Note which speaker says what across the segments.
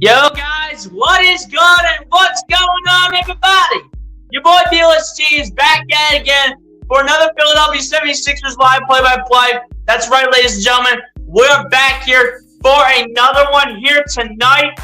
Speaker 1: Yo, guys, what is good and what's going on, everybody? Your boy DLST is back at it again for another Philadelphia 76ers live play-by-play. That's right, ladies and gentlemen. We're back here for another one here tonight.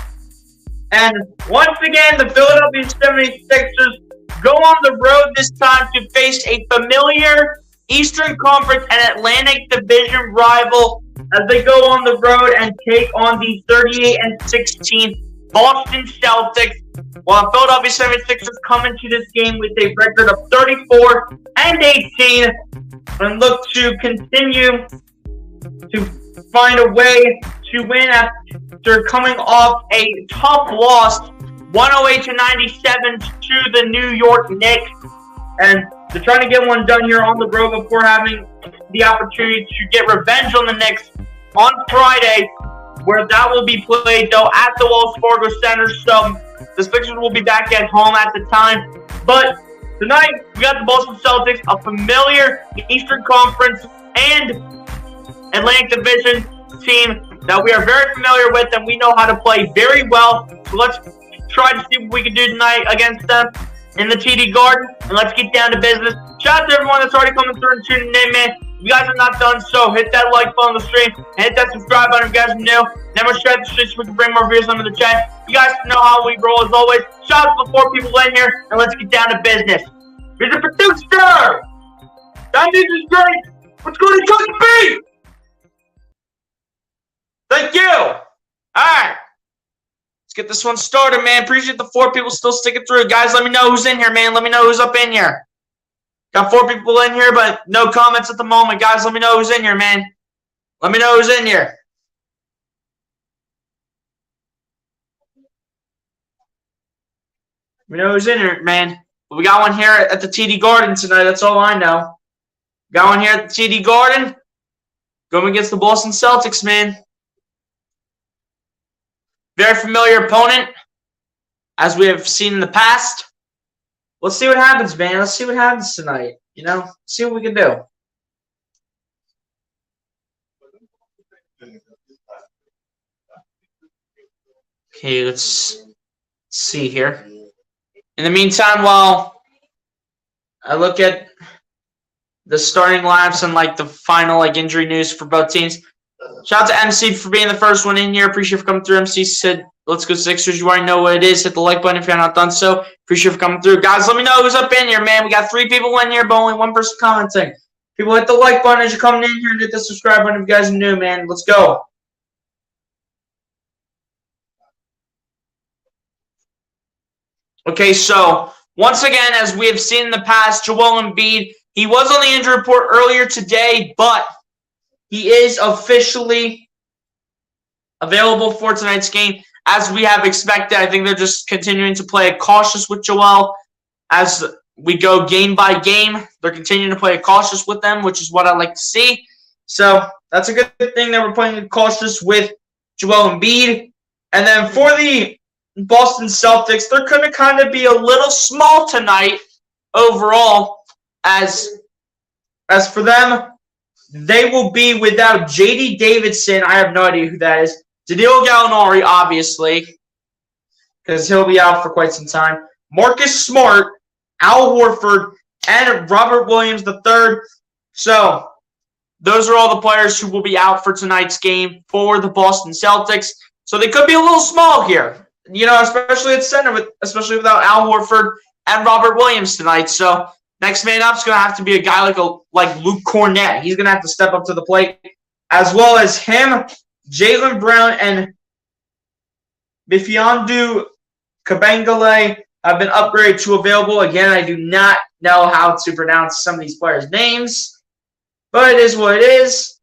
Speaker 1: And once again, the Philadelphia 76ers go on the road this time to face a familiar Eastern Conference and Atlantic Division rival as they go on the road and take on the 38-16 Boston Celtics. While Philadelphia 76ers come into this game with a record of 34-18 and look to continue to find a way to win after coming off a tough loss, 108-97 to the New York Knicks. And they're trying to get one done here on the road before having the opportunity to get revenge on the Knicks on Friday, where that will be played, though, at the Wells Fargo Center. So the Sixers will be back at home at the time. But tonight, we got the Boston Celtics, a familiar Eastern Conference and Atlantic Division team that we are very familiar with and we know how to play very well. So let's try to see what we can do tonight against them in the TD Garden, and let's get down to business. Shout out to everyone that's already coming through and tuning in, man. If you guys are not done so, hit that like button on the stream and hit that subscribe button if you guys are new. Never share the stream so we can bring more viewers under the chat. You guys know how we roll as always. Shout out to the 4 people in here, and let's get down to business. Here's the producer! That news is great! What's going to Coach B? Thank you! Alright. Let's get this one started, man. Appreciate the 4 people still sticking through. Guys, let me know who's in here, man. Let me know who's up in here. Got 4 people in here, but no comments at the moment. Guys, let me know who's in here, man. Let me know who's in here. Let me know who's in here, man. We got one here at the TD Garden tonight. That's all I know. Got one here at the TD Garden. Going against the Boston Celtics, man. Very familiar opponent, as we have seen in the past. Let's see what happens, man. Let's see what happens tonight. You know, see what we can do. Okay, let's see here. In the meantime, while I look at the starting lineups and the final injury news for both teams. Shout out to MC for being the first one in here. Appreciate you for coming through. MC said, let's go Sixers. You already know what it is. Hit the like button if you're not done so. Appreciate you for coming through. Guys, let me know who's up in here, man. We got 3 people in here, but only 1 person commenting. People hit the like button as you're coming in here and hit the subscribe button if you guys are new, man. Let's go. Okay, so once again, as we have seen in the past, Joel Embiid, he was on the injury report earlier today, but he is officially available for tonight's game, as we have expected. I think they're just continuing to play it cautious with Joel as we go game by game. They're continuing to play it cautious with them, which is what I like to see. So that's a good thing that we're playing it cautious with Joel Embiid. And then for the Boston Celtics, they're going to kind of be a little small tonight overall, as for them, they will be without J.D. Davidson. I have no idea who that is. Danilo Gallinari, obviously, because he'll be out for quite some time. Marcus Smart, Al Horford, and Robert Williams III. So those are all the players who will be out for tonight's game for the Boston Celtics. So they could be a little small here, you know, especially at center, especially without Al Horford and Robert Williams tonight. So next man up is going to have to be a guy like Luke Cornett. He's going to have to step up to the plate, as well as him, Jaylen Brown, and Bifiandu Kabengele have been upgraded to available. Again, I do not know how to pronounce some of these players' names, but it is what it is.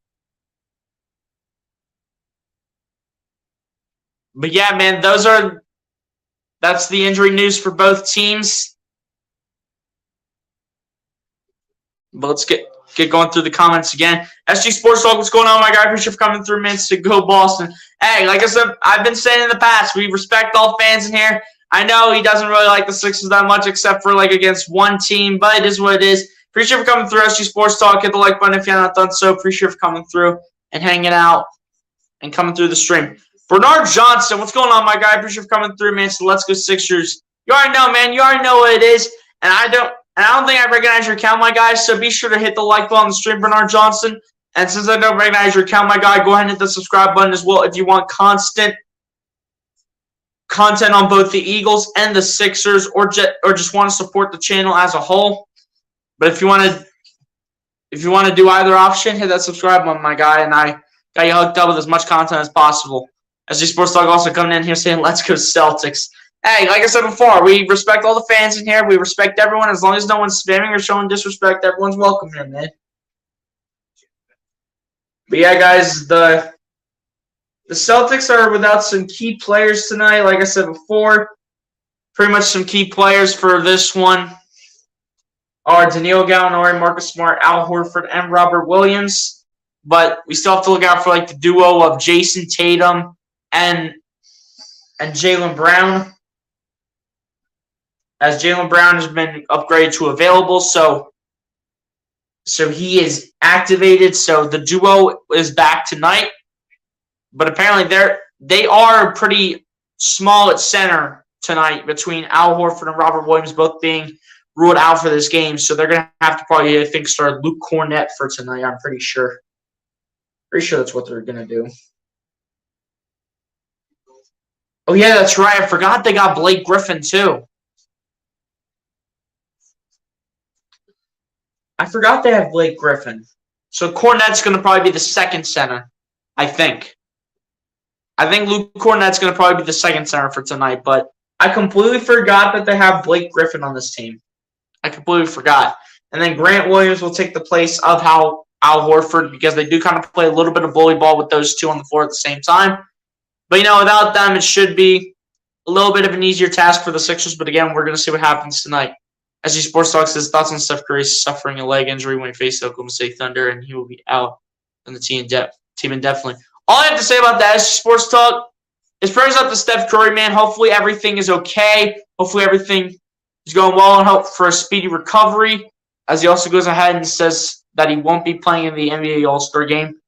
Speaker 1: But yeah, man, that's the injury news for both teams. But let's get going through the comments again. SG Sports Talk, what's going on, my guy? Appreciate you for coming through, man. To go Boston. Hey, like I said, I've been saying in the past, we respect all fans in here. I know he doesn't really like the Sixers that much, except for against one team, but it is what it is. Appreciate you for coming through, SG Sports Talk. Hit the like button if you're not done so. Appreciate you for coming through and hanging out and coming through the stream. Bernard Johnson, what's going on, my guy? Appreciate you coming through, man. So let's go Sixers. You already know, man. You already know what it is. And I don't think I recognize your account, my guy. So be sure to hit the like button on the stream, Bernard Johnson. And since I don't recognize your account, my guy, go ahead and hit the subscribe button as well if you want constant content on both the Eagles and the Sixers, or just want to support the channel as a whole. But if you want to do either option, hit that subscribe button, my guy, and I got you hooked up with as much content as possible. SG Sports Talk also coming in here saying, let's go Celtics. Hey, like I said before, we respect all the fans in here. We respect everyone. As long as no one's spamming or showing disrespect, everyone's welcome here, man. But yeah, guys, the Celtics are without some key players tonight. Like I said before, pretty much some key players for this one are Danilo Gallinari, Marcus Smart, Al Horford, and Robert Williams. But we still have to look out for like the duo of Jason Tatum and Jaylen Brown, as Jaylen Brown has been upgraded to available, so he is activated. So the duo is back tonight, but apparently they are pretty small at center tonight between Al Horford and Robert Williams both being ruled out for this game. So they're gonna have to probably, I think, start Luke Cornett for tonight. I'm pretty sure. Pretty sure that's what they're gonna do. Oh, yeah, that's right. I forgot they got Blake Griffin, too. I forgot they have Blake Griffin. So Cornett's going to probably be the second center, I think. I think Luke Cornett's going to probably be the second center for tonight, but I completely forgot that they have Blake Griffin on this team. I completely forgot. And then Grant Williams will take the place of Al Horford, because they do kind of play a little bit of bully ball with those two on the floor at the same time. But, without them, it should be a little bit of an easier task for the Sixers. But, again, we're going to see what happens tonight. SG Sports Talk says, thoughts on Steph Curry suffering a leg injury when he faced Oklahoma State Thunder, and he will be out from the team indefinitely. All I have to say about that, SG Sports Talk, is prayers up to Steph Curry, man. Hopefully everything is okay. Hopefully everything is going well, and hope for a speedy recovery, as he also goes ahead and says that he won't be playing in the NBA All-Star game.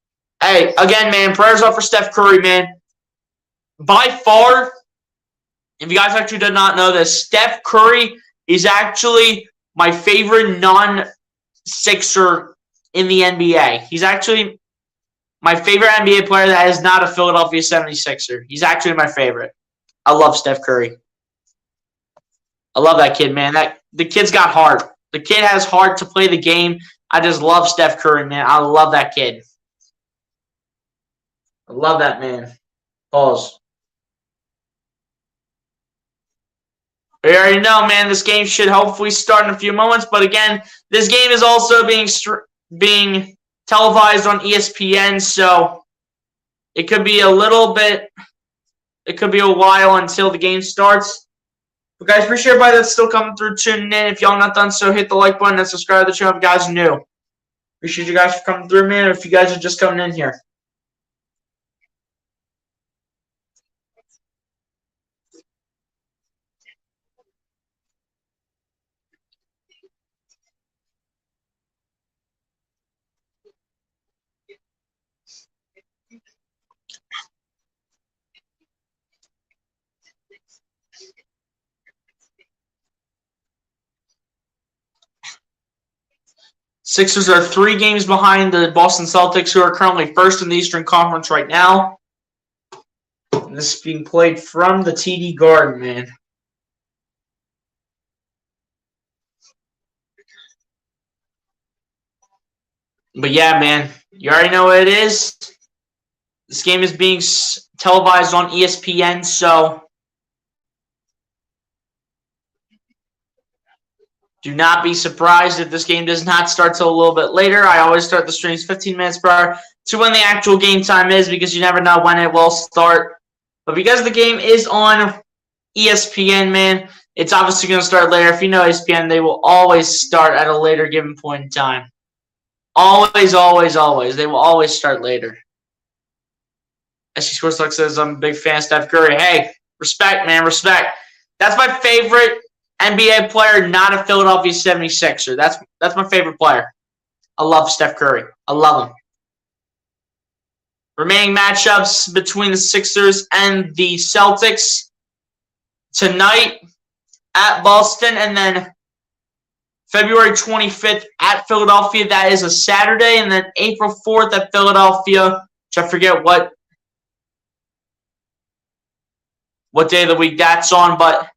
Speaker 1: Hey, again, man, prayers up for Steph Curry, man. By far, if you guys actually did not know this, Steph Curry is actually my favorite non-Sixer in the NBA. He's actually my favorite NBA player that is not a Philadelphia 76er. He's actually my favorite. I love Steph Curry. I love that kid, man. The kid's got heart. The kid has heart to play the game. I just love Steph Curry, man. I love that kid. I love that man. Pause. We already know, man, this game should hopefully start in a few moments. But again, this game is also being televised on ESPN, so it could be a while until the game starts. But guys, appreciate everybody that's still coming through, tuning in. If y'all not done so, hit the like button and subscribe to the channel if you guys are new. Appreciate you guys for coming through, man, if you guys are just coming in here. Sixers are 3 games behind the Boston Celtics, who are currently first in the Eastern Conference right now. And this is being played from the TD Garden, man. But yeah, man, you already know what it is. This game is being televised on ESPN, so do not be surprised if this game does not start till a little bit later. I always start the streams 15 minutes prior to when the actual game time is, because you never know when it will start. But because the game is on ESPN, man, it's obviously going to start later. If you know ESPN, they will always start at a later given point in time. Always, always, always. They will always start later. SC Sports Talk says, I'm a big fan of Steph Curry. Hey, respect, man, respect. That's my favorite NBA player, not a Philadelphia 76er. That's my favorite player. I love Steph Curry. I love him. remaining matchups between the Sixers and the Celtics tonight at Boston, and then February 25th at Philadelphia. That is a Saturday, and then April 4th at Philadelphia, which I forget what day of the week that's on. But,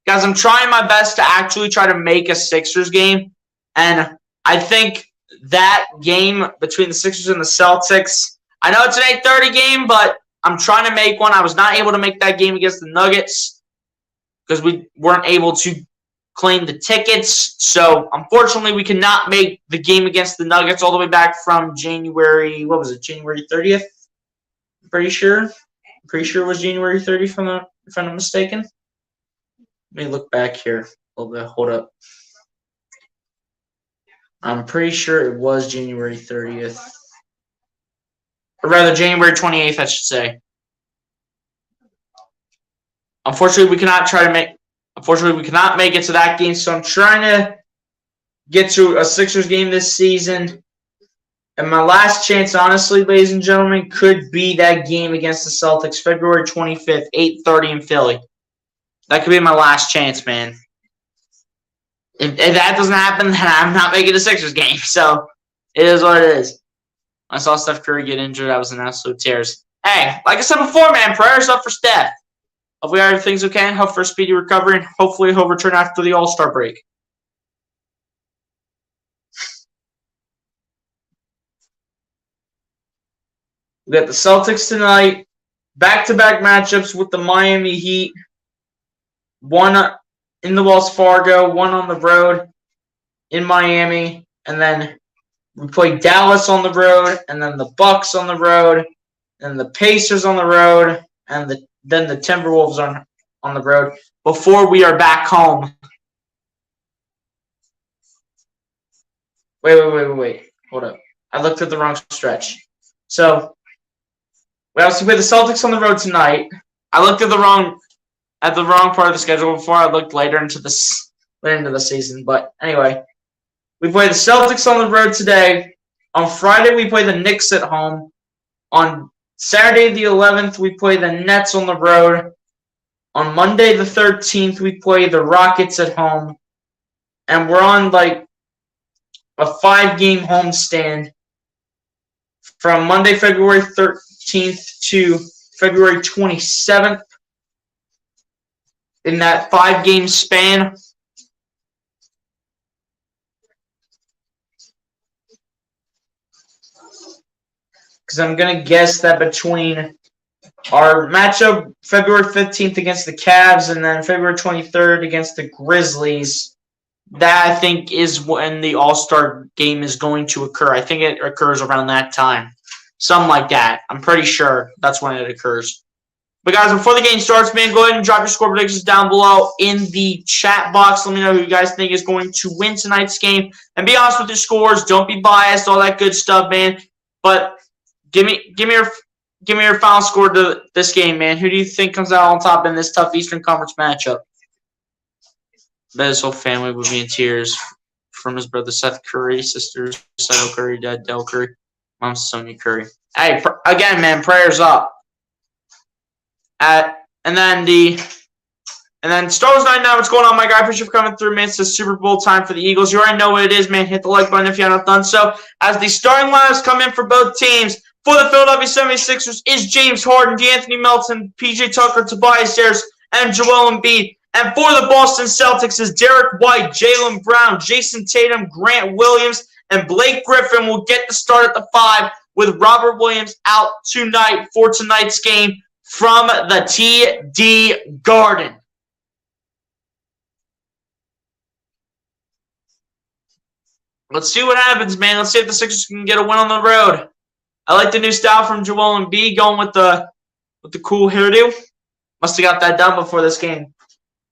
Speaker 1: guys, I'm trying my best to actually try to make a Sixers game, and I think that game between the Sixers and the Celtics, I know it's an 8:30 game, but I'm trying to make one. I was not able to make that game against the Nuggets because we weren't able to claim the tickets. So, unfortunately, we cannot make the game against the Nuggets all the way back from January 30th? I'm pretty sure. It was January 30th, if I'm not mistaken. Let me look back here a little bit. Hold up. I'm pretty sure it was January 30th. Or rather, January 28th, I should say. Unfortunately, we cannot make it to that game, so I'm trying to get to a Sixers game this season. And my last chance, honestly, ladies and gentlemen, could be that game against the Celtics, February 25th, 8:30 in Philly. That could be my last chance, man. If that doesn't happen, then I'm not making a Sixers game. So, it is what it is. I saw Steph Curry get injured. I was in absolute tears. Hey, like I said before, man, prayers up for Steph. Hopefully everything's okay. Hope for a speedy recovery, and hopefully he'll return after the All-Star break. We got the Celtics tonight. Back-to-back matchups with the Miami Heat. One in the Wells Fargo, one on the road in Miami. And then we play Dallas on the road, and then the Bucks on the road, and the Pacers on the road, and then the Timberwolves on the road before we are back home. Wait. Hold up. I looked at the wrong stretch. So, we obviously play the Celtics on the road tonight. I looked at the wrong part of the schedule before. I looked later into the season. But anyway, we play the Celtics on the road today. On Friday, we play the Knicks at home. On Saturday, the 11th, we play the Nets on the road. On Monday, the 13th, we play the Rockets at home. And we're on, like, a 5-game homestand from Monday, February 13th to February 27th. In that 5-game span. Because I'm going to guess that between our matchup February 15th against the Cavs and then February 23rd against the Grizzlies, that I think is when the All-Star game is going to occur. I think it occurs around that time. Something like that. I'm pretty sure that's when it occurs. But guys, before the game starts, man, go ahead and drop your score predictions down below in the chat box. Let me know who you guys think is going to win tonight's game. And be honest with your scores. Don't be biased, all that good stuff, man. But give me your final score to this game, man. Who do you think comes out on top in this tough Eastern Conference matchup? Bet his whole family would be in tears from his brother Seth Curry, sister Seth Curry, dad Del Curry, mom Sonia Curry. Hey, again, man, prayers up. And then Star Wars 99, what's going on, my guy? Appreciate you for coming through, man. It's the Super Bowl time for the Eagles. You already know what it is, man. Hit the like button if you haven't done so. As the starting lineups come in for both teams, for the Philadelphia 76ers is James Harden, DeAnthony Melton, PJ Tucker, Tobias Harris, and Joel Embiid. And for the Boston Celtics is Derek White, Jaylen Brown, Jason Tatum, Grant Williams, and Blake Griffin will get the start at the 5 with Robert Williams out tonight for tonight's game from the TD Garden. Let's see what happens, man. Let's see if the Sixers can get a win on the road. I like the new style from Joel Embiid, going with the cool hairdo. Must have got that done before this game.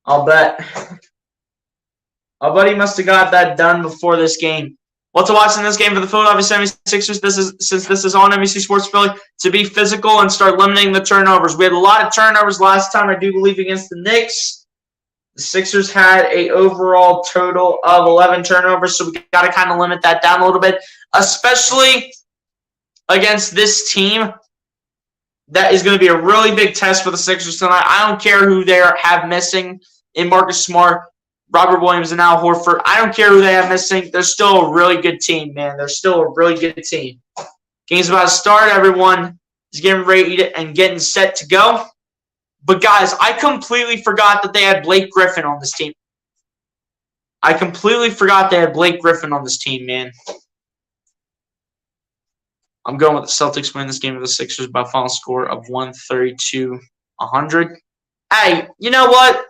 Speaker 1: I'll bet. I'll bet he must have got that done before this game. What to watch in this game for the Philadelphia 76ers, since this is on NBC Sports Philly, to be physical and start limiting the turnovers. We had a lot of turnovers last time, I do believe, against the Knicks. The Sixers had an overall total of 11 turnovers, so we got to kind of limit that down a little bit, especially against this team That is going to be a really big test for the Sixers tonight. I don't care who they have missing in Marcus Smart, Robert Williams, and Al Horford. I don't care who they have missing. They're still a really good team, man. They're still a really good team. Game's about to start. Everyone is getting ready and getting set to go. But, guys, I completely forgot that they had Blake Griffin on this team. I completely forgot they had Blake Griffin on this team, man. I'm going with the Celtics win this game of the Sixers by a final score of 132-100. Hey, you know what?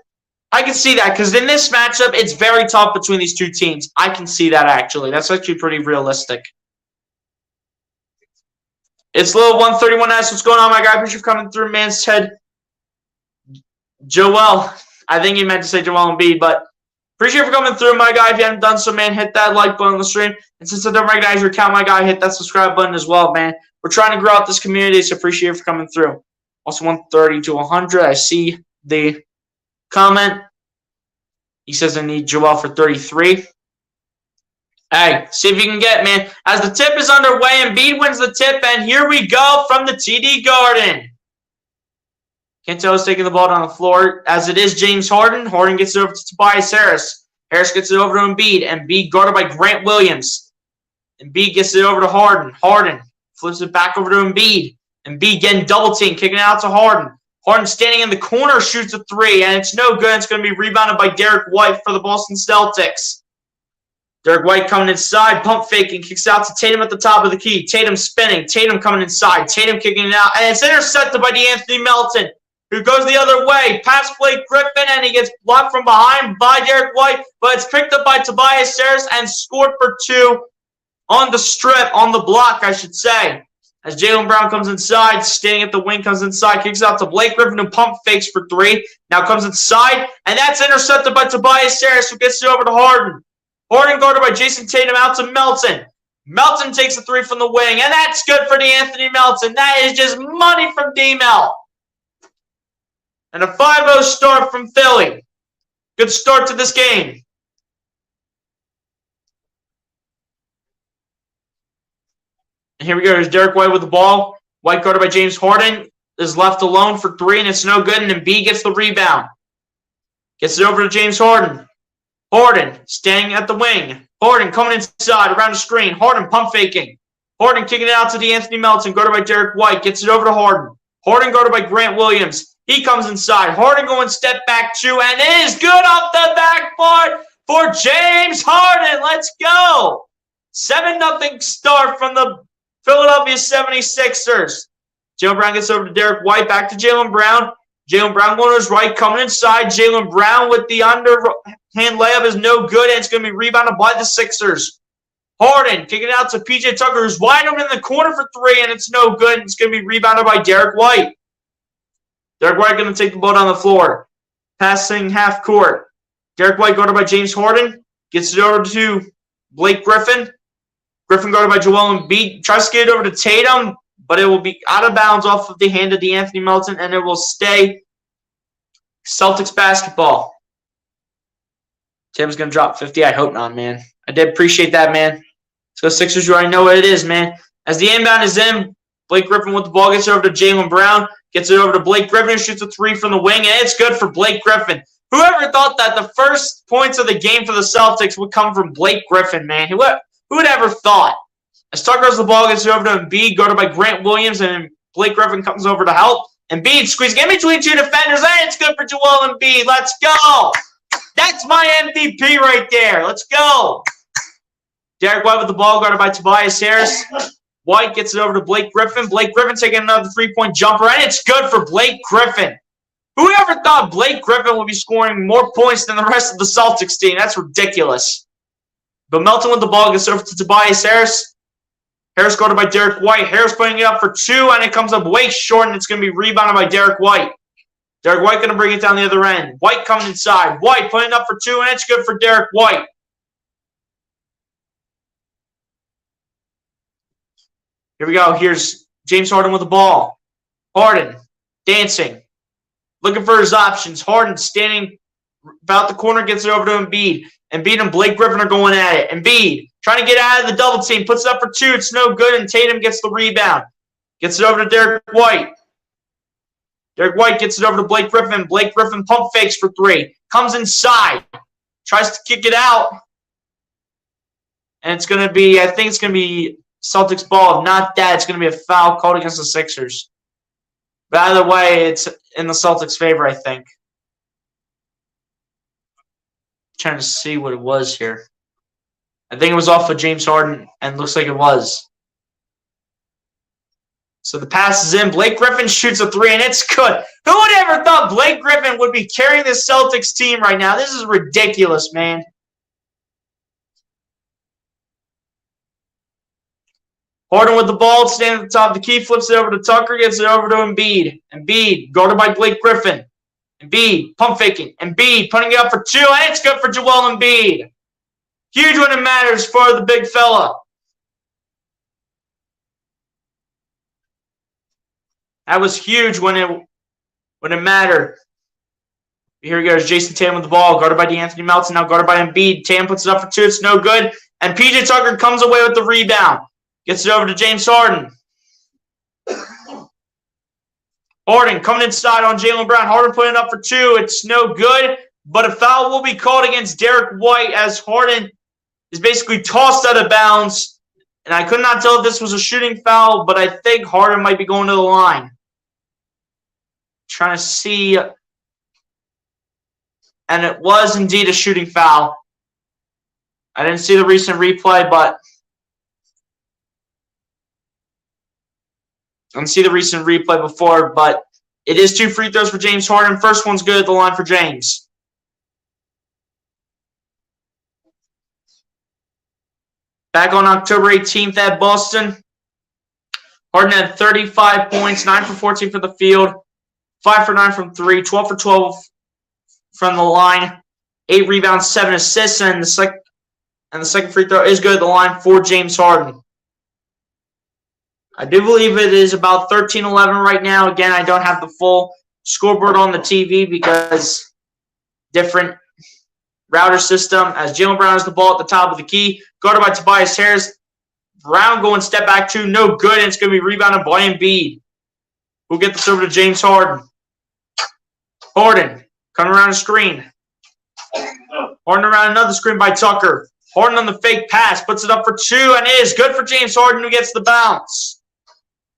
Speaker 1: I can see that because in this matchup, it's very tough between these two teams. I can see that, actually. That's actually pretty realistic. It's Lil 131S. What's going on, my guy? Appreciate you coming through, man's head. Joel. I think he meant to say Joel Embiid, but appreciate you for coming through, my guy. If you haven't done so, man, hit that like button on the stream. And since I don't recognize your account, my guy, hit that subscribe button as well, man. We're trying to grow out this community, so appreciate you for coming through. Also, 130-100. I see the comment. He says I need Joel for 33. Hey, see if you can get, man. As the tip is underway, Embiid wins the tip, and here we go from the TD Garden. Can't tell who's taking the ball down the floor. As it is James Harden. Harden gets it over to Tobias Harris. Harris gets it over to Embiid. Embiid guarded by Grant Williams. Embiid gets it over to Harden. Harden flips it back over to Embiid. Embiid getting double team, kicking it out to Harden. Harden standing in the corner, shoots a three, and it's no good. It's going to be rebounded by Derek White for the Boston Celtics. Derek White coming inside, pump faking, kicks out to Tatum at the top of the key. Tatum spinning, Tatum coming inside, Tatum kicking it out, and it's intercepted by DeAnthony Melton, who goes the other way, past Blake Griffin, and he gets blocked from behind by Derek White, but it's picked up by Tobias Harris and scored for two on the strip, on the block, I should say. As Jaylen Brown comes inside, standing at the wing, comes inside, kicks out to Blake Griffin, who pump fakes for three. Now comes inside, and that's intercepted by Tobias Harris, who gets it over to Harden. Harden guarded by Jason Tatum out to Melton. Melton takes a three from the wing, and that's good for DeAnthony Melton. That is just money from D-Mel. And a 5-0 start from Philly. Good start to this game. And here we go. There's Derek White with the ball. White guarded by James Harden is left alone for three, and it's no good. And Embiid gets the rebound. Gets it over to James Harden. Harden standing at the wing. Harden coming inside around the screen. Harden pump faking. Harden kicking it out to DeAnthony Melton, guarded by Derek White. Gets it over to Harden. Harden guarded by Grant Williams. He comes inside. Harden going step back two, and it is good off the backboard for James Harden. Let's go. 7-0 start from the Philadelphia 76ers. Jaylen Brown gets over to Derek White. Back to Jaylen Brown. Jaylen Brown going to his right, coming inside. Jaylen Brown with the underhand layup is no good, and it's going to be rebounded by the Sixers. Harden kicking it out to P.J. Tucker, who's wide open in the corner for three, and it's no good. It's going to be rebounded by Derek White. Derek White going to take the ball down the floor. Passing half court. Derek White guarded by James Harden. Gets it over to Blake Griffin. Griffin guarded by Joel Embiid. Tries to get it over to Tatum, but it will be out of bounds off of the hand of DeAnthony Melton, and it will stay Celtics basketball. Tatum's going to drop 50. I hope not, man. I did appreciate that, man. Let's go Sixers. You already know what it is, man. As the inbound is in, Blake Griffin with the ball gets it over to Jaylen Brown. Gets it over to Blake Griffin, who shoots a three from the wing, and it's good for Blake Griffin. Whoever thought that the first points of the game for the Celtics would come from Blake Griffin, man? Who would ever thought? As Tucker has the ball, gets it over to Embiid, guarded by Grant Williams, and Blake Griffin comes over to help. Embiid squeezing in between two defenders, and it's good for Joel Embiid. Let's go. That's my MVP right there. Let's go. Derek White with the ball, guarded by Tobias Harris. White gets it over to Blake Griffin. Blake Griffin taking another three-point jumper, and it's good for Blake Griffin. Whoever thought Blake Griffin would be scoring more points than the rest of the Celtics team? That's ridiculous. But Melton with the ball gets over to Tobias Harris. Harris guarded by Derek White. Harris putting it up for two, and it comes up way short, and it's going to be rebounded by Derek White. Derek White going to bring it down the other end. White coming inside. White putting it up for two, and it's good for Derek White. Here we go. Here's James Harden with the ball. Harden dancing. Looking for his options. Harden standing about the corner, gets it over to Embiid. Embiid and Blake Griffin are going at it. Embiid trying to get out of the double team. Puts it up for two. It's no good, and Tatum gets the rebound. Gets it over to Derek White. Derek White gets it over to Blake Griffin. Blake Griffin pump fakes for 3. Comes inside. Tries to kick it out. And it's going to be, I think it's going to be Celtics ball. If not that, it's going to be a foul called against the Sixers. But either way, it's in the Celtics' favor, I think. Trying to see what it was here. I think it was off of James Harden, and looks like it was. So the pass is in. Blake Griffin shoots a 3, and it's good. Who would ever thought Blake Griffin would be carrying the Celtics team right now? This is ridiculous, man. Harden with the ball, standing at the top of the key, flips it over to Tucker, gets it over to Embiid. Embiid, guarded by Blake Griffin. Embiid, pump faking. Embiid, putting it up for 2, and it's good for Joel Embiid. Huge when it matters for the big fella. That was huge when it mattered. Here he goes, Jason Tatum with the ball, guarded by DeAnthony Melton, now guarded by Embiid. Tatum puts it up for 2, it's no good. And PJ Tucker comes away with the rebound. Gets it over to James Harden. Harden coming inside on Jaylen Brown. Harden putting it up for 2. It's no good, but a foul will be called against Derek White as Harden is basically tossed out of bounds. And I could not tell if this was a shooting foul, but I think Harden might be going to the line. Trying to see. And it was indeed a shooting foul. I didn't see the recent replay, but I didn't see the recent replay before, but it is 2 free throws for James Harden. First one's good at the line for James. Back on October 18th at Boston, Harden had 35 points, 9 for 14 for the field, 5 for 9 from 3, 12 for 12 from the line, 8 rebounds, 7 assists, and the second free throw is good at the line for James Harden. I do believe it is about 13-11 right now. Again, I don't have the full scoreboard on the TV because different router system. As Jaylen Brown has the ball at the top of the key, guarded by Tobias Harris. Brown going step back 2, no good, and it's going to be rebounded by Embiid. We'll get this over to James Harden. Harden coming around the screen. Harden around another screen by Tucker. Harden on the fake pass, puts it up for 2, and it is good for James Harden, who gets the bounce.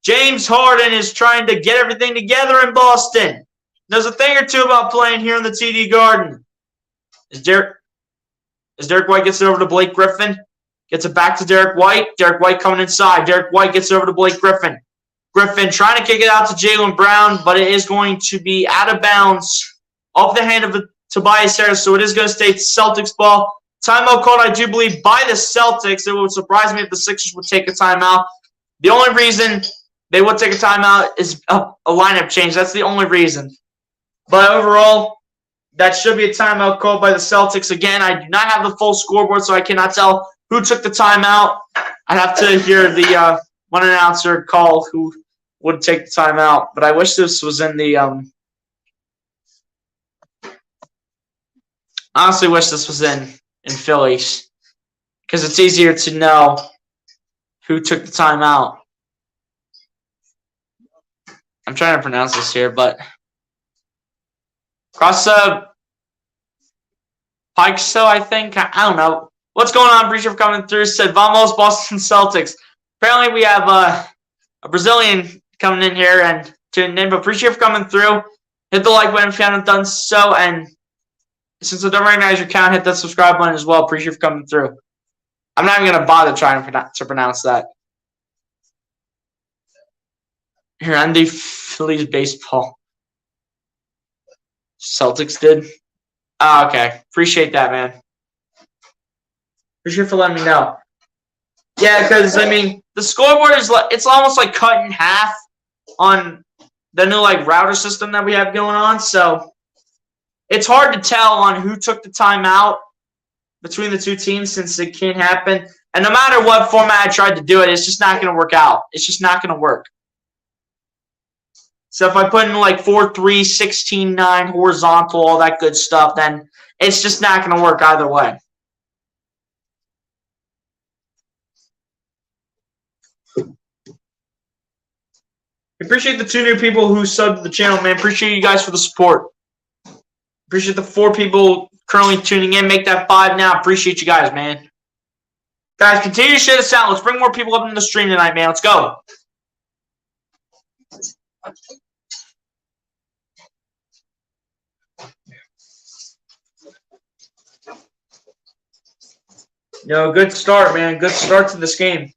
Speaker 1: James Harden is trying to get everything together in Boston. There's a thing or two about playing here in the TD Garden. As Derek White gets it over to Blake Griffin. Gets it back to Derek White. Derek White coming inside. Derek White gets it over to Blake Griffin. Griffin trying to kick it out to Jaylen Brown, but it is going to be out of bounds off the hand of Tobias Harris, so it is going to stay Celtics ball. Timeout called, I do believe, by the Celtics. It would surprise me if the Sixers would take a timeout. The only reason they would take a timeout is a lineup change. That's the only reason. But overall, that should be a timeout called by the Celtics. Again, I do not have the full scoreboard, so I cannot tell who took the timeout. I'd have to hear the one announcer call who would take the timeout. But I wish this was in the honestly wish this was in Phillies, because it's easier to know who took the timeout. I'm trying to pronounce this here, but Pikso, I think. I don't know. What's going on? Appreciate for coming through. Said, Vamos, Boston Celtics. Apparently, we have a Brazilian coming in here and tuning in, but appreciate for coming through. Hit the like button if you haven't done so, and since I don't recognize your account, hit that subscribe button as well. Appreciate for coming through. I'm not even going to bother trying to pronounce that. Here, Andy Phillies baseball. Celtics did. Oh, okay. Appreciate that, man. Appreciate for letting me know. Yeah, because, I mean, the scoreboard is it's almost like cut in half on the new router system that we have going on, so it's hard to tell on who took the timeout between the two teams since it can't happen. And no matter what format I tried to do it, it's just not going to work out. It's just not going to work. So if I put in 4-3, 16-9, horizontal, all that good stuff, then it's just not going to work either way. Appreciate the 2 new people who subbed to the channel, man. Appreciate you guys for the support. Appreciate the 4 people currently tuning in. Make that 5 now. Appreciate you guys, man. Guys, continue to share this out. Let's bring more people up in the stream tonight, man. Let's go. Yo, good start, man. Good start to this game.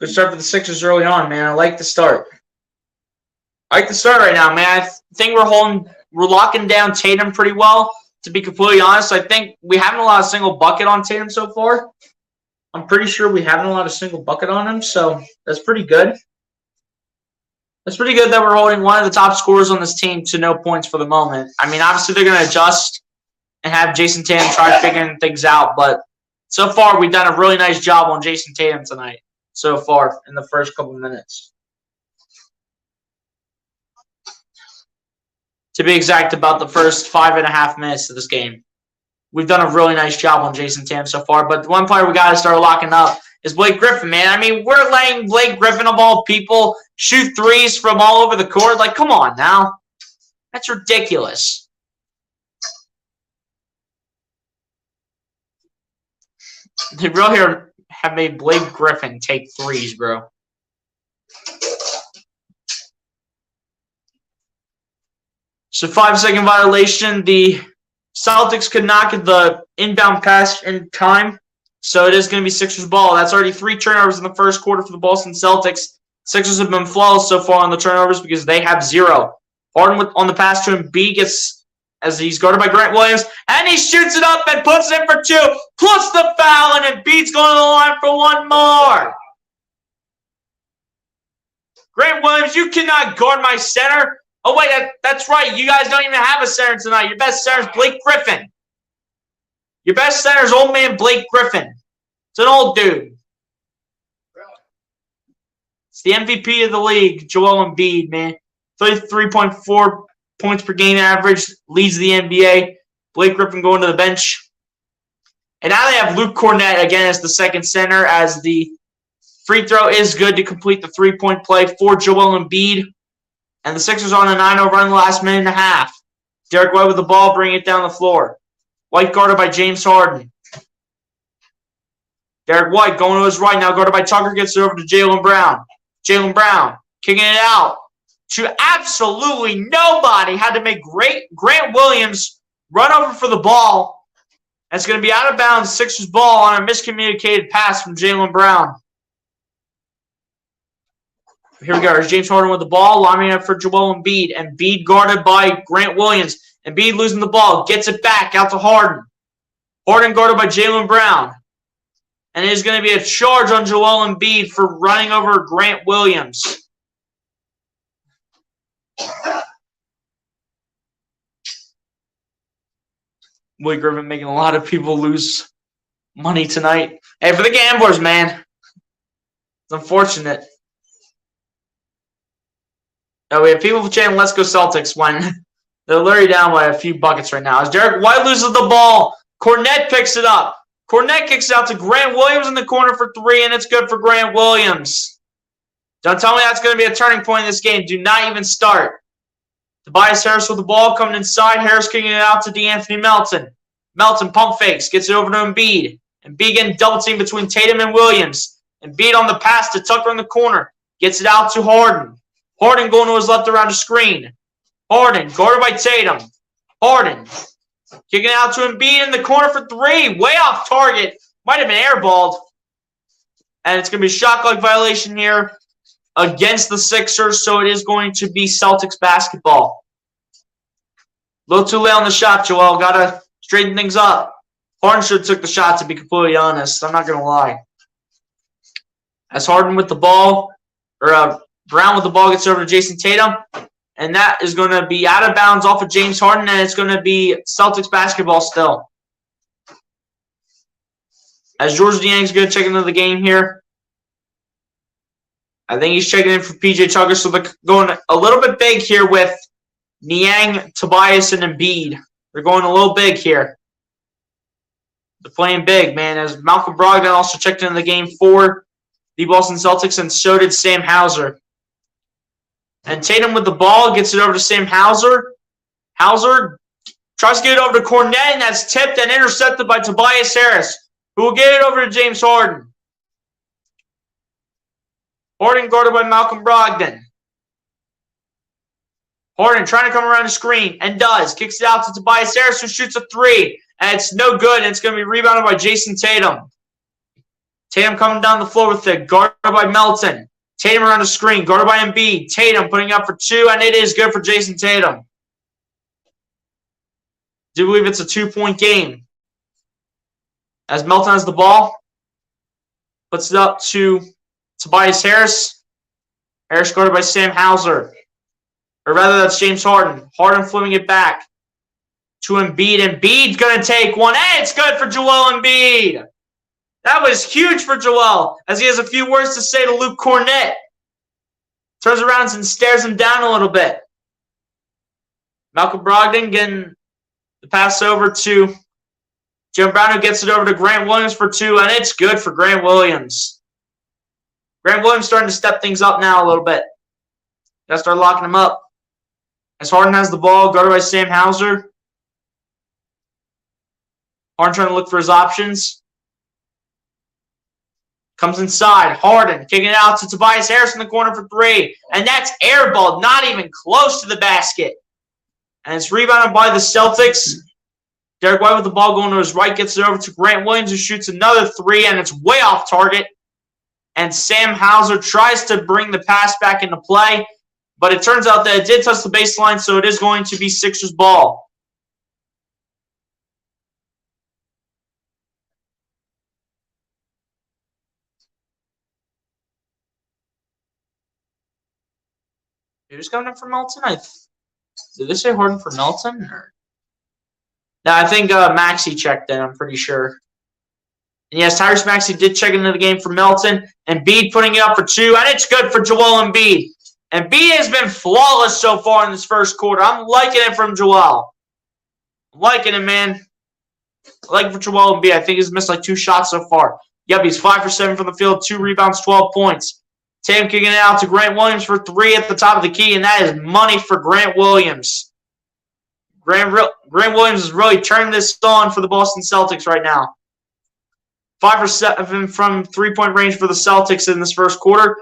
Speaker 1: Good start for the Sixers early on, man. I like the start. I like the start right now, man. I think we're locking down Tatum pretty well. To be completely honest, I think we haven't allowed a single bucket on Tatum so far. I'm pretty sure we haven't allowed a single bucket on him, so that's pretty good. It's pretty good that we're holding one of the top scorers on this team to no points for the moment. I mean, obviously they're going to adjust and have Jason Tatum try figuring things out, but so far we've done a really nice job on Jason Tatum tonight so far in the first couple minutes. To be exact, about the first 5.5 minutes of this game. We've done a really nice job on Jason Tatum so far, but the one player we got to start locking up is Blake Griffin, man. I mean, we're letting Blake Griffin, of all people, shoot threes from all over the court. Like, come on now. That's ridiculous. They really have made Blake Griffin take threes, bro. So 5-second violation. The Celtics could not get the inbound pass in time. So it is going to be Sixers ball. That's already 3 turnovers in the first quarter for the Boston Celtics. Sixers have been flawless so far on the turnovers because they have 0. Harden on the pass to Embiid gets, as he's guarded by Grant Williams, and he shoots it up and puts it in for 2, plus the foul, and Embiid's going to the line for 1 more. Grant Williams, you cannot guard my center. Oh, wait, that's right. You guys don't even have a center tonight. Your best center is Blake Griffin. Your best center is old man Blake Griffin. It's an old dude. It's the MVP of the league, Joel Embiid, man. 33.4 points per game average, leads the NBA. Blake Griffin going to the bench. And now they have Luke Cornett again as the second center, as the free throw is good to complete the 3-point play for Joel Embiid. And the Sixers on a 9-0 run the last minute and a half. Derek White with the ball, bringing it down the floor. White guarded by James Harden. Derek White going to his right, now guarded by Tucker, gets it over to Jaylen Brown. Jaylen Brown kicking it out to absolutely nobody. Had to make Grant Williams run over for the ball. And it's going to be out of bounds, Sixers ball on a miscommunicated pass from Jaylen Brown. Here we go. There's James Harden with the ball, lining up for Joel Embiid. Embiid guarded by Grant Williams. Embiid losing the ball, gets it back out to Harden. Harden guarded by Jaylen Brown. And it is going to be a charge on Joel Embiid for running over Grant Williams. Blake Griffin making a lot of people lose money tonight. Hey, for the gamblers, man. It's unfortunate. We have people chanting, let's go Celtics, when they're literally down by a few buckets right now. As Derek White loses the ball, Cornett picks it up. Cornett kicks out to Grant Williams in the corner for 3, and it's good for Grant Williams. Don't tell me that's going to be a turning point in this game. Do not even start. Tobias Harris with the ball coming inside. Harris kicking it out to DeAnthony Melton. Melton pump fakes, gets it over to Embiid. Embiid getting double team between Tatum and Williams. Embiid on the pass to Tucker in the corner. Gets it out to Harden. Harden going to his left around the screen. Harden guarded by Tatum. Harden kicking it out to Embiid in the corner for 3. Way off target. Might have been airballed. And it's going to be a shot clock violation here against the Sixers. So it is going to be Celtics basketball. A little too late on the shot, Joel. Got to straighten things up. Harden should have took the shot, to be completely honest. I'm not going to lie. As Harden with the ball, or Brown with the ball gets over to Jason Tatum. And that is going to be out of bounds off of James Harden, and it's going to be Celtics basketball still. As George Niang's going to check into the game here. I think he's checking in for PJ Tucker, so they're going a little bit big here with Niang, Tobias, and Embiid. They're going a little big here. They're playing big, man, as Malcolm Brogdon also checked into the game for the Boston Celtics, and so did Sam Hauser. And Tatum with the ball gets it over to Sam Hauser. Hauser tries to get it over to Cornet, and that's tipped and intercepted by Tobias Harris, who will get it over to James Harden. Harden guarded by Malcolm Brogdon. Harden trying to come around the screen, and does. Kicks it out to Tobias Harris, who shoots a three, and it's no good, and it's going to be rebounded by Jason Tatum. Tatum coming down the floor with it, guarded by Melton. Tatum around the screen, guarded by Embiid. Tatum putting up for two, and it is good for Jason Tatum. Do believe it's a 2-point game. As Melton has the ball, puts it up to Tobias Harris. Harris guarded by Sam Hauser. Or rather, that's James Harden. Harden flipping it back to Embiid. Embiid's going to take one, and it's good for Joel Embiid. That was huge for Joel, as he has a few words to say to Luke Cornet. Turns around and stares him down a little bit. Malcolm Brogdon getting the pass over to Jim Brown, who gets it over to Grant Williams for two, and it's good for Grant Williams. Grant Williams starting to step things up now a little bit. Got to start locking him up. As Harden has the ball, guarded by Sam Hauser. Harden trying to look for his options. Comes inside. Harden kicking it out to Tobias Harris in the corner for three. And that's airballed, not even close to the basket. And it's rebounded by the Celtics. Derek White with the ball going to his right, gets it over to Grant Williams, who shoots another three, and it's way off target. And Sam Hauser tries to bring the pass back into play, but it turns out that it did touch the baseline, so it is going to be Sixers ball. Who's coming in for Melton? Did they say Harden for Melton? Or? No, I think Maxey checked in, I'm pretty sure. And yes, Tyrese Maxey did check into the game for Melton. Embiid putting it up for two, and it's good for Joel Embiid. Embiid has been flawless so far in this first quarter. I'm liking it from Joel. I'm liking it, man. I like it for Joel Embiid. I think he's missed like 2 shots so far. Yep, he's 5 for 7 from the field, 2 rebounds, 12 points. Tatum kicking it out to Grant Williams for 3 at the top of the key, and that is money for Grant Williams. Grant Williams is really turning this on for the Boston Celtics right now. 5 for 7 from 3-point range for the Celtics in this first quarter.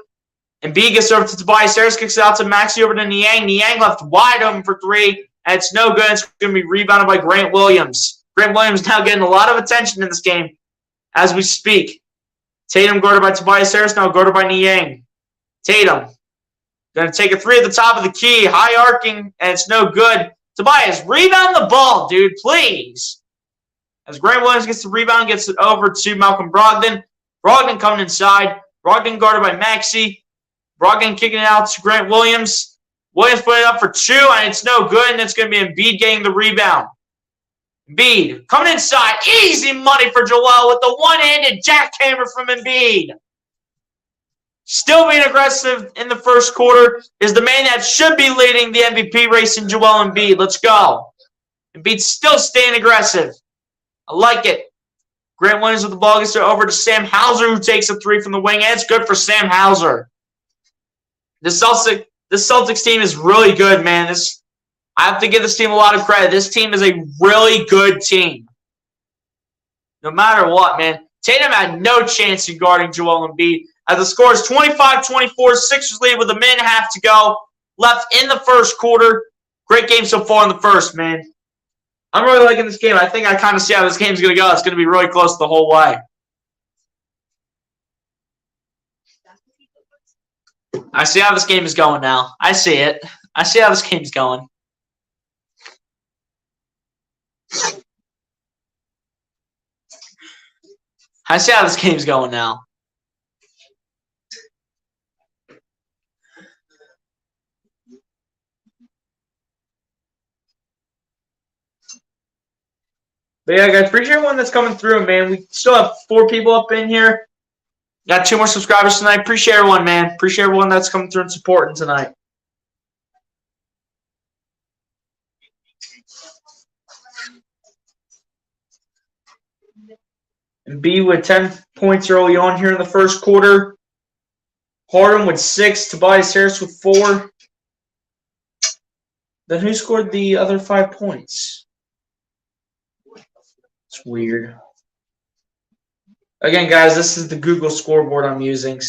Speaker 1: Embiid gets over to Tobias Harris, kicks it out to Maxey over to Niang. Niang left wide open for 3, and it's no good. It's going to be rebounded by Grant Williams. Grant Williams now getting a lot of attention in this game as we speak. Tatum guarded by Tobias Harris, now guarded by Niang. Tatum going to take a 3 at the top of the key, high arcing, and it's no good. Tobias, rebound the ball, dude, please. As Grant Williams gets the rebound, gets it over to Malcolm Brogdon. Brogdon coming inside. Brogdon guarded by Maxey. Brogdon kicking it out to Grant Williams. Williams put it up for 2, and it's no good, and it's going to be Embiid getting the rebound. Embiid coming inside. Easy money for Joel with the one-handed jackhammer from Embiid. Still being aggressive in the first quarter is the man that should be leading the MVP race in Joel Embiid. Let's go. Embiid's still staying aggressive. I like it. Grant Williams with the ball gets it over to Sam Hauser, who takes a 3 from the wing, and it's good for Sam Hauser. This Celtics team is really good, man. I have to give this team a lot of credit. This team is a really good team. No matter what, man. Tatum had no chance in guarding Joel Embiid. As the score is 25-24, Sixers lead with a minute and a half to go left in the first quarter. Great game so far in the first, man. I'm really liking this game. I think I kind of see how this game's going to go. It's going to be really close the whole way. I see how this game is going now. I see it. I see how this game's going. I see how this game's going now. But yeah, guys, appreciate everyone that's coming through, man. We still have 4 people up in here. Got 2 more subscribers tonight. Appreciate everyone, man. Appreciate everyone that's coming through and supporting tonight. Embiid with 10 points early on here in the first quarter. Harden with 6. Tobias Harris with 4. Then who scored the other 5 points? It's weird. Again, guys, this is the Google scoreboard I'm using.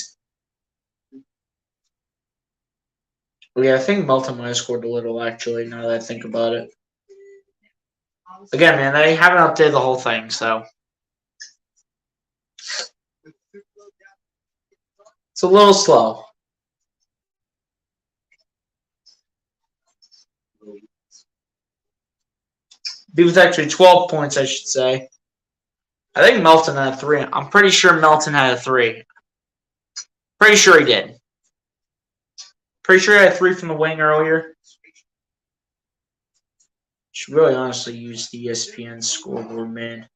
Speaker 1: Yeah, I think Melton might have scored a little, actually, now that I think about it. Again, man, they haven't updated the whole thing, so. It's a little slow. He was actually 12 points, I should say. I think Melton had 3. I'm pretty sure Melton had a 3. Pretty sure he did. Pretty sure he had 3 from the wing earlier. Should really honestly use the ESPN scoreboard, man.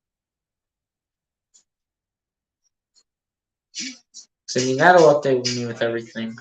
Speaker 1: So, I mean, that'll update me with everything.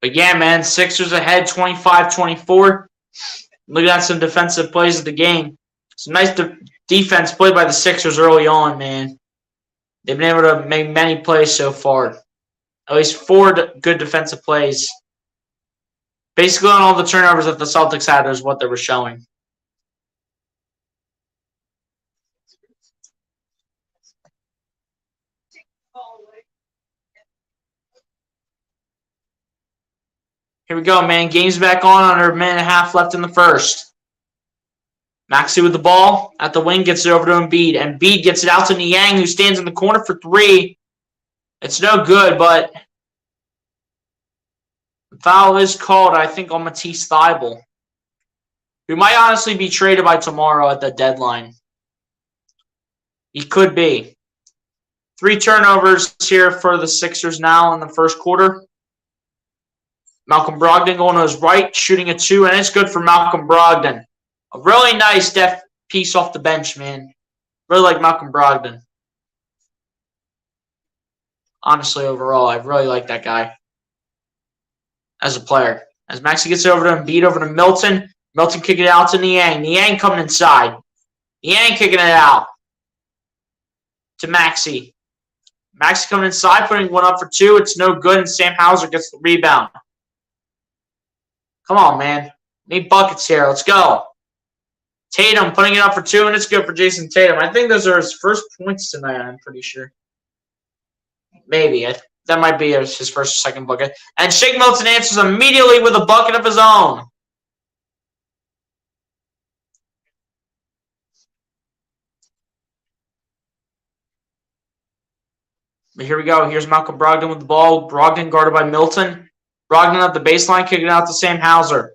Speaker 1: But yeah, man, Sixers ahead 25-24. Look at some defensive plays of the game. Some nice defense played by the Sixers early on, man. They've been able to make many plays so far. At least 4 good defensive plays. Basically, on all the turnovers that the Celtics had is what they were showing. Here we go, man. Game's back on under a minute and a half left in the first. Maxey with the ball at the wing, gets it over to Embiid. Embiid gets it out to Niang, who stands in the corner for 3. It's no good, but the foul is called, I think, on Matisse Thybulle, who might honestly be traded by tomorrow at the deadline. He could be. 3 turnovers here for the Sixers now in the first quarter. Malcolm Brogdon going to his right, shooting a 2, and it's good for Malcolm Brogdon. A really nice depth piece off the bench, man. Really like Malcolm Brogdon. Honestly, overall, I really like that guy as a player. As Maxey gets over to Embiid, over to Milton. Milton kicking it out to Niang. Niang coming inside. Niang kicking it out to Maxey. Maxey coming inside, putting one up for 2. It's no good, and Sam Hauser gets the rebound. Come on, man. Need buckets here. Let's go. Tatum putting it up for 2, and it's good for Jason Tatum. I think those are his first points tonight, I'm pretty sure. Maybe. That might be his first or second bucket. And Shake Milton answers immediately with a bucket of his own. But here we go. Here's Malcolm Brogdon with the ball. Brogdon guarded by Milton. Brogdon up the baseline, kicking it out to Sam Hauser.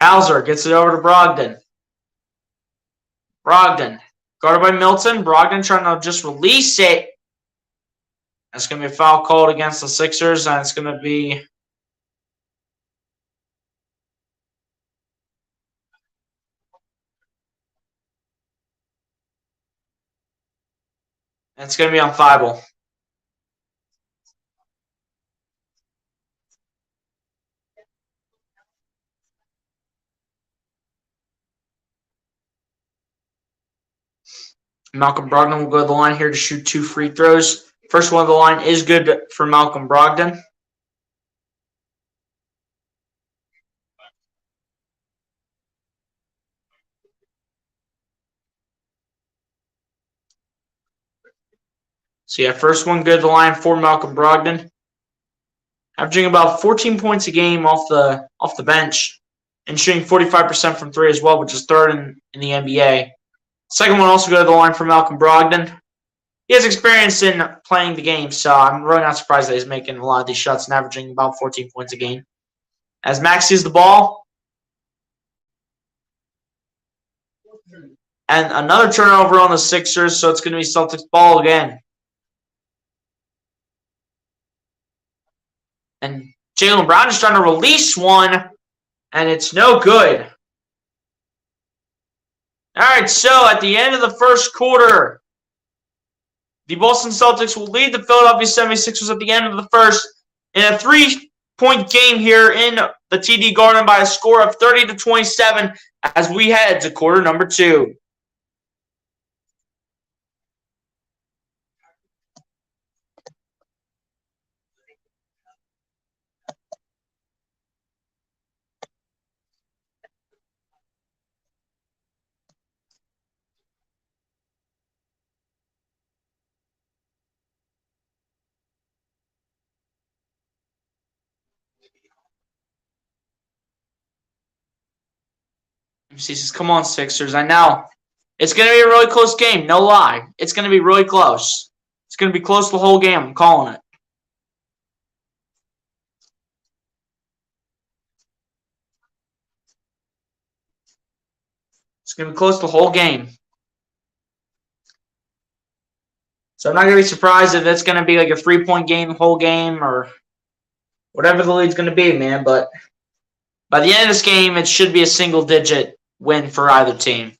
Speaker 1: Hauser gets it over to Brogdon. Brogdon guarded by Milton. Brogdon trying to just release it. That's going to be a foul called against the Sixers, and it's going to be on Thybulle. Malcolm Brogdon will go to the line here to shoot 2 free throws. First one of the line is good for Malcolm Brogdon. So yeah, first one good to the line for Malcolm Brogdon. Averaging about 14 points a game off the bench and shooting 45% from 3 as well, which is 3rd in the NBA. Second one also go to the line for Malcolm Brogdon. he has experience in playing the game, so I'm really not surprised that he's making a lot of these shots and averaging about 14 points a game. As Maxey has the ball. And another turnover on the Sixers, so it's going to be Celtics ball again. And Jaylen Brown is trying to release one, and it's no good. All right, so at the end of the first quarter, the Boston Celtics will lead the Philadelphia 76ers at the end of the first in a 3-point game here in the TD Garden by a score of 30-27 as we head to quarter number 2. He says, come on, Sixers. I know. It's going to be a really close game. No lie. It's going to be really close. It's going to be close the whole game. I'm calling it. It's going to be close the whole game. So I'm not going to be surprised if it's going to be like a 3-point game, whole game, or whatever the lead's going to be, man. But by the end of this game, it should be a single-digit win for either team.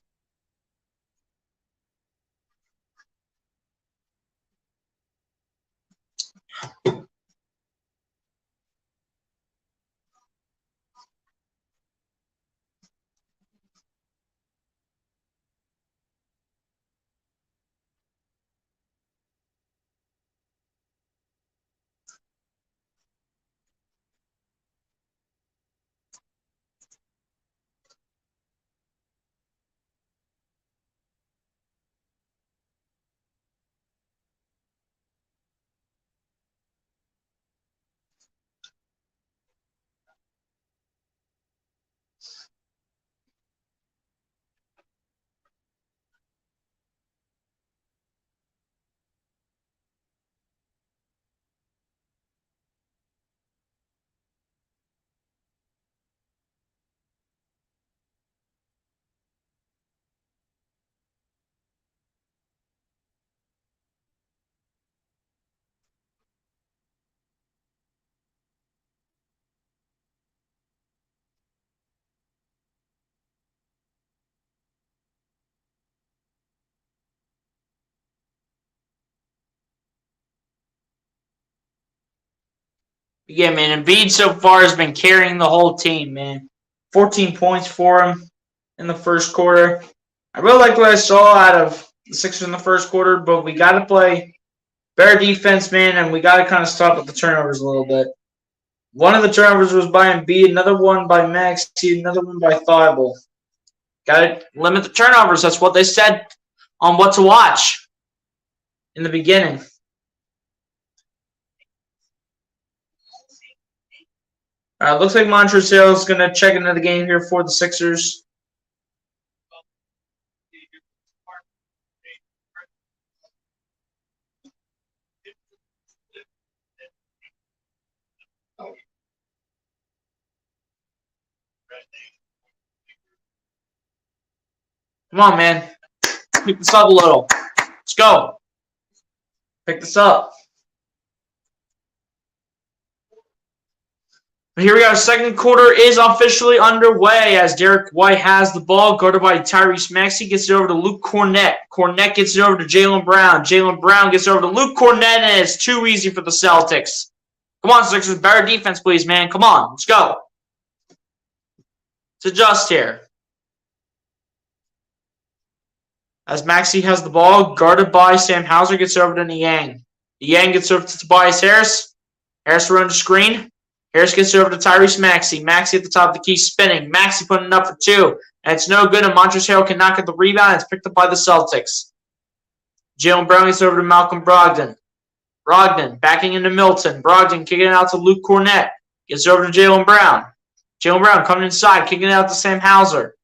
Speaker 1: Yeah, man, Embiid so far has been carrying the whole team, man. 14 points for him in the first quarter. I really liked what I saw out of the Sixers in the first quarter, but we got to play better defense, man, and we got to kind of stop with the turnovers a little bit. One of the turnovers was by Embiid, another one by Maxey, another one by Thibault. Got to limit the turnovers. That's what they said on what to watch in the beginning. Looks like Montrezl is going to check into the game here for the Sixers. Come on, man. Pick this up a little. Let's go. Pick this up. But here we go. Second quarter is officially underway as Derek White has the ball, guarded by Tyrese Maxey, gets it over to Luke Kornet. Kornet gets it over to Jaylen Brown. Jaylen Brown gets it over to Luke Kornet, and it's too easy for the Celtics. Come on, Sixers. Better defense, please, man. Come on. Let's go. Let's adjust here. As Maxey has the ball, guarded by Sam Hauser, gets over to Niang. Niang gets over to Tobias Harris. Harris runs the screen. Harris gets over to Tyrese Maxey. Maxey at the top of the key, spinning. Maxey putting it up for 2. And it's no good, and Montrezl cannot get the rebound. It's picked up by the Celtics. Jaylen Brown gets over to Malcolm Brogdon. Brogdon backing into Milton. Brogdon kicking it out to Luke Kornet. Gets over to Jaylen Brown. Jaylen Brown coming inside, kicking it out to Sam Hauser.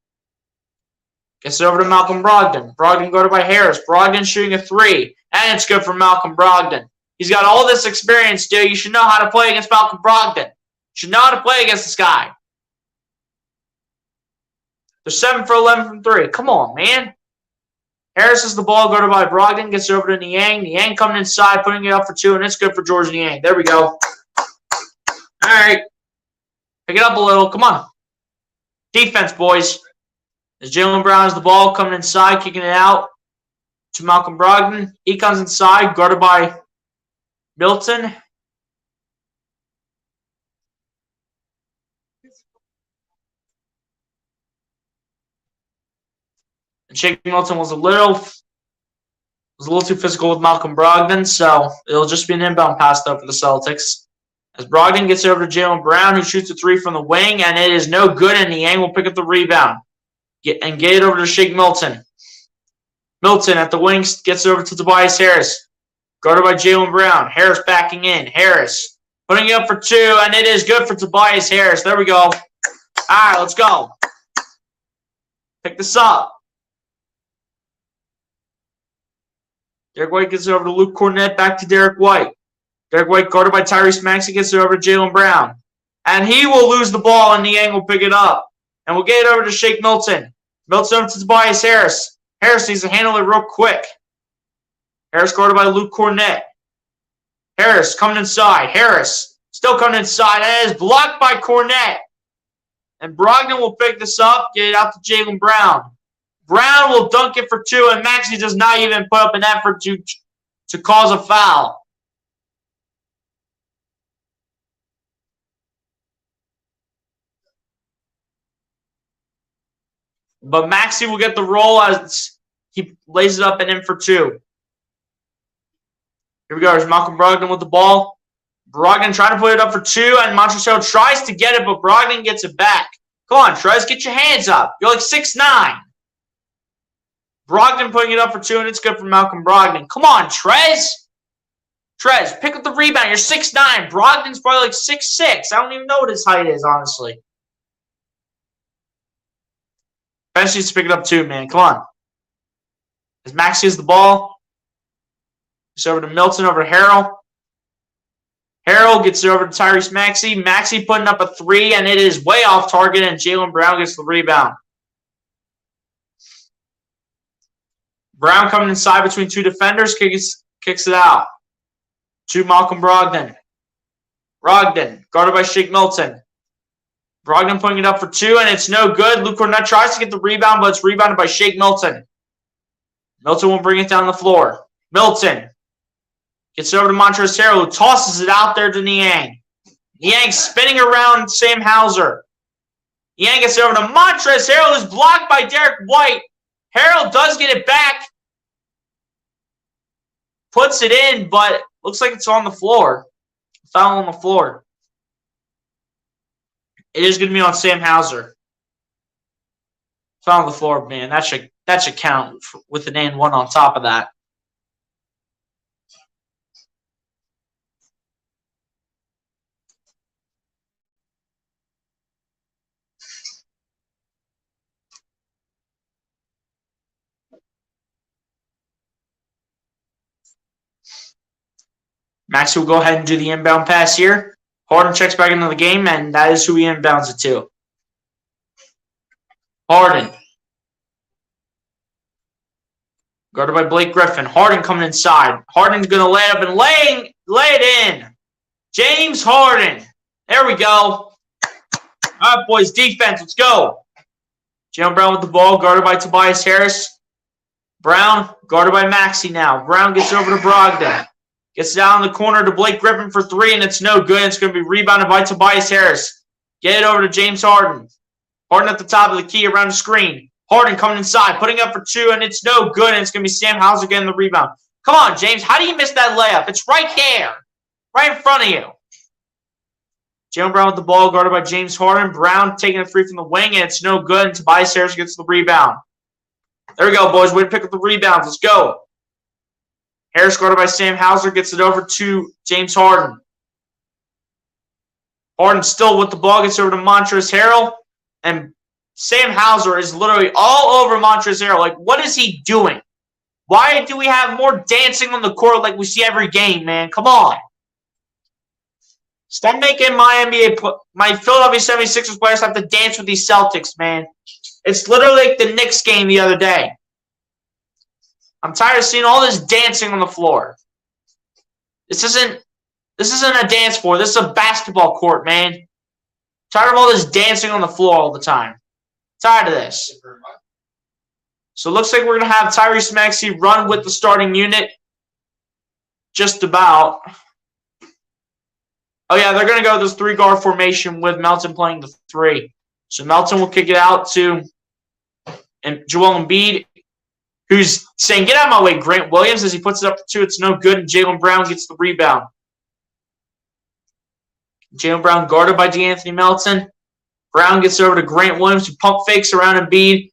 Speaker 1: Gets it over to Malcolm Brogdon. Brogdon guarded by Harris. Brogdon shooting a three. And it's good for Malcolm Brogdon. He's got all this experience, dude. You should know how to play against Malcolm Brogdon. You should know how to play against this guy. They're 7 for 11 from 3. Come on, man. Harris is the ball guarded by Brogdon. Gets it over to Niang. Niang coming inside, putting it up for 2, and it's good for George Niang. There we go. All right. Pick it up a little. Come on. Defense, boys. As Jaylen Brown has the ball coming inside, kicking it out to Malcolm Brogdon. He comes inside, guarded by Milton. And Shake Milton was a little too physical with Malcolm Brogdon, so it'll just be an inbound pass though for the Celtics. As Brogdon gets over to Jaylen Brown, who shoots a three from the wing, and it is no good, and Niang will pick up the rebound. Get it over to Shake Milton. Milton at the wings gets it over to Tobias Harris. Guarded by Jaylen Brown. Harris backing in. Harris putting it up for 2, and it is good for Tobias Harris. There we go. All right, let's go. Pick this up. Derek White gets it over to Luke Cornett. Back to Derek White. Derek White guarded by Tyrese Maxey gets it over to Jaylen Brown. And he will lose the ball, and Niang will pick it up. And we'll get it over to Shake Milton. Milton over to Tobias Harris. Harris needs to handle it real quick. Harris guarded by Luke Cornett. Harris coming inside. Harris still coming inside. And it is blocked by Cornett. And Brogdon will pick this up, get it out to Jaylen Brown. Brown will dunk it for 2, and Maxey does not even put up an effort to cause a foul. But Maxey will get the roll as he lays it up and in for 2. Here we go. There's Malcolm Brogdon with the ball. Brogdon trying to put it up for 2, and Montrezl tries to get it, but Brogdon gets it back. Come on, Trez, get your hands up. You're like 6'9". Brogdon putting it up for 2, and it's good for Malcolm Brogdon. Come on, Trez. Trez, pick up the rebound. You're 6'9". Brogdon's probably like 6'6". I don't even know what his height is, honestly. Bench needs to pick it up too, man. Come on. As Maxey has the ball. It's over to Milton, over to Harrell. Harrell gets it over to Tyrese Maxey. Maxey putting up a 3, and it is way off target, and Jaylen Brown gets the rebound. Brown coming inside between 2 defenders, kicks it out to Malcolm Brogdon. Brogdon, guarded by Shake Milton. Brogdon putting it up for 2, and it's no good. Luke Cornett tries to get the rebound, but it's rebounded by Shake Milton. Milton will bring it down the floor. Milton gets it over to Montrezl Harrell, who tosses it out there to Niang. Niang spinning around Sam Hauser. Niang gets it over to Montrezl Harrell, who's blocked by Derek White. Harrell does get it back. Puts it in, but looks like it's on the floor. Foul on the floor. It is going to be on Sam Hauser. Foul on the floor, man. That should count with an and 1 on top of that. Maxey will go ahead and do the inbound pass here. Harden checks back into the game, and that is who he inbounds it to. Harden. Guarded by Blake Griffin. Harden coming inside. Harden's going to lay it up and lay it in. James Harden. There we go. All right, boys. Defense. Let's go. Jaylen Brown with the ball. Guarded by Tobias Harris. Brown. Guarded by Maxey now. Brown gets over to Brogdon. Gets down in the corner to Blake Griffin for 3, and it's no good. It's going to be rebounded by Tobias Harris. Get it over to James Harden. Harden at the top of the key around the screen. Harden coming inside, putting up for 2, and it's no good. And it's going to be Sam Hauser getting the rebound. Come on, James. How do you miss that layup? It's right there. Right in front of you. Jaylen Brown with the ball, guarded by James Harden. Brown taking a 3 from the wing, and it's no good. And Tobias Harris gets the rebound. There we go, boys. Way to pick up the rebounds. Let's go. Harris, guarded by Sam Hauser, gets it over to James Harden. Harden still with the ball, gets over to Montrezl Harrell. And Sam Hauser is literally all over Montrezl. Like, what is he doing? Why do we have more dancing on the court like we see every game, man? Come on. Stop making my Philadelphia 76ers players have to dance with these Celtics, man. It's literally like the Knicks game the other day. I'm tired of seeing all this dancing on the floor. This isn't a dance floor. This is a basketball court, man. I'm tired of all this dancing on the floor all the time. Tired of this. So it looks like we're going to have Tyrese Maxey run with the starting unit. Just about. Oh, yeah, they're going to go with this three-guard formation with Melton playing the three. So Melton will kick it out to Joel Embiid, who's saying, get out of my way, Grant Williams. As he puts it up for two, it's no good, and Jaylen Brown gets the rebound. Jaylen Brown guarded by DeAnthony Melton. Brown gets over to Grant Williams, who pump fakes around Embiid.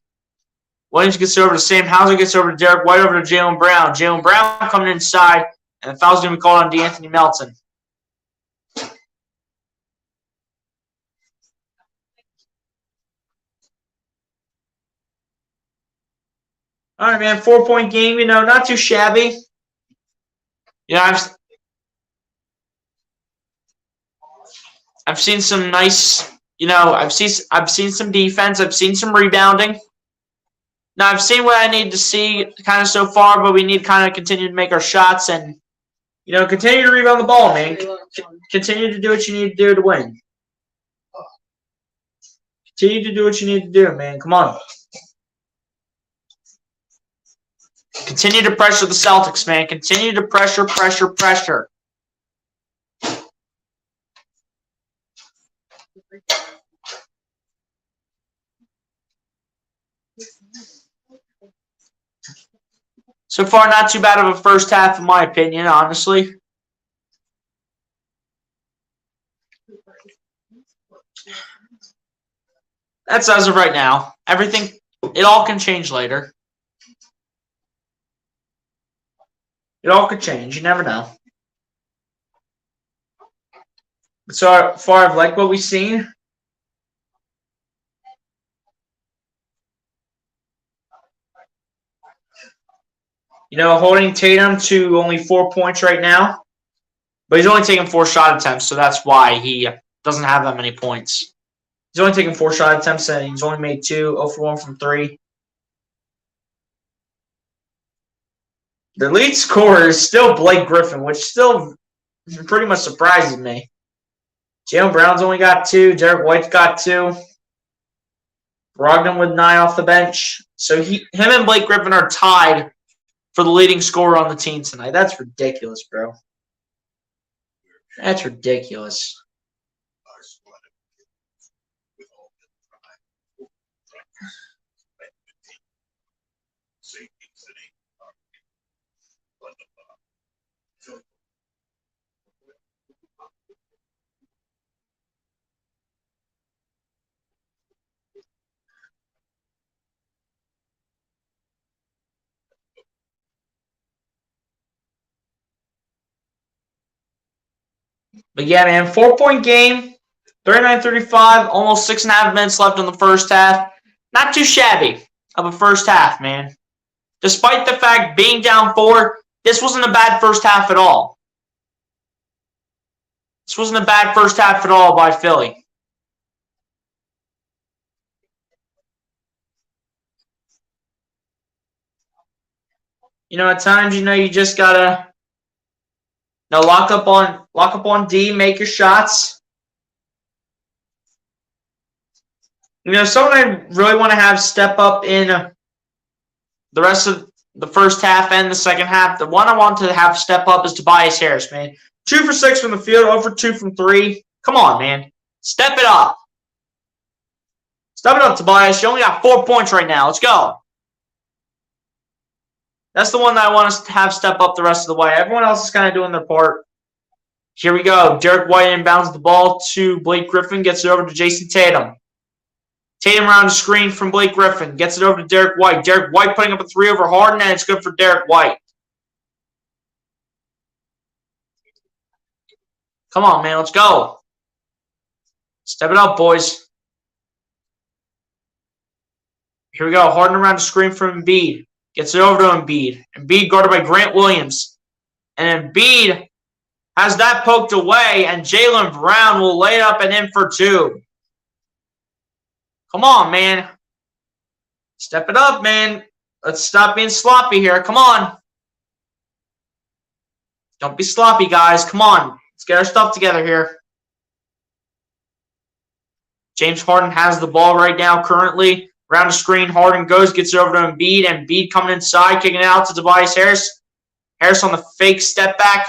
Speaker 1: Williams gets over to Sam Hauser, gets over to Derek White, over to Jaylen Brown. Jaylen Brown coming inside, and the foul's going to be called on DeAnthony Melton. All right, man, 4-point game, not too shabby. I've seen some nice, I've seen some defense. I've seen some rebounding. Now, I've seen what I need to see kind of so far, but we need to kind of continue to make our shots and, continue to rebound the ball, man. Continue to do what you need to do to win. Continue to do what you need to do, man. Come on. Continue to pressure the Celtics, man. Continue to pressure. So far, not too bad of a first half, in my opinion, honestly. That's as of right now. Everything, it all can change later. It all could change. You never know. So far, I've liked what we've seen. Holding Tatum to only 4 points right now. But he's only taking 4 shot attempts, so that's why he doesn't have that many points. He's only taken 4 shot attempts, and he's only made 2, 0 for 1 from 3. The lead scorer is still Blake Griffin, which still pretty much surprises me. Jaylen Brown's only got 2. Derek White's got 2. Brogdon with 9 off the bench. So him and Blake Griffin are tied for the leading scorer on the team tonight. That's ridiculous, bro. That's ridiculous. But yeah, man, 4-point game, 39-35, almost 6.5 minutes left in the first half. Not too shabby of a first half, man. Despite the fact being down 4, this wasn't a bad first half at all. This wasn't a bad first half at all by Philly. At times, you just gotta lock up on D, make your shots. Someone I really want to have step up in the rest of the first half and the second half. The one I want to have step up is Tobias Harris, man. 2 for 6 from the field, 0 for 2 from 3. Come on, man. Step it up. Step it up, Tobias. You only got 4 points right now. Let's go. That's the one that I want us to have step up the rest of the way. Everyone else is kind of doing their part. Here we go. Derek White inbounds the ball to Blake Griffin. Gets it over to Jason Tatum. Tatum around the screen from Blake Griffin. Gets it over to Derek White. Derek White putting up a 3 over Harden, and it's good for Derek White. Come on, man. Let's go. Step it up, boys. Here we go. Harden around the screen from Embiid. Gets it over to Embiid. Embiid guarded by Grant Williams. And Embiid has that poked away, and Jaylen Brown will lay it up and in for two. Come on, man. Step it up, man. Let's stop being sloppy here. Come on. Don't be sloppy, guys. Come on. Let's get our stuff together here. James Harden has the ball right now currently. Around the screen, Harden goes, gets it over to Embiid. Embiid coming inside, kicking it out to Tobias Harris. Harris on the fake step back.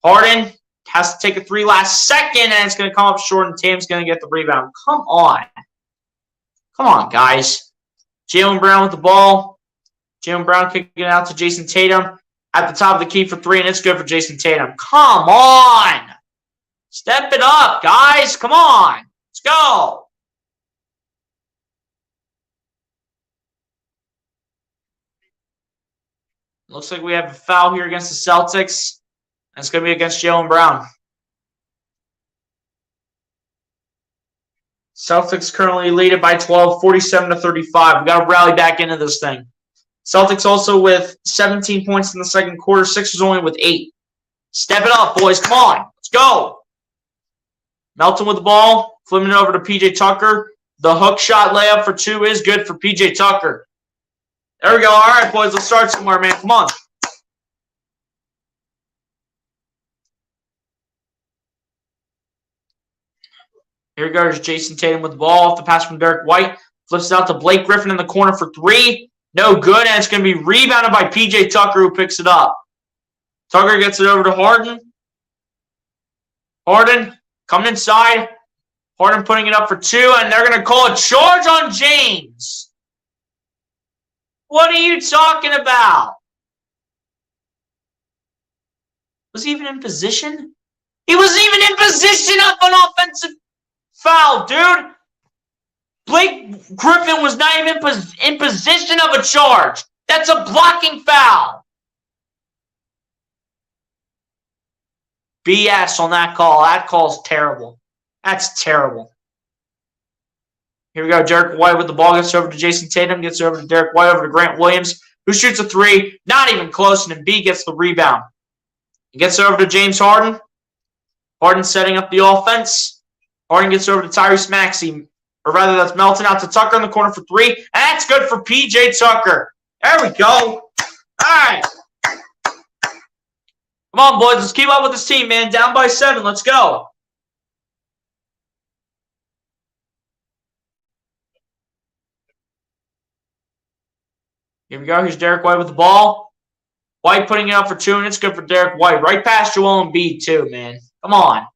Speaker 1: Harden has to take a three last second, and it's going to come up short, and Tatum's going to get the rebound. Come on. Come on, guys. Jaylen Brown with the ball. Jaylen Brown kicking it out to Jason Tatum. At the top of the key for three, and it's good for Jason Tatum. Come on. Step it up, guys. Come on. Let's go. Looks like we have a foul here against the Celtics. And it's going to be against Jaylen Brown. Celtics currently lead it by 12, 47-35. We got to rally back into this thing. Celtics also with 17 points in the second quarter. Sixers only with 8. Step it up, boys. Come on. Let's go. Melton with the ball. Flipping it over to P.J. Tucker. The hook shot layup for two is good for P.J. Tucker. There we go. All right, boys. Let's start somewhere, man. Come on. Here we go. There's Jason Tatum with the ball. Off the pass from Derek White. Flips it out to Blake Griffin in the corner for 3. No good, and it's going to be rebounded by P.J. Tucker, who picks it up. Tucker gets it over to Harden. Harden coming inside. Harden putting it up for 2, and they're going to call a charge on James. What are you talking about? Was he even in position? He wasn't even in position of an offensive foul, dude. Blake Griffin was not even in position of a charge. That's a blocking foul. BS on that call. That call's terrible. That's terrible. Here we go. Derek White with the ball. Gets over to Jason Tatum. Gets over to Derek White. Over to Grant Williams, who shoots a 3. Not even close. And Embiid gets the rebound. He gets over to James Harden. Harden setting up the offense. Harden gets over to Tyrese Maxey. Or rather, that's Melton out to Tucker in the corner for 3. And that's good for P.J. Tucker. There we go. All right. Come on, boys. Let's keep up with this team, man. Down by 7. Let's go. Here we go. Here's Derek White with the ball. White putting it up for 2, and it's good for Derek White. Right past Joel Embiid, too, man. Come on.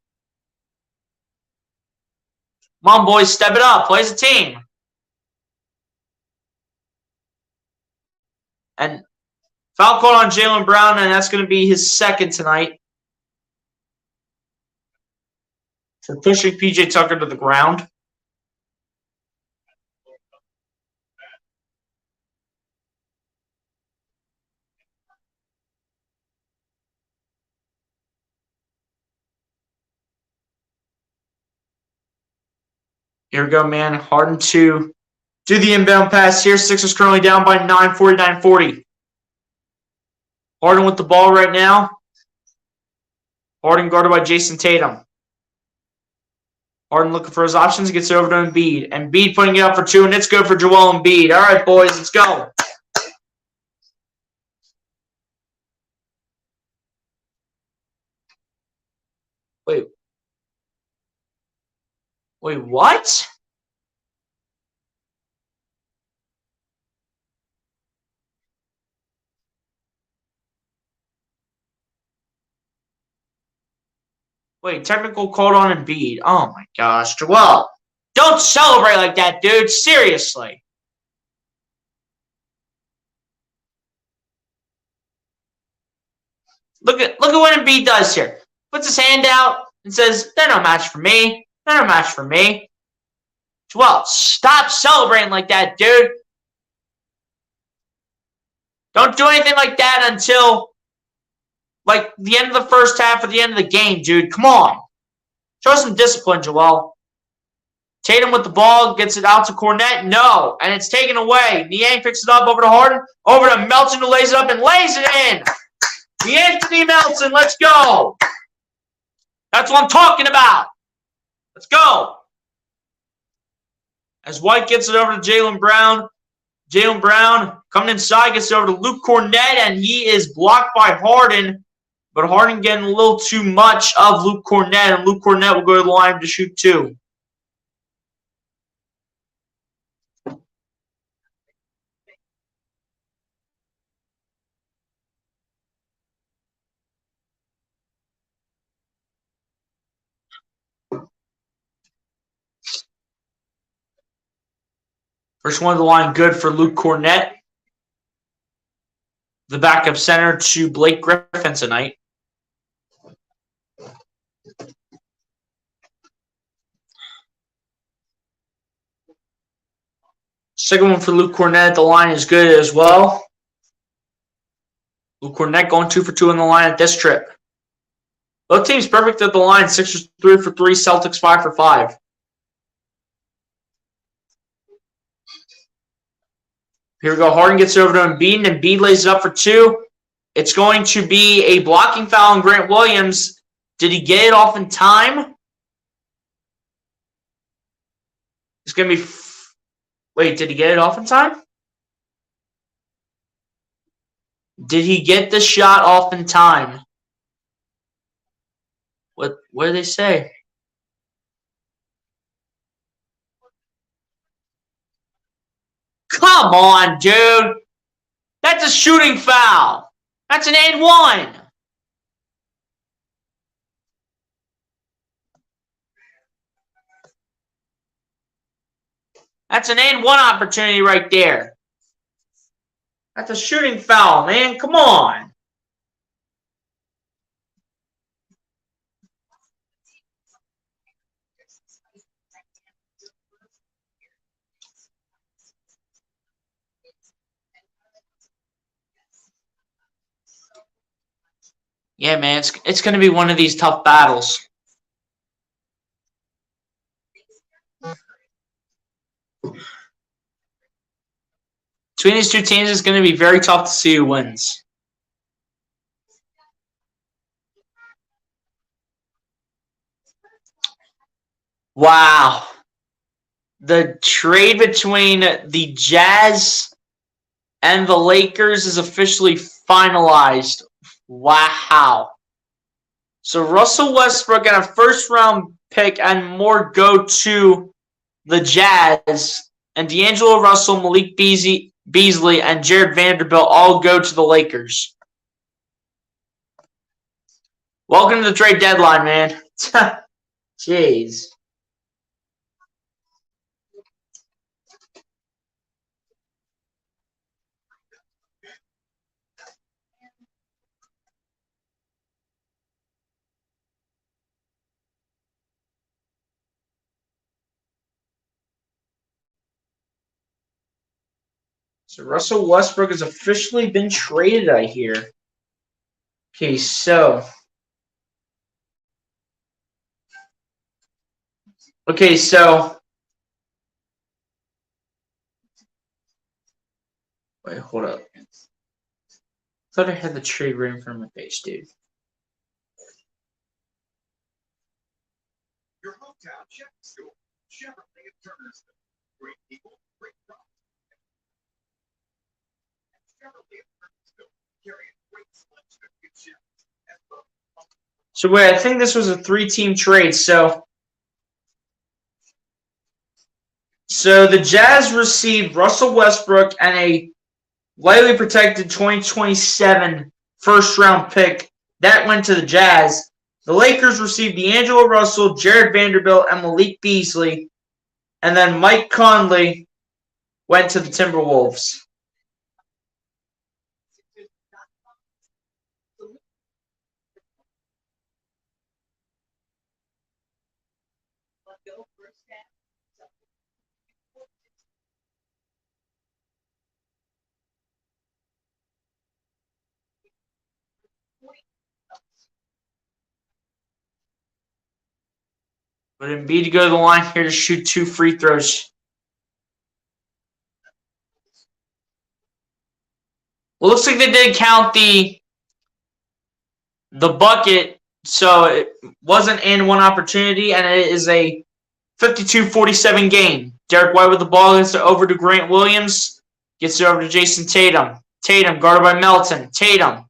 Speaker 1: Come on, boys. Step it up. Play as a team. And foul call on Jaylen Brown, and that's going to be his second tonight. For pushing P.J. Tucker to the ground. Here we go, man. Harden to do the inbound pass here. Sixers currently down by 9, 49-40. Harden with the ball right now. Harden guarded by Jason Tatum. Harden looking for his options. Gets it over to Embiid. Embiid putting it up for 2, and it's good for Joel Embiid. All right, boys, let's go. Wait, what? Wait, technical called on Embiid. Oh my gosh, Joel. Don't celebrate like that, dude. Seriously. Look at what Embiid does here. Puts his hand out and says, "They're no match for me. They're no match for me." Joel, stop celebrating like that, dude. Don't do anything like that until like the end of the first half or the end of the game, dude. Come on. Show some discipline, Joel. Tatum with the ball, gets it out to Cornette. No, and it's taken away. Niang picks it up over to Harden. Over to Melton, who lays it up and lays it in. Anthony Melton, let's go. That's what I'm talking about. Let's go. As White gets it over to Jaylen Brown. Jaylen Brown coming inside, gets it over to Luke Cornette, and he is blocked by Harden. But Harden getting a little too much of Luke Cornette, and Luke Cornette will go to the line to shoot 2. First one of the line good for Luke Cornette. The backup center to Blake Griffin tonight. Second one for Luke Cornette. The line is good as well. Luke Cornette going 2 for 2 on the line at this trip. Both teams perfect at the line. Sixers 3 for 3. Celtics 5 for 5. Here we go. Harden gets over to Embiid, and Embiid lays it up for 2. It's going to be a blocking foul on Grant Williams. Did he get it off in time? It's going to be... Wait, did he get it off in time? Did he get the shot off in time? What did they say? Come on, dude. That's a shooting foul. That's an and 1. That's an and 1 opportunity right there. That's a shooting foul, man. Come on. Yeah, man, it's going to be one of these tough battles. Between these two teams, it's going to be very tough to see who wins. Wow. The trade between the Jazz and the Lakers is officially finalized. Wow. So Russell Westbrook and a first-round pick and more go to the Jazz. And D'Angelo Russell, Malik Beasley, and Jared Vanderbilt all go to the Lakers. Welcome to the trade deadline, man. Jeez. So Russell Westbrook has officially been traded, I hear. Okay, so. Wait, hold up. I thought I had the trade right in front of my face, dude. Your hometown Chevy store, Chevrolet of Turnersville. Great people, great products. Chevrolet of Turnersville, carrying great selection of good Chevys. So wait, I think this was a 3-team trade. So the Jazz received Russell Westbrook and a lightly protected 2027 first-round pick. That went to the Jazz. The Lakers received D'Angelo Russell, Jared Vanderbilt, and Malik Beasley. And then Mike Conley went to the Timberwolves. But Embiid to go to the line here to shoot 2 free throws. Well, looks like they did count the bucket, so it wasn't in one opportunity, and it is a 52-47 game. Derek White with the ball gets it over to Grant Williams. Gets it over to Jason Tatum. Tatum guarded by Melton. Tatum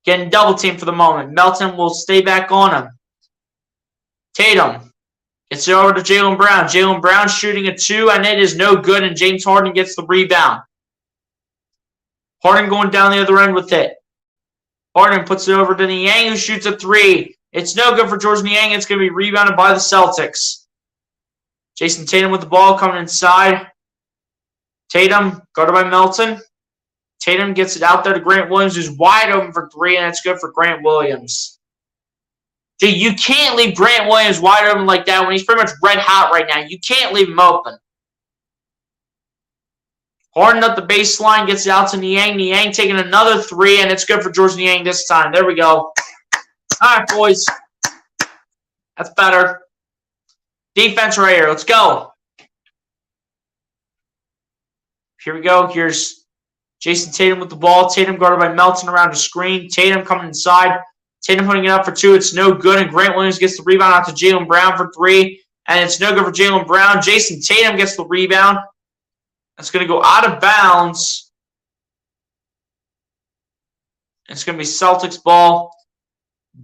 Speaker 1: getting double teamed for the moment. Melton will stay back on him. Tatum gets it over to Jaylen Brown. Jaylen Brown shooting a 2, and it is no good, and James Harden gets the rebound. Harden going down the other end with it. Harden puts it over to Niang, who shoots a 3. It's no good for Georges Niang. It's going to be rebounded by the Celtics. Jason Tatum with the ball coming inside. Tatum guarded by Melton. Tatum gets it out there to Grant Williams, who's wide open for 3, and it's good for Grant Williams. Dude, you can't leave Grant Williams wide open like that when he's pretty much red hot right now. You can't leave him open. Harden up the baseline, gets it out to Niang. Niang taking another 3, and it's good for Georges Niang this time. There we go. All right, boys. That's better. Defense right here. Let's go. Here we go. Here's Jason Tatum with the ball. Tatum guarded by Melton around the screen. Tatum coming inside. Tatum putting it up for 2. It's no good, and Grant Williams gets the rebound out to Jaylen Brown for 3, and it's no good for Jaylen Brown. Jason Tatum gets the rebound. It's going to go out of bounds. It's going to be Celtics ball.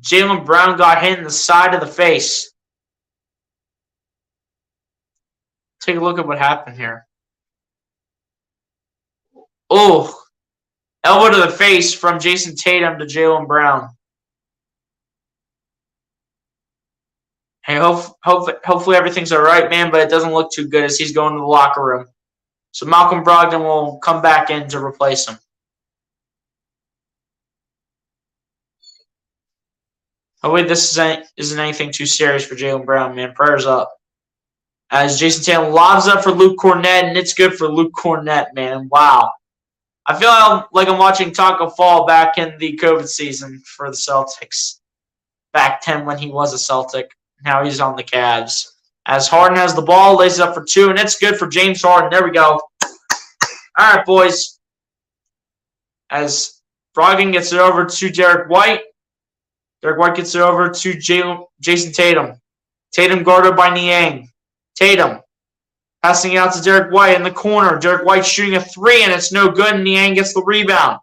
Speaker 1: Jaylen Brown got hit in the side of the face. Take a look at what happened here. Oh, elbow to the face from Jason Tatum to Jaylen Brown. Hey, hopefully everything's all right, man, but it doesn't look too good as he's going to the locker room. So Malcolm Brogdon will come back in to replace him. Hopefully this isn't anything too serious for Jaylen Brown, man. Prayers up. As Jason Tatum lobs up for Luke Cornett, and it's good for Luke Cornett, man. Wow. I feel like I'm watching Taco Fall back in the COVID season for the Celtics. Back then when he was a Celtic. Now he's on the Cavs. As Harden has the ball, lays it up for 2, and it's good for James Harden. There we go. All right, boys. As Brogdon gets it over to Derek White. Derek White gets it over to Jason Tatum. Tatum guarded by Niang. Tatum passing it out to Derek White in the corner. Derek White shooting a 3, and it's no good, and Niang gets the rebound.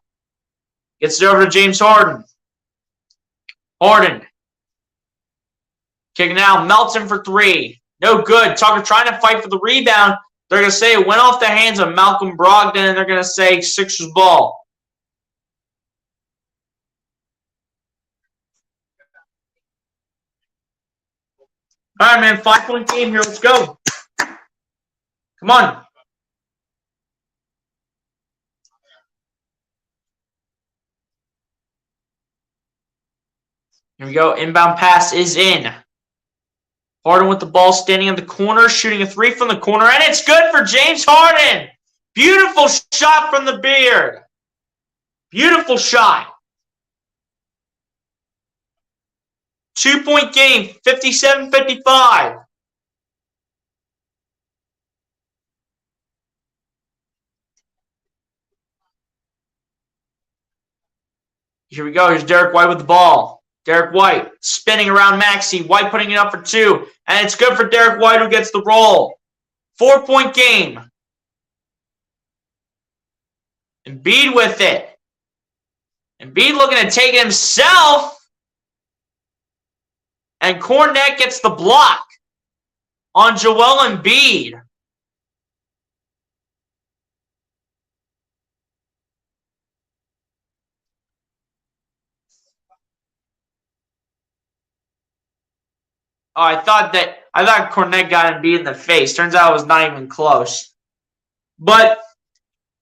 Speaker 1: Gets it over to James Harden. Harden. Kicking out. Melton for 3. No good. Tucker trying to fight for the rebound. They're going to say it went off the hands of Malcolm Brogdon, and they're going to say Sixers ball. All right, man. 5-point game here. Let's go. Come on. Here we go. Inbound pass is in. Harden with the ball standing in the corner, shooting a 3 from the corner, and it's good for James Harden. Beautiful shot from the beard. Beautiful shot. 2-point game, 57-55. Here we go. Here's Derek White with the ball. Derek White spinning around Maxey. White putting it up for 2. And it's good for Derek White, who gets the roll. 4-point game. Embiid with it. Embiid looking to take it himself. And Cornette gets the block on Joel Embiid. Oh, I thought Cornette got Embiid in the face. Turns out it was not even close. But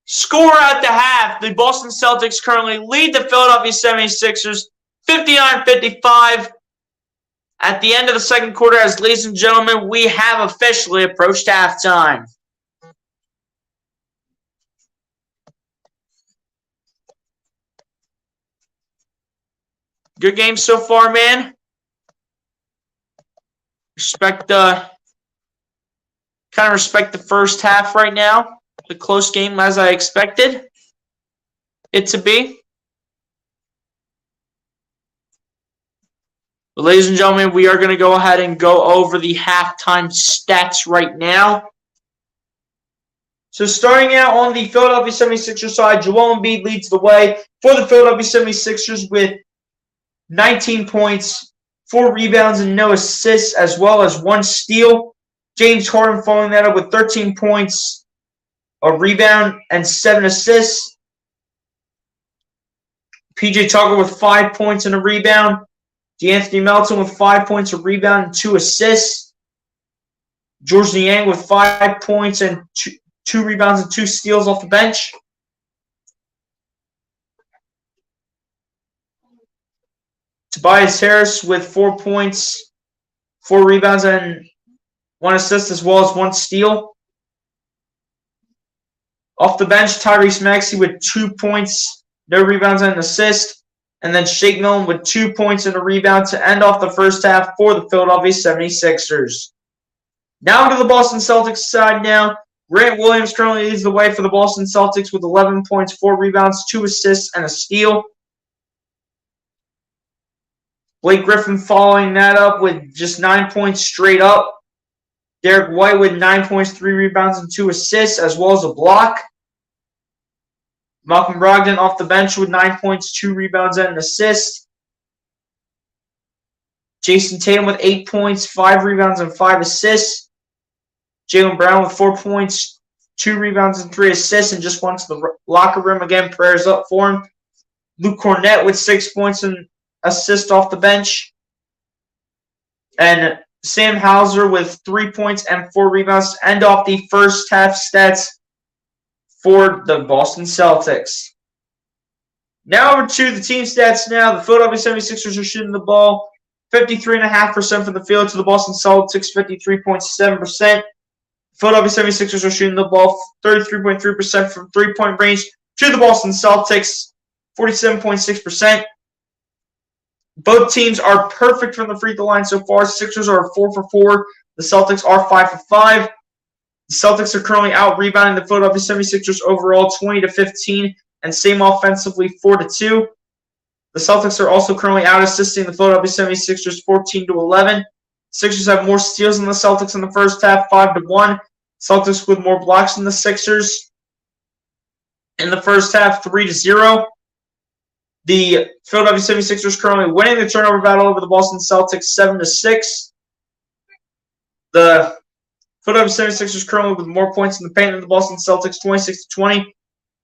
Speaker 1: score at the half. The Boston Celtics currently lead the Philadelphia 76ers 59-55. At the end of the second quarter, as ladies and gentlemen, we have officially approached halftime. Good game so far, man. respect the first half right now. The close game as I expected it to be. But ladies and gentlemen, we are going to go ahead and go over the halftime stats right now. So starting out on the Philadelphia 76ers side, Joel Embiid leads the way for the Philadelphia 76ers with 19 points, 4 rebounds, and no assists, as well as 1 steal. James Harden following that up with 13 points, a rebound, and 7 assists. PJ Tucker with 5 points and a rebound. DeAnthony Melton with 5 points, a rebound, and 2 assists. George Niang with 5 points and 2 rebounds and 2 steals off the bench. Tobias Harris with 4 points, 4 rebounds, and 1 assist, as well as 1 steal. Off the bench, Tyrese Maxey with 2 points, no rebounds, and an assist. And then Shake Milton with 2 points and a rebound to end off the first half for the Philadelphia 76ers. Now to the Boston Celtics side now. Grant Williams currently leads the way for the Boston Celtics with 11 points, 4 rebounds, 2 assists, and a steal. Blake Griffin following that up with just 9 points straight up. Derek White with 9 points, 3 rebounds, and 2 assists, as well as a block. Malcolm Brogdon off the bench with 9 points, 2 rebounds, and an assist. Jason Tatum with 8 points, 5 rebounds, and 5 assists. Jaylen Brown with 4 points, 2 rebounds, and 3 assists, and just went to the locker room again. Prayers up for him. Luke Cornett with 6 points and assist off the bench. And Sam Hauser with 3 points and 4 rebounds to end off the first half stats for the Boston Celtics. Now over to the team stats now. The Philadelphia 76ers are shooting the ball 53.5% from the field to the Boston Celtics 53.7%. Philadelphia 76ers are shooting the ball 33.3% from three-point range to the Boston Celtics 47.6%. Both teams are perfect from the free throw line so far. Sixers are 4 for 4. The Celtics are 5 for 5. The Celtics are currently out-rebounding the Philadelphia 76ers overall 20-15 and same offensively 4-2. The Celtics are also currently out-assisting the Philadelphia 76ers 14-11. Sixers have more steals than the Celtics in the first half, 5-1. Celtics with more blocks than the Sixers in the first half, 3-0. The Philadelphia 76ers currently winning the turnover battle over the Boston Celtics 7-6. The Philadelphia 76ers currently with more points in the paint than the Boston Celtics 26-20.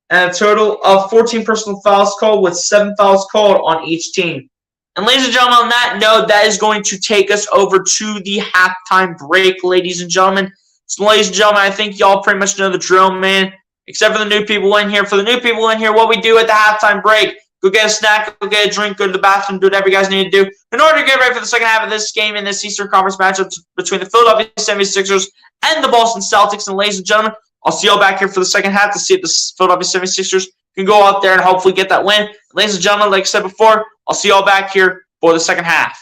Speaker 1: And a total of 14 personal fouls called with 7 fouls called on each team. And ladies and gentlemen, on that note, that is going to take us over to the halftime break, ladies and gentlemen. So ladies and gentlemen, I think y'all pretty much know the drill, man. Except for the new people in here. For the new people in here, what we do at the halftime break, go get a snack, go get a drink, go to the bathroom, do whatever you guys need to do in order to get ready for the second half of this game in this Eastern Conference matchup between the Philadelphia 76ers and the Boston Celtics. And ladies and gentlemen, I'll see y'all back here for the second half to see if the Philadelphia 76ers can go out there and hopefully get that win. Ladies and gentlemen, like I said before, I'll see y'all back here for the second half.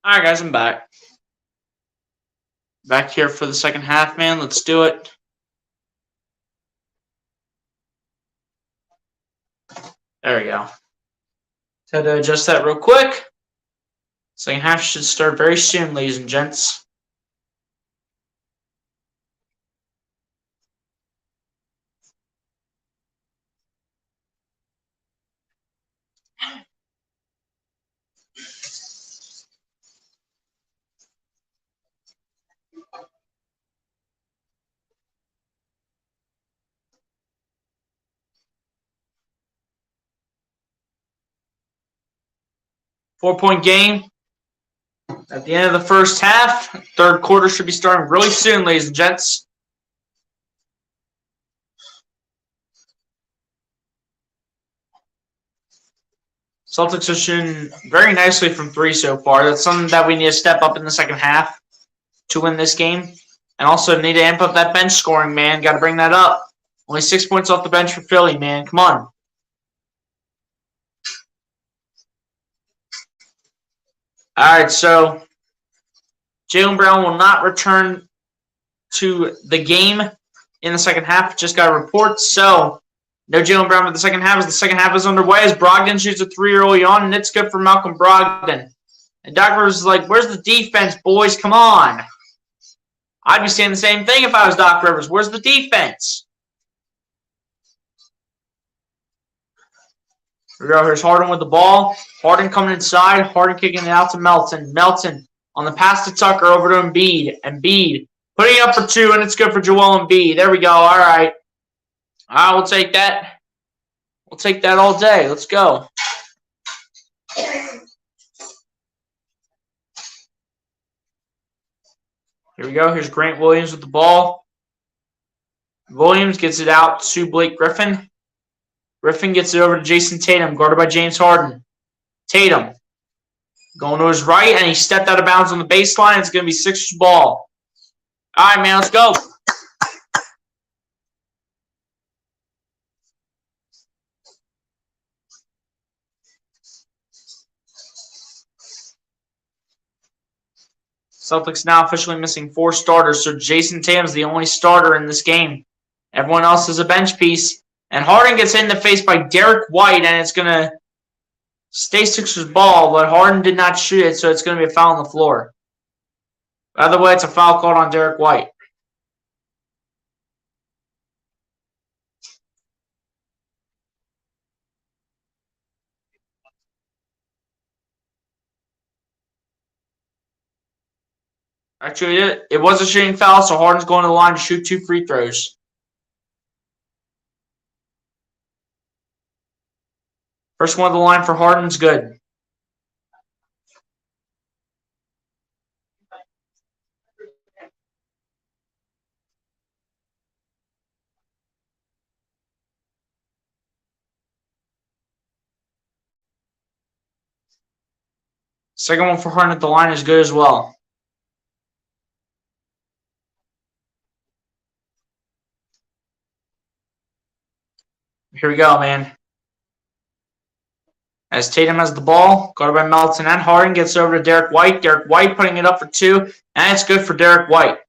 Speaker 1: Alright, guys, I'm back. Back here for the second half, man. Let's do it. There we go. Had to adjust that real quick. Second half should start very soon, ladies and gents. Four-point game at the end of the first half. Third quarter should be starting really soon, ladies and gents. Celtics are shooting very nicely from three so far. That's something that we need to step up in the second half to win this game. And also need to amp up that bench scoring, man. Got to bring that up. Only 6 points off the bench for Philly, man. Come on. All right, so Jaylen Brown will not return to the game in the second half. Just got a report. So no Jaylen Brown for the second half as the second half is underway as Brogdon shoots a three early on, and it's good for Malcolm Brogdon. And Doc Rivers is like, where's the defense, boys? Come on. I'd be saying the same thing if I was Doc Rivers. Where's the defense? Here we go. Here's Harden with the ball. Harden coming inside. Harden kicking it out to Melton. Melton on the pass to Tucker over to Embiid. Embiid putting it up for two, and it's good for Joel Embiid. There we go. All right. All right, we'll take that. We'll take that all day. Let's go. Here we go. Here's Grant Williams with the ball. Williams gets it out to Blake Griffin. Griffin gets it over to Jason Tatum, guarded by James Harden. Tatum going to his right, and he stepped out of bounds on the baseline. It's going to be Sixers ball. All right, man, let's go. Celtics now officially missing 4 starters, so Jason Tatum's the only starter in this game. Everyone else is a bench piece. And Harden gets hit in the face by Derek White, and it's going to stay Sixers ball, but Harden did not shoot it, so it's going to be a foul on the floor. By the way, it's a foul called on Derek White. Actually, it was a shooting foul, so Harden's going to the line to shoot 2 free throws. First one of the line for Harden's good. Second one for Harden at the line is good as well. Here we go, man. As Tatum has the ball, guarded by Melton and Harden, gets over to Derek White. Derek White putting it up for 2, and it's good for Derek White.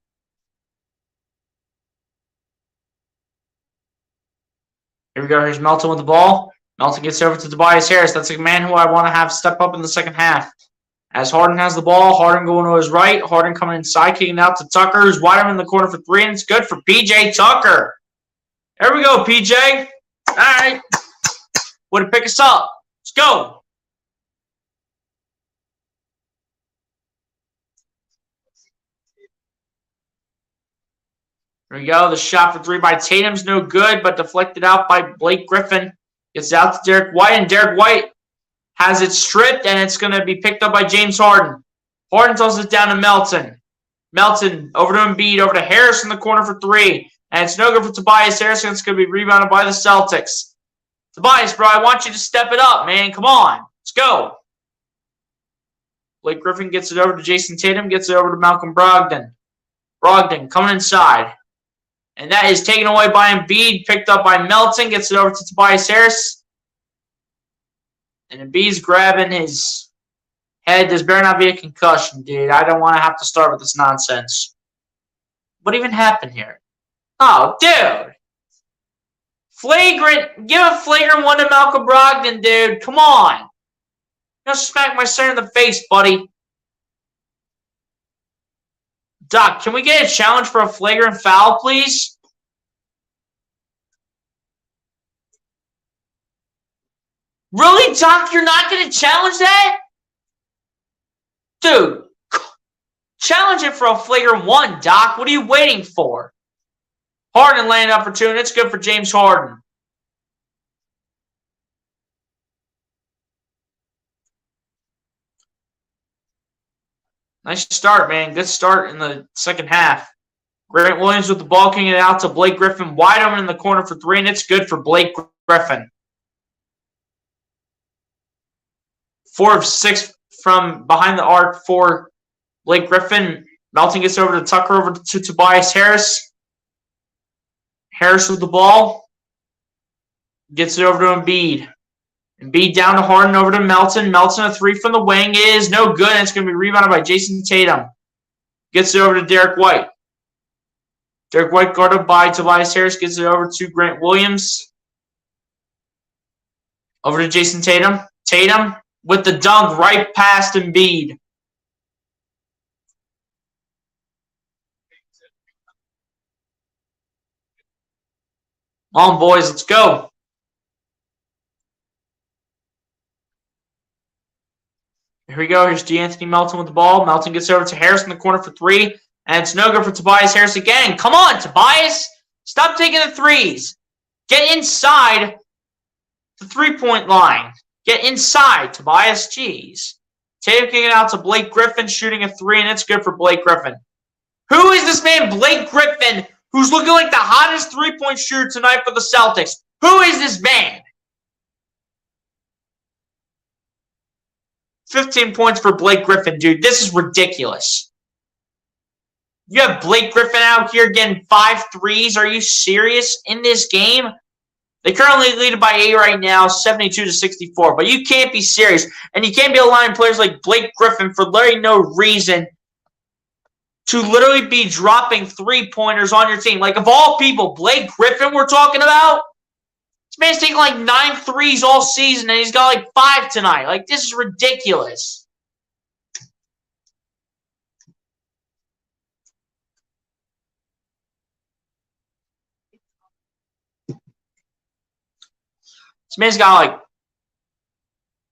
Speaker 1: Here we go. Here's Melton with the ball. Melton gets over to Tobias Harris. That's a man who I want to have step up in the second half. As Harden has the ball, Harden going to his right. Harden coming inside, kicking out to Tucker, who's wide open in the corner for 3, and it's good for P.J. Tucker. There we go, P.J. All right. Way to pick us up. Let's go. Here we go. The shot for 3 by Tatum's no good, but deflected out by Blake Griffin. Gets out to Derek White, and Derek White has it stripped, and it's going to be picked up by James Harden. Harden throws it down to Melton. Melton over to Embiid, over to Harris in the corner for 3. And it's no good for Tobias Harris, and it's going to be rebounded by the Celtics. Tobias, bro, I want you to step it up, man. Come on. Let's go. Blake Griffin gets it over to Jason Tatum, gets it over to Malcolm Brogdon. Brogdon coming inside. And that is taken away by Embiid, picked up by Melton, gets it over to Tobias Harris. And Embiid's grabbing his Hey, this better not be a concussion, dude. I don't want to have to start with this nonsense. What even happened here? Oh, dude. Flagrant. Give a flagrant one to Malcolm Brogdon, dude. Come on. Just smack my center in the face, buddy. Doc, can we get a challenge for a flagrant foul, please? Really, Doc? You're not going to challenge that? Dude, challenge it for a flagrant one, Doc. What are you waiting for? Harden laying up for two, and it's good for James Harden. Nice start, man. Good start in the second half. Grant Williams with the ball, kicking it out to Blake Griffin. Wide open in the corner for three, and it's good for Blake Griffin. 4 of 6 from behind the arc for Blake Griffin. Melton gets over to Tucker, over to Tobias Harris. Harris with the ball. Gets it over to Embiid. Embiid down to Harden, over to Melton. Melton, a three from the wing is no good, and it's going to be rebounded by Jason Tatum. Gets it over to Derek White. Derek White guarded by Tobias Harris. Gets it over to Grant Williams. Over to Jason Tatum. Tatum with the dunk right past Embiid. On, boys, let's go. Here we go. Here's DeAnthony Melton with the ball. Melton gets over to Harris in the corner for three. And it's no good for Tobias Harris again. Come on, Tobias. Stop taking the threes. Get inside the three-point line. Get inside, Tobias. Jeez. Tatum kicking it out to Blake Griffin, shooting a three, and it's good for Blake Griffin. Who is this man, Blake Griffin, who's looking like the hottest three-point shooter tonight for the Celtics? Who is this man? 15 points for Blake Griffin, dude. This is ridiculous. You have Blake Griffin out here getting 5 threes. Are you serious in this game? They currently lead by 8 right now, 72-64. But you can't be serious. And you can't be allowing players like Blake Griffin for literally no reason to literally be dropping three-pointers on your team. Like, of all people, Blake Griffin we're talking about? This man's taking like 9 threes all season, and he's got like 5 tonight. Like, this is ridiculous. This man's got like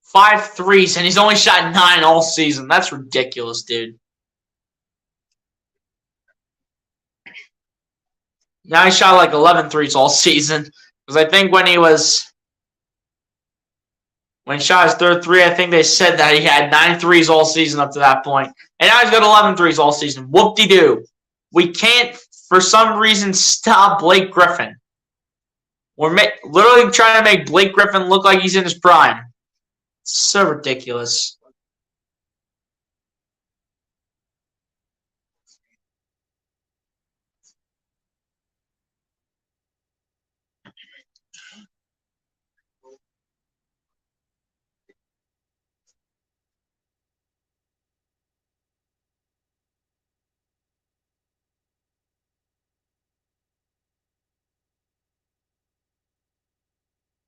Speaker 1: 5 threes, and he's only shot 9 all season. That's ridiculous, dude. Now he shot like 11 threes all season. Because I think when he shot his third three, I think they said that he had 9 threes all season up to that point. And now he's got 11 threes all season. Whoop-de-doo. We can't, for some reason, stop Blake Griffin. We're literally trying to make Blake Griffin look like he's in his prime. It's so ridiculous.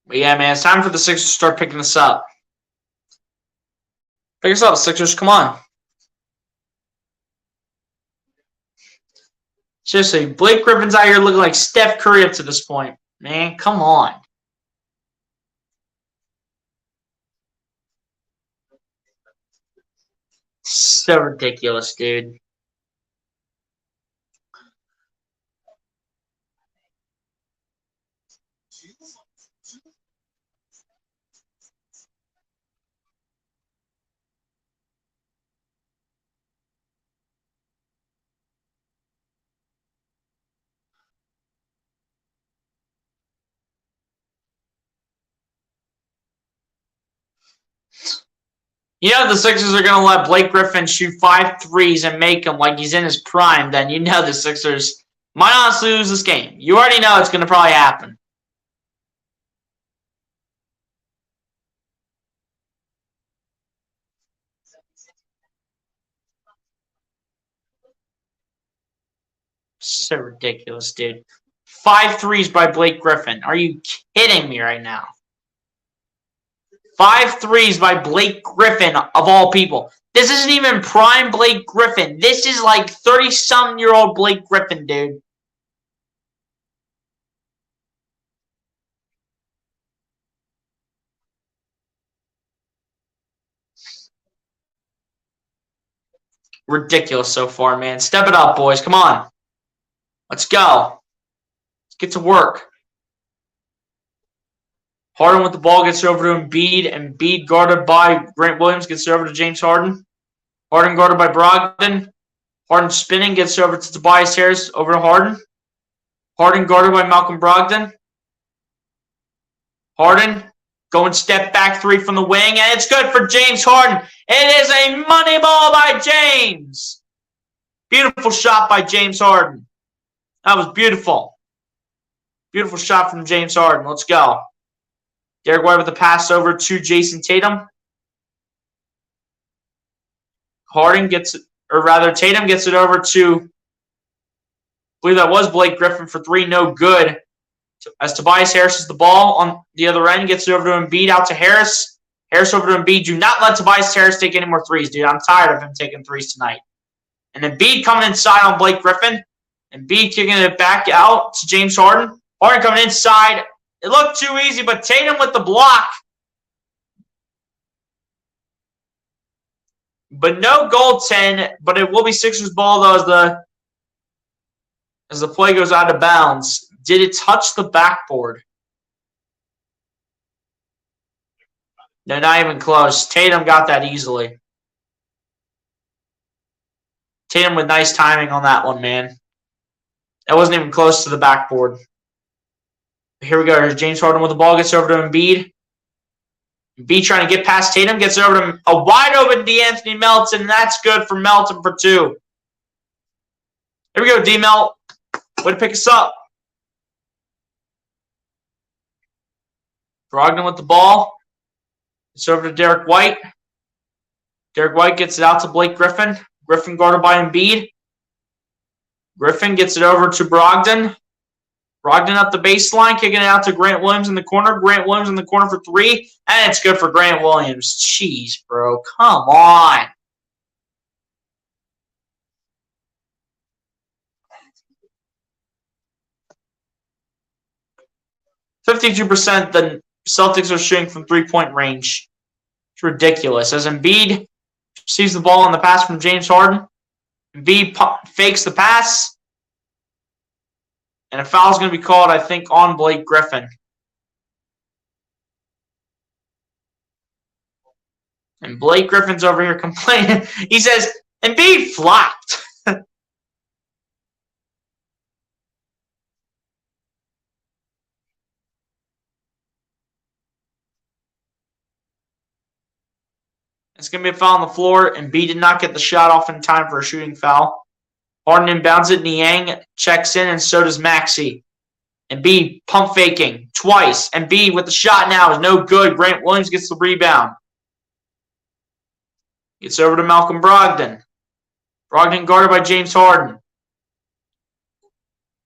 Speaker 1: But yeah, man, it's time for the Sixers to start picking this up. Pick us up, Sixers. Come on. Seriously, Blake Griffin's out here looking like Steph Curry up to this point. Man, come on. So ridiculous, dude. You know the Sixers are going to let Blake Griffin shoot 5 threes and make him like he's in his prime, then you know the Sixers might honestly lose this game. You already know it's going to probably happen. So ridiculous, dude. 5 threes by Blake Griffin. Are you kidding me right now? 5 threes by Blake Griffin, of all people. This isn't even prime Blake Griffin. This is like 30-something-year-old Blake Griffin, dude. Ridiculous so far, man. Step it up, boys. Come on. Let's go. Let's get to work. Harden with the ball gets over to Embiid. Embiid guarded by Grant Williams gets over to James Harden. Harden guarded by Brogdon. Harden spinning gets over to Tobias Harris over to Harden. Harden guarded by Malcolm Brogdon. Harden going step back 3 from the wing, and it's good for James Harden. It is a money ball by James. Beautiful shot by James Harden. That was beautiful. Beautiful shot from James Harden. Let's go. Derek White with the pass over to Jason Tatum. Tatum gets it over to, I believe that was Blake Griffin for 3, no good. As Tobias Harris is the ball on the other end, gets it over to Embiid, out to Harris. Harris over to Embiid. Do not let Tobias Harris take any more threes, dude. I'm tired of him taking threes tonight. And Embiid coming inside on Blake Griffin. Embiid kicking it back out to James Harden. Harden coming inside. It looked too easy, but Tatum with the block. But no goaltend, but it will be Sixers ball, though, as the play goes out of bounds. Did it touch the backboard? No, not even close. Tatum got that easily. Tatum with nice timing on that one, man. That wasn't even close to the backboard. Here we go. Here's James Harden with the ball. Gets over to Embiid. Embiid trying to get past Tatum. Gets over to a wide open DeAnthony Melton. And that's good for Melton for 2. Here we go, D-Melt. Way to pick us up. Brogdon with the ball. It's over to Derek White. Derek White gets it out to Blake Griffin. Griffin guarded by Embiid. Griffin gets it over to Brogdon. Brogdon up the baseline, kicking it out to Grant Williams in the corner. Grant Williams in the corner for 3. And it's good for Grant Williams. Jeez, bro. Come on. %52% the Celtics are shooting from 3-point range. It's ridiculous. As Embiid receives the ball on the pass from James Harden. Embiid fakes the pass. And a foul is going to be called, I think, on Blake Griffin. And Blake Griffin's over here complaining. He says, Embiid flopped. It's going to be a foul on the floor. Embiid did not get the shot off in time for a shooting foul. Harden inbounds it. Niang checks in, and so does Maxey. Embiid pump faking twice. Embiid with the shot now is no good. Grant Williams gets the rebound. Gets over to Malcolm Brogdon. Brogdon guarded by James Harden.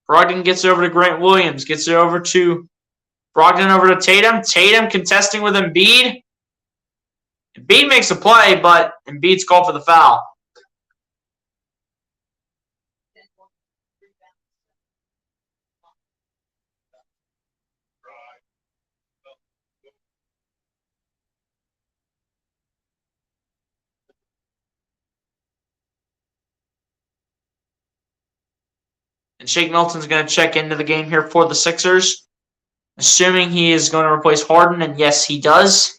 Speaker 1: Brogdon gets over to Grant Williams. Gets it over to Brogdon over to Tatum. Tatum contesting with Embiid. Embiid makes a play, but Embiid's called for the foul. And Shake Milton's going to check into the game here for the Sixers, assuming he is going to replace Harden, and yes, he does.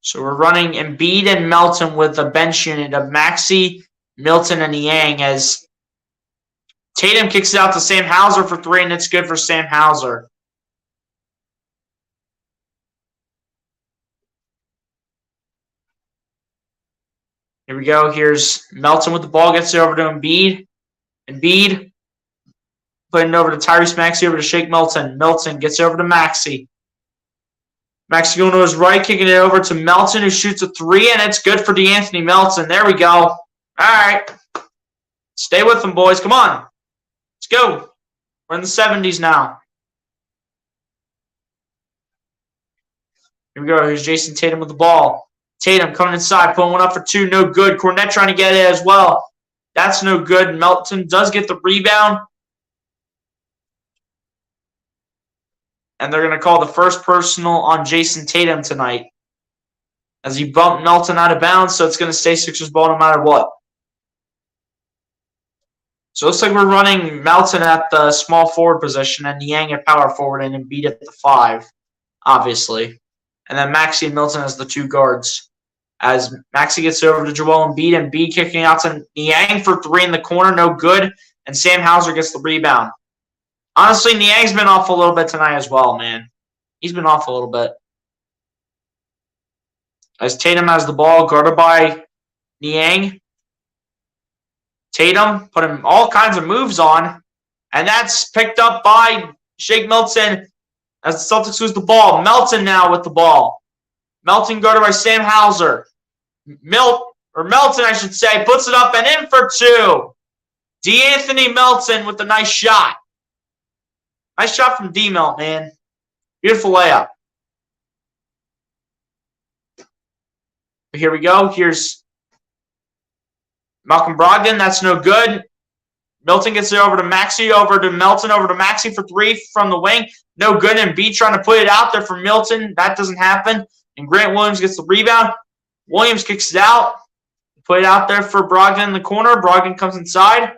Speaker 1: So we're running Embiid and Melton with a bench unit of Maxey, Milton, and Niang, as Tatum kicks it out to Sam Hauser for 3, and it's good for Sam Hauser. Here we go. Here's Melton with the ball. Gets it over to Embiid. Embiid putting it over to Tyrese Maxey, over to Shake Milton. Milton gets it over to Maxey. Maxey going to his right, kicking it over to Melton, who shoots a 3, and it's good for DeAnthony Melton. There we go. All right. Stay with them, boys. Come on. Let's go. We're in the 70s now. Here we go. Here's Jason Tatum with the ball. Tatum coming inside, pulling one up for two. No good. Cornette trying to get it as well. That's no good. Melton does get the rebound. And they're going to call the first personal on Jason Tatum tonight, as he bumped Melton out of bounds, so it's going to stay Sixers ball no matter what. So it looks like we're running Melton at the small forward position and Niang at power forward and Embiid at the 5, obviously. And then Maxey and Milton as the 2 guards. As Maxey gets over to Joel Embiid, Embiid kicking out to Niang for 3 in the corner, no good. And Sam Hauser gets the rebound. Honestly, Niang's been off a little bit tonight as well, man. He's been off a little bit. As Tatum has the ball, guarded by Niang. Tatum putting all kinds of moves on. And that's picked up by Shake Milton as the Celtics lose the ball. Melton now with the ball. Melton guarded by Sam Hauser. Melton, I should say, puts it up and in for 2. DeAnthony Melton with a nice shot. Nice shot from D-Melt, man. Beautiful layup. Here we go. Here's Malcolm Brogdon. That's no good. Milton gets it over to Maxey, over to Melton, over to Maxey for 3 from the wing. No good. And B trying to put it out there for Milton. That doesn't happen. And Grant Williams gets the rebound. Williams kicks it out. Put it out there for Brogdon in the corner. Brogdon comes inside.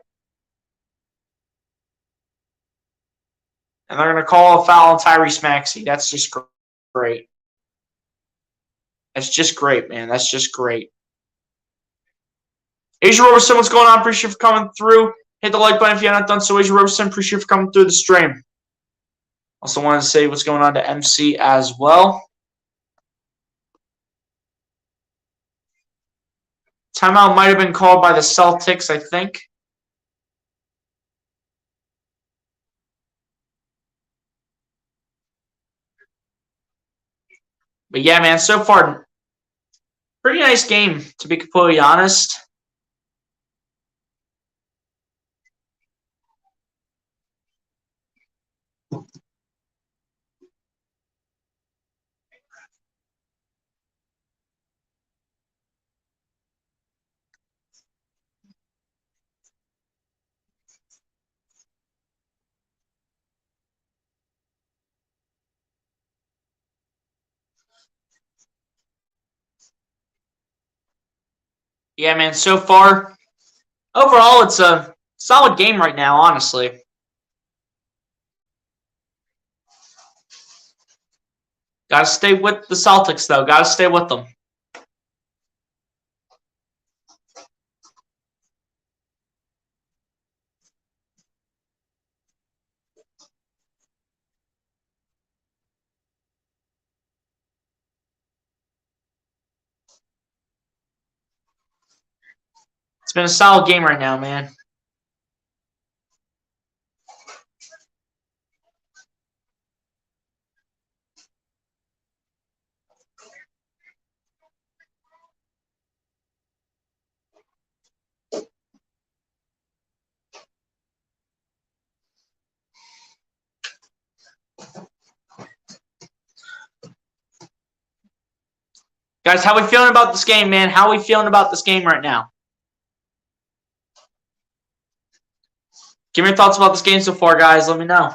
Speaker 1: And they're going to call a foul on Tyrese Maxey. That's just great. That's just great, man. That's just great. Asia Roberson, what's going on? Appreciate you for coming through. Hit the like button if you haven't done so. Asia Roberson, appreciate you for coming through the stream. Also wanted to say what's going on to MC as well. Timeout might have been called by the Celtics, I think. But yeah, man, so far, pretty nice game, to be completely honest. Yeah, man, so far, overall, it's a solid game right now, honestly. Got to stay with the Celtics, though. Got to stay with them. It's been a solid game right now, man. Guys, how we feeling about this game, man? How we feeling about this game right now? Give me your thoughts about this game so far, guys. Let me know.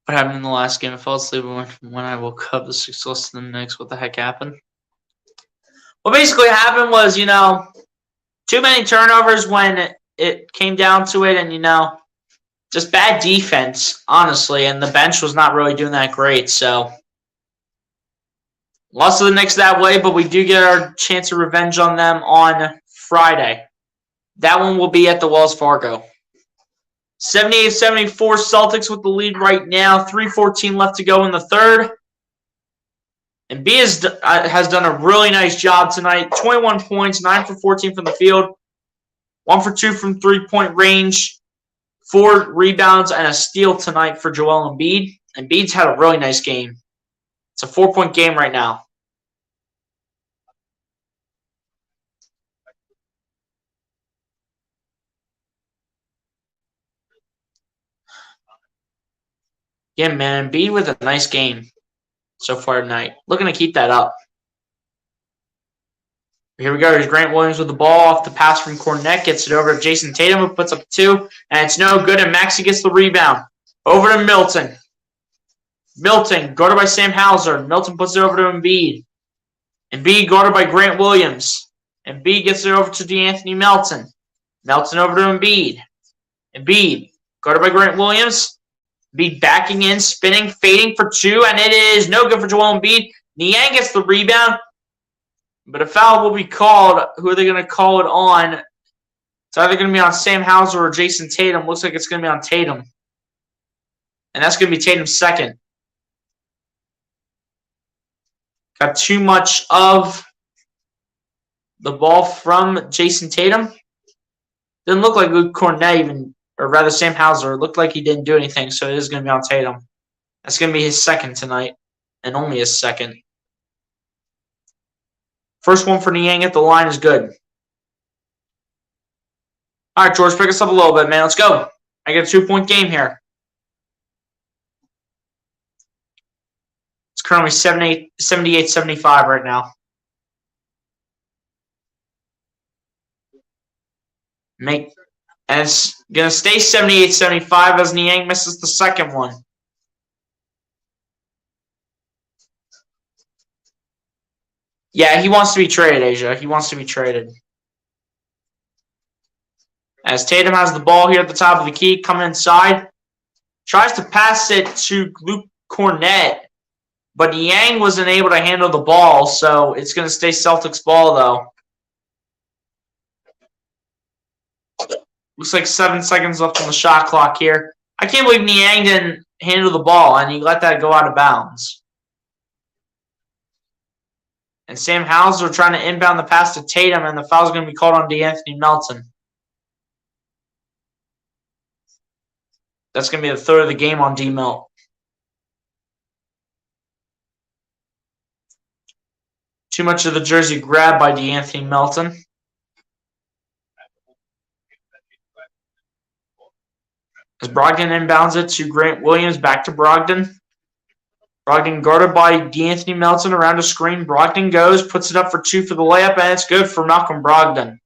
Speaker 1: What happened in the last game? I fell asleep when I woke up. The Six lost to the Knicks. What the heck happened? What basically happened was, too many turnovers when it came down to it, and, just bad defense, honestly, and the bench was not really doing that great, so lost to the Knicks that way, but we do get our chance of revenge on them on Friday. That one will be at the Wells Fargo. 78-74 Celtics with the lead right now. 3:14 left to go in the third. And B has done a really nice job tonight. 21 points, 9 for 14 from the field, 1 for 2 from three-point range, 4 rebounds and a steal tonight for Joel Embiid. Embiid's had a really nice game. It's a 4-point game right now. Yeah, man, Embiid with a nice game so far tonight. Looking to keep that up. Here we go. Here's Grant Williams with the ball off the pass from Cornette. Gets it over to Jason Tatum, who puts up 2. And it's no good, and Maxey gets the rebound. Over to Milton. Milton, guarded by Sam Hauser. Milton puts it over to Embiid. Embiid guarded by Grant Williams. Embiid gets it over to DeAnthony Melton. Melton over to Embiid. Embiid guarded by Grant Williams. Embiid backing in, spinning, fading for 2, and it is no good for Joel Embiid. Niang gets the rebound. But a foul will be called. Who are they going to call it on? It's either going to be on Sam Hauser or Jason Tatum. Looks like it's going to be on Tatum. And that's going to be Tatum's second. Got too much of the ball from Jason Tatum. Didn't look like Luke Cornette even, or rather Sam Hauser. It looked like he didn't do anything, so it is going to be on Tatum. That's going to be his second tonight, and only his second. First one for Niang at the line is good. All right, George, pick us up a little bit, man. Let's go. I get a 2-point game here. It's currently 78-75 right now. And it's going to stay 78-75 as Niang misses the second one. Yeah, he wants to be traded, Asia. He wants to be traded. As Tatum has the ball here at the top of the key, coming inside. Tries to pass it to Luke Cornette, but Niang wasn't able to handle the ball, so it's going to stay Celtics ball, though. Looks like 7 seconds left on the shot clock here. I can't believe Niang didn't handle the ball, and he let that go out of bounds. And Sam Hauser trying to inbound the pass to Tatum, and the foul is going to be called on DeAnthony Melton. That's going to be the third of the game on D-Melt. Too much of the jersey grab by DeAnthony Melton. As Brogdon inbounds it to Grant Williams, back to Brogdon. Brogdon guarded by DeAnthony Melton around a screen. Brogdon goes, puts it up for 2 for the layup, and it's good for Malcolm Brogdon.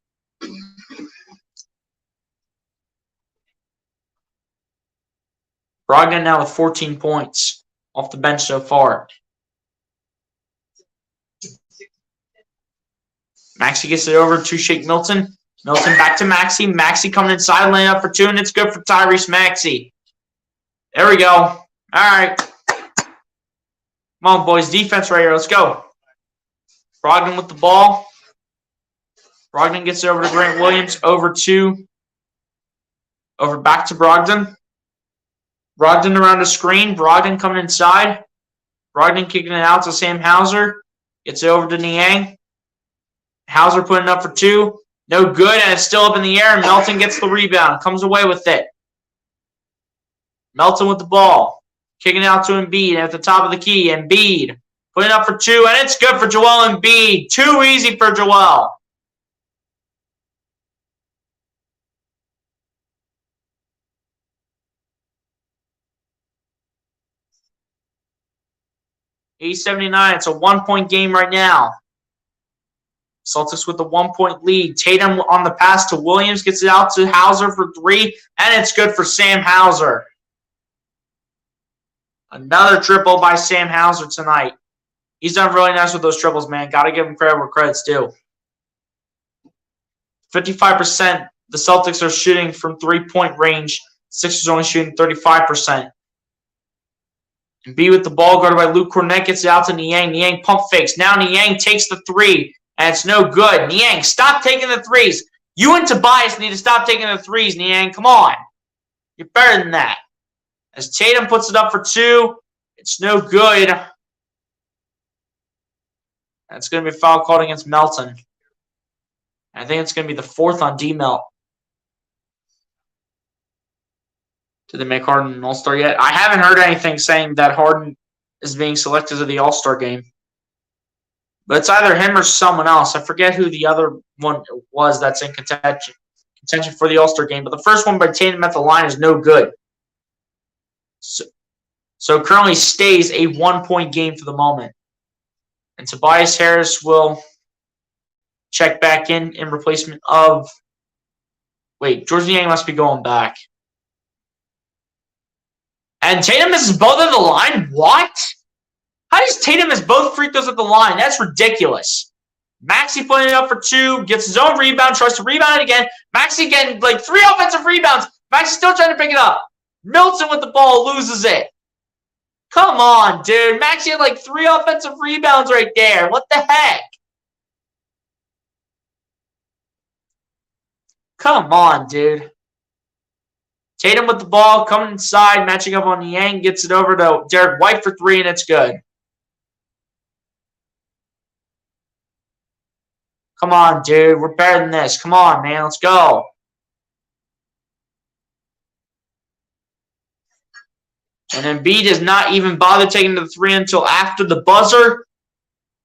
Speaker 1: Brogdon now with 14 points off the bench so far. Maxey gets it over to Shake Milton. Milton back to Maxey. Maxey coming inside, laying up for 2, and it's good for Tyrese Maxey. There we go. All right. Come on, boys. Defense right here. Let's go. Brogdon with the ball. Brogdon gets it over to Grant Williams. Over back to Brogdon. Brogdon around the screen. Brogdon coming inside. Brogdon kicking it out to Sam Hauser. Gets it over to Niang. Hauser putting up for 2. No good, and it's still up in the air, and Melton gets the rebound. Comes away with it. Melton with the ball. Kicking it out to Embiid at the top of the key. Embiid putting up for 2, and it's good for Joel Embiid. Too easy for Joel. $8.79. It's a 1-point game right now. Celtics with the 1-point lead. Tatum on the pass to Williams. Gets it out to Hauser for 3, and it's good for Sam Hauser. Another triple by Sam Hauser tonight. He's done really nice with those triples, man. Got to give him credit where credit's due. 55%. The Celtics are shooting from 3-point range. Sixers only shooting 35%. Embiid with the ball, guarded by Luke Cornette, gets it out to Niang. Niang pump fakes. Now Niang takes the 3, and it's no good. Niang, stop taking the 3s. You and Tobias need to stop taking the 3s, Niang. Come on. You're better than that. As Tatum puts it up for 2, it's no good. That's going to be a foul called against Melton. I think it's going to be the 4th on D-Melt. Did they make Harden an All-Star yet? I haven't heard anything saying that Harden is being selected to the All-Star game. But it's either him or someone else. I forget who the other one was that's in contention for the All-Star game. But the first one by Tatum at the line is no good. So currently stays a 1-point game for the moment. And Tobias Harris will check back in replacement of... Wait, George Niang must be going back. And Tatum misses both at the line? What? How does Tatum miss both free throws at the line? That's ridiculous. Maxey putting it up for 2, gets his own rebound, tries to rebound it again. Maxey getting like 3 offensive rebounds. Maxey still trying to pick it up. Milton with the ball loses it. Come on, dude. Maxey had like 3 offensive rebounds right there. What the heck? Come on, dude. Tatum with the ball, coming inside, matching up on Niang, gets it over to Derek White for 3, and it's good. Come on, dude. We're better than this. Come on, man. Let's go. And Embiid does not even bother taking the 3 until after the buzzer.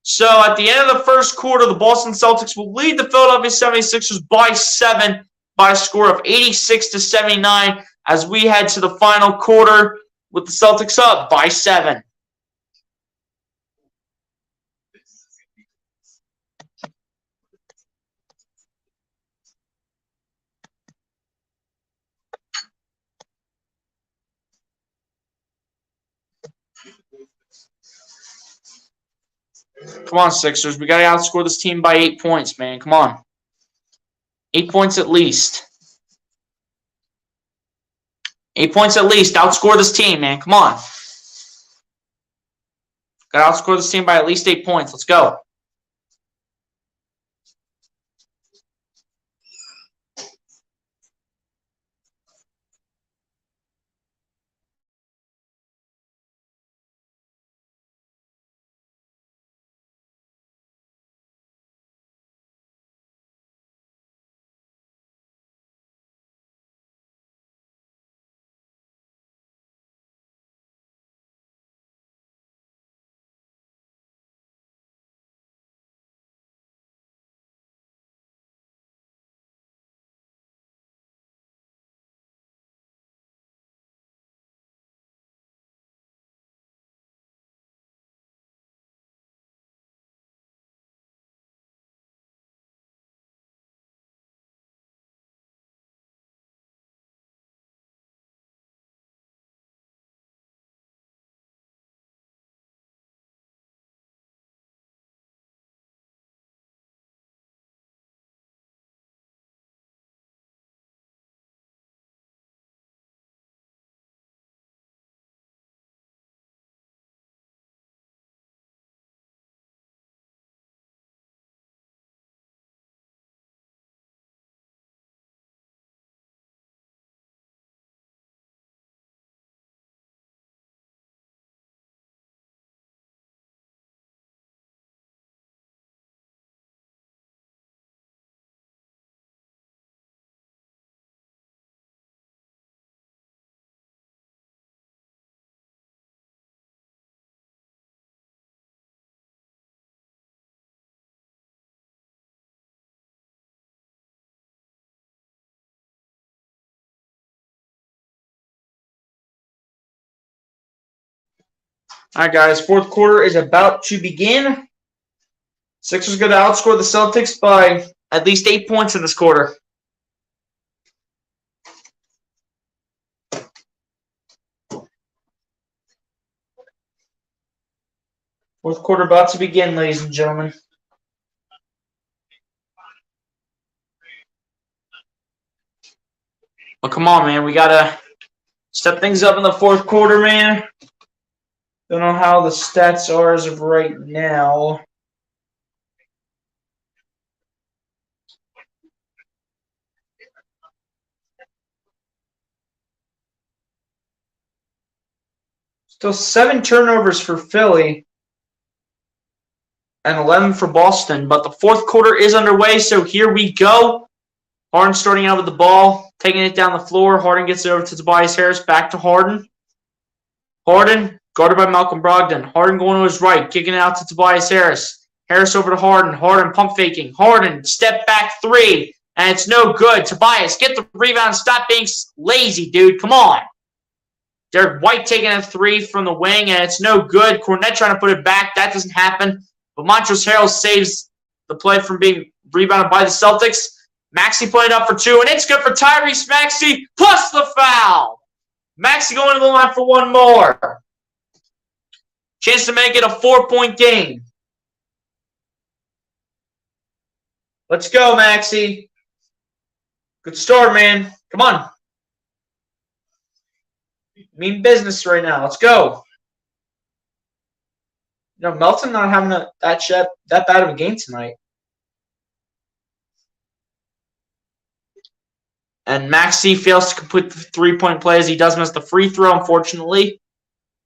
Speaker 1: So at the end of the first quarter, the Boston Celtics will lead the Philadelphia 76ers by 7 by a score of 86-79 as we head to the final quarter with the Celtics up by 7. Come on, Sixers. We got to outscore this team by 8 points, man. Come on. 8 points at least. 8 points at least. Outscore this team, man. Come on. Got to outscore this team by at least 8 points. Let's go. All right, guys. Fourth quarter is about to begin. Sixers going to outscore the Celtics by at least 8 points in this quarter. Fourth quarter about to begin, ladies and gentlemen. Well, come on, man. We got to step things up in the fourth quarter, man. Don't know how the stats are as of right now. Still 7 turnovers for Philly and 11 for Boston. But the fourth quarter is underway, so here we go. Harden starting out with the ball, taking it down the floor. Harden gets it over to Tobias Harris. Back to Harden. Harden, guarded by Malcolm Brogdon. Harden going to his right, kicking it out to Tobias Harris. Harris over to Harden. Harden pump faking. Harden, step back three, and it's no good. Tobias, get the rebound. Stop being lazy, dude. Come on. Derek White taking a three from the wing, and it's no good. Cornette trying to put it back. That doesn't happen. But Montrezl Harrell saves the play from being rebounded by the Celtics. Maxey playing up for two, and it's good for Tyrese Maxey, plus the foul. Maxey going to the line for one more. Chance to make it a 4-point game. Let's go, Maxey. Good start, man. Come on. Mean business right now. Let's go. You know, Melton not having that bad of a game tonight. And Maxey fails to complete the three-point play as he does miss the free throw, unfortunately.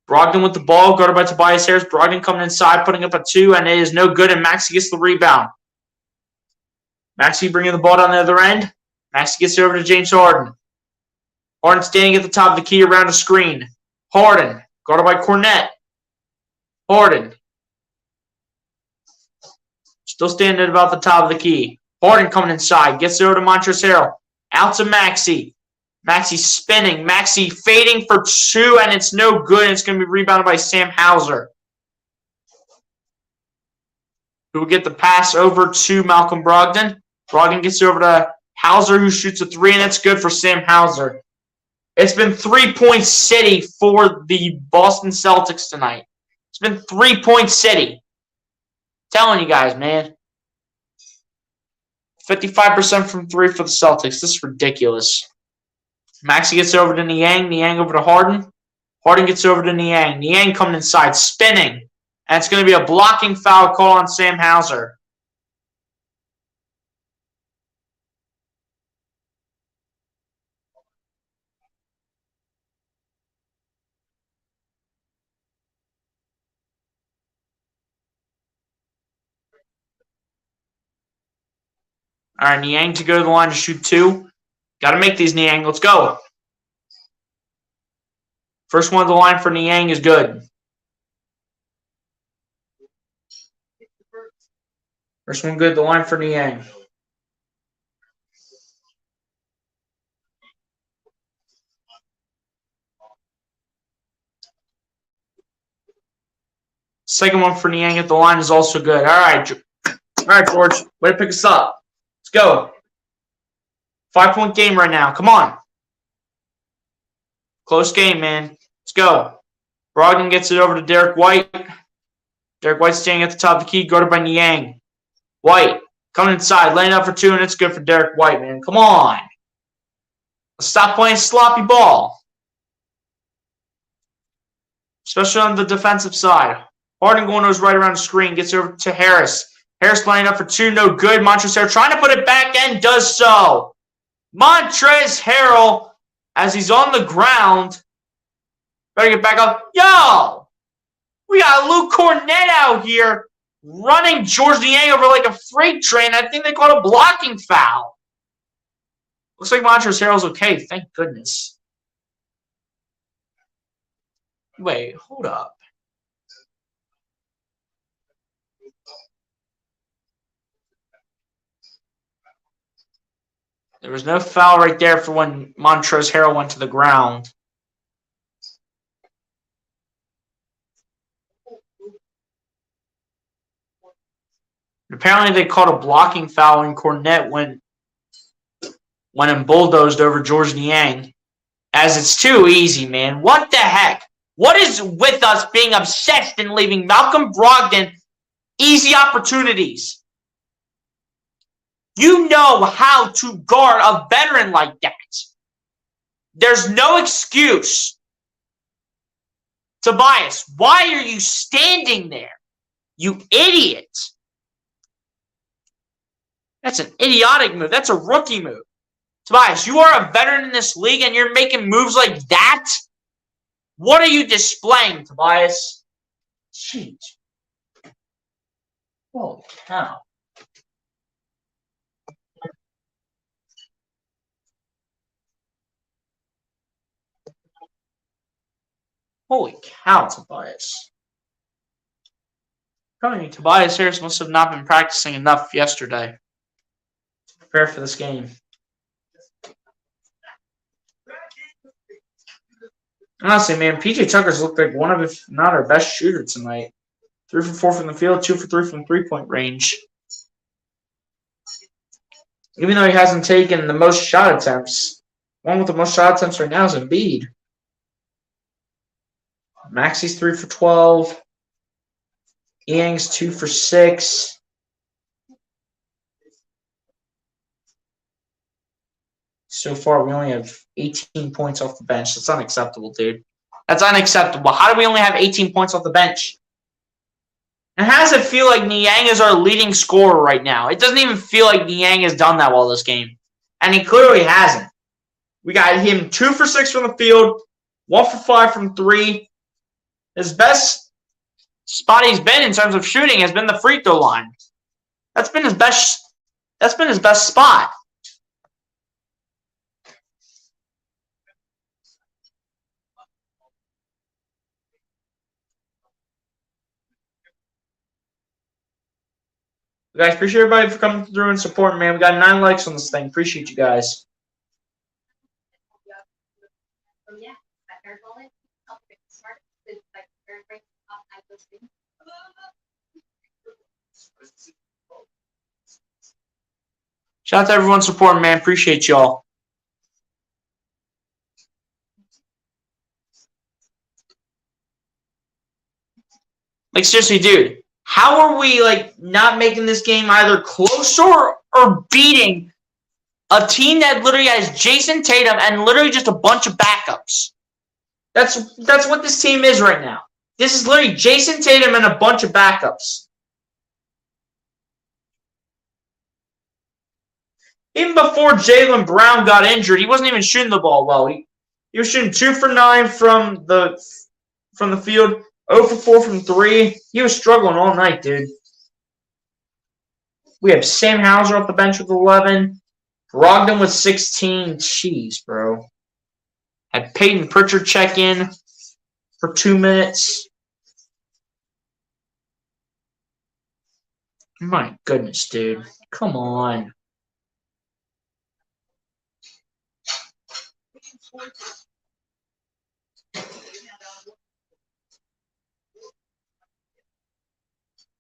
Speaker 1: Brogdon with the ball, guarded by Tobias Harris. Brogdon coming inside, putting up a two, and it is no good, and Maxey gets the rebound. Maxey bringing the ball down the other end. Maxey gets it over to James Harden. Harden standing at the top of the key around a screen. Harden, guarded by Cornette. Harden. Still standing at about the top of the key. Harden coming inside, gets it over to Montrezl Harrell. Out to Maxey. Maxey spinning. Maxey fading for two, and it's no good. It's going to be rebounded by Sam Hauser, who will get the pass over to Malcolm Brogdon. Brogdon gets it over to Hauser, who shoots a three, and it's good for Sam Hauser. It's been 3-point city for the Boston Celtics tonight. It's been 3-point city. Telling you guys, man. 55% from three for the Celtics. This is ridiculous. Maxey gets it over to Niang. Niang over to Harden. Harden gets over to Niang. Niang coming inside, spinning. And it's going to be a blocking foul call on Sam Hauser. All right, Niang to go to the line to shoot two. Got to make these, Niang. Let's go. First one to the line for Niang is good. First one good, the line for Niang. Second one for Niang at the line is also good. All right, George. Way to pick us up. Let's go. 5-point game right now. Come on. Close game, man. Let's go. Brogdon gets it over to Derek White. Derek White staying at the top of the key, guarded by Niang. White coming inside, laying up for two, and it's good for Derek White, man. Come on. Let's stop playing sloppy ball. Especially on the defensive side. Harden going to his right around the screen, gets over to Harris. Harris laying up for two, no good. Montrezl Harrell trying to put it back and does so. Montrezl Harrell, as he's on the ground, better get back up. Yo! We got Luke Cornette out here running George Niang over like a freight train. I think they called a blocking foul. Looks like Montrezl Harrell's okay. Thank goodness. Wait, hold up. There was no foul right there for when Montrezl Harrell went to the ground. Apparently they called a blocking foul in Cornette when and bulldozed over George Niang. As it's too easy, man. What the heck? What is with us being obsessed and leaving Malcolm Brogdon easy opportunities? You know how to guard a veteran like that. There's no excuse. Tobias, why are you standing there? You idiot. That's an idiotic move. That's a rookie move. Tobias, you are a veteran in this league and you're making moves like that? What are you displaying, Tobias? Jeez. Holy cow. Holy cow, Tobias. Probably Tobias Harris must have not been practicing enough yesterday to prepare for this game. Honestly, man, PJ Tucker's looked like one of, if not our best shooter tonight. 3 for 4 from the field, 2 for 3 from three-point range. Even though he hasn't taken the most shot attempts, one with the most shot attempts right now is Embiid. Maxi's 3 for 12. Yang's 2 for 6. So far, we only have 18 points off the bench. That's unacceptable, dude. That's unacceptable. How do we only have 18 points off the bench? And how does it feel like Niang is our leading scorer right now? It doesn't even feel like Niang has done that well this game. And he clearly hasn't. We got him 2 for 6 from the field, 1 for 5 from 3. His best spot he's been in terms of shooting has been the free throw line. That's been his best spot. Guys, appreciate everybody for coming through and supporting, man. We got 9 likes on this thing. Appreciate you guys. Shout out to everyone supporting, man. Appreciate y'all. Like, seriously, dude. How are we, like, not making this game either closer or beating a team that literally has Jason Tatum and literally just a bunch of backups? That's what this team is right now. This is literally Jason Tatum and a bunch of backups. Even before Jaylen Brown got injured, he wasn't even shooting the ball well. He was shooting 2 for 9 from the field, 0 for 4 from 3. He was struggling all night, dude. We have Sam Hauser off the bench with 11. Brogdon with 16. Jeez, bro. Had Peyton Pritchard check in for 2 minutes. My goodness, dude. Come on.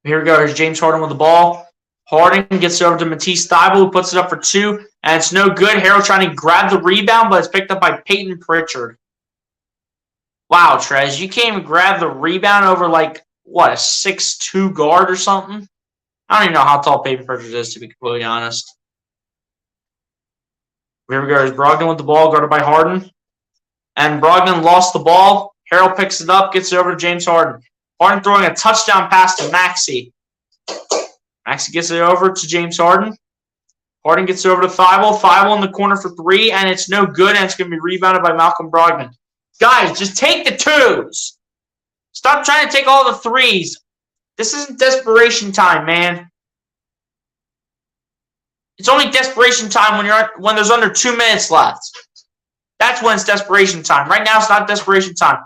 Speaker 1: Here we go. Here's James Harden with the ball. Harden gets it over to Matisse Thybulle, who puts it up for 2, and it's no good. Harrell trying to grab the rebound, but it's picked up by Peyton Pritchard. Wow, Trez, you can't even grab the rebound over, like, what, a 6'2 guard or something? I don't even know how tall Peyton Pritchard is, to be completely honest. Here we go. Here's Brogdon with the ball, guarded by Harden. And Brogdon lost the ball. Harrell picks it up, gets it over to James Harden. Harden throwing a touchdown pass to Maxey. Maxey gets it over to James Harden. Harden gets it over to Thybulle. Thybulle in the corner for 3, and it's no good, and it's going to be rebounded by Malcolm Brogdon. Guys, just take the 2s. Stop trying to take all the 3s. This isn't desperation time, man. It's only desperation time when there's under 2 minutes left. That's when it's desperation time. Right now, it's not desperation time.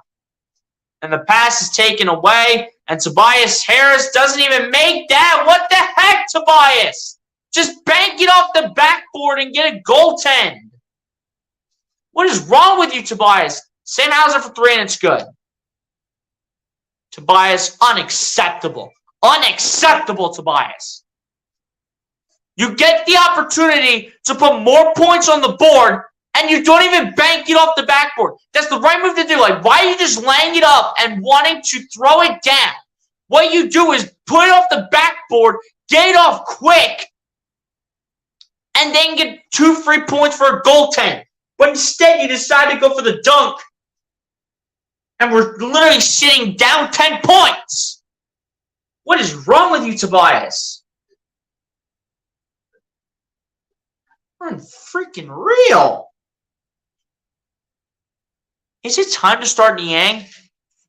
Speaker 1: And the pass is taken away, and Tobias Harris doesn't even make that. What the heck, Tobias? Just bank it off the backboard and get a goaltend. What is wrong with you, Tobias? Sam Hauser for 3, and it's good. Tobias, unacceptable. Unacceptable, Tobias. You get the opportunity to put more points on the board, and you don't even bank it off the backboard. That's the right move to do. Like, why are you just laying it up and wanting to throw it down? What you do is put it off the backboard, get it off quick, and then get 2 free points for a goaltend. But instead, you decide to go for the dunk, and we're literally sitting down 10 points. What is wrong with you, Tobias? Unfreaking real. Is it time to start Niang?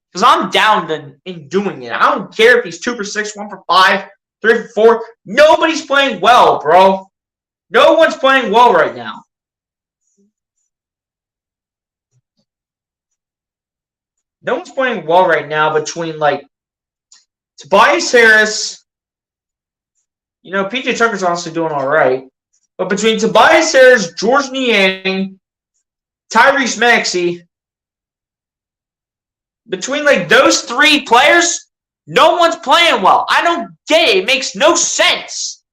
Speaker 1: Because I'm down in doing it. I don't care if he's 2 for 6, 1 for 5, 3 for 4. Nobody's playing well, bro. No one's playing well right now. No one's playing well right now between, like, Tobias Harris. You know, PJ Tucker's honestly doing all right. But between Tobias Harris, George Niang, Tyrese Maxey, between, like, those three players, no one's playing well. I don't get it. It makes no sense.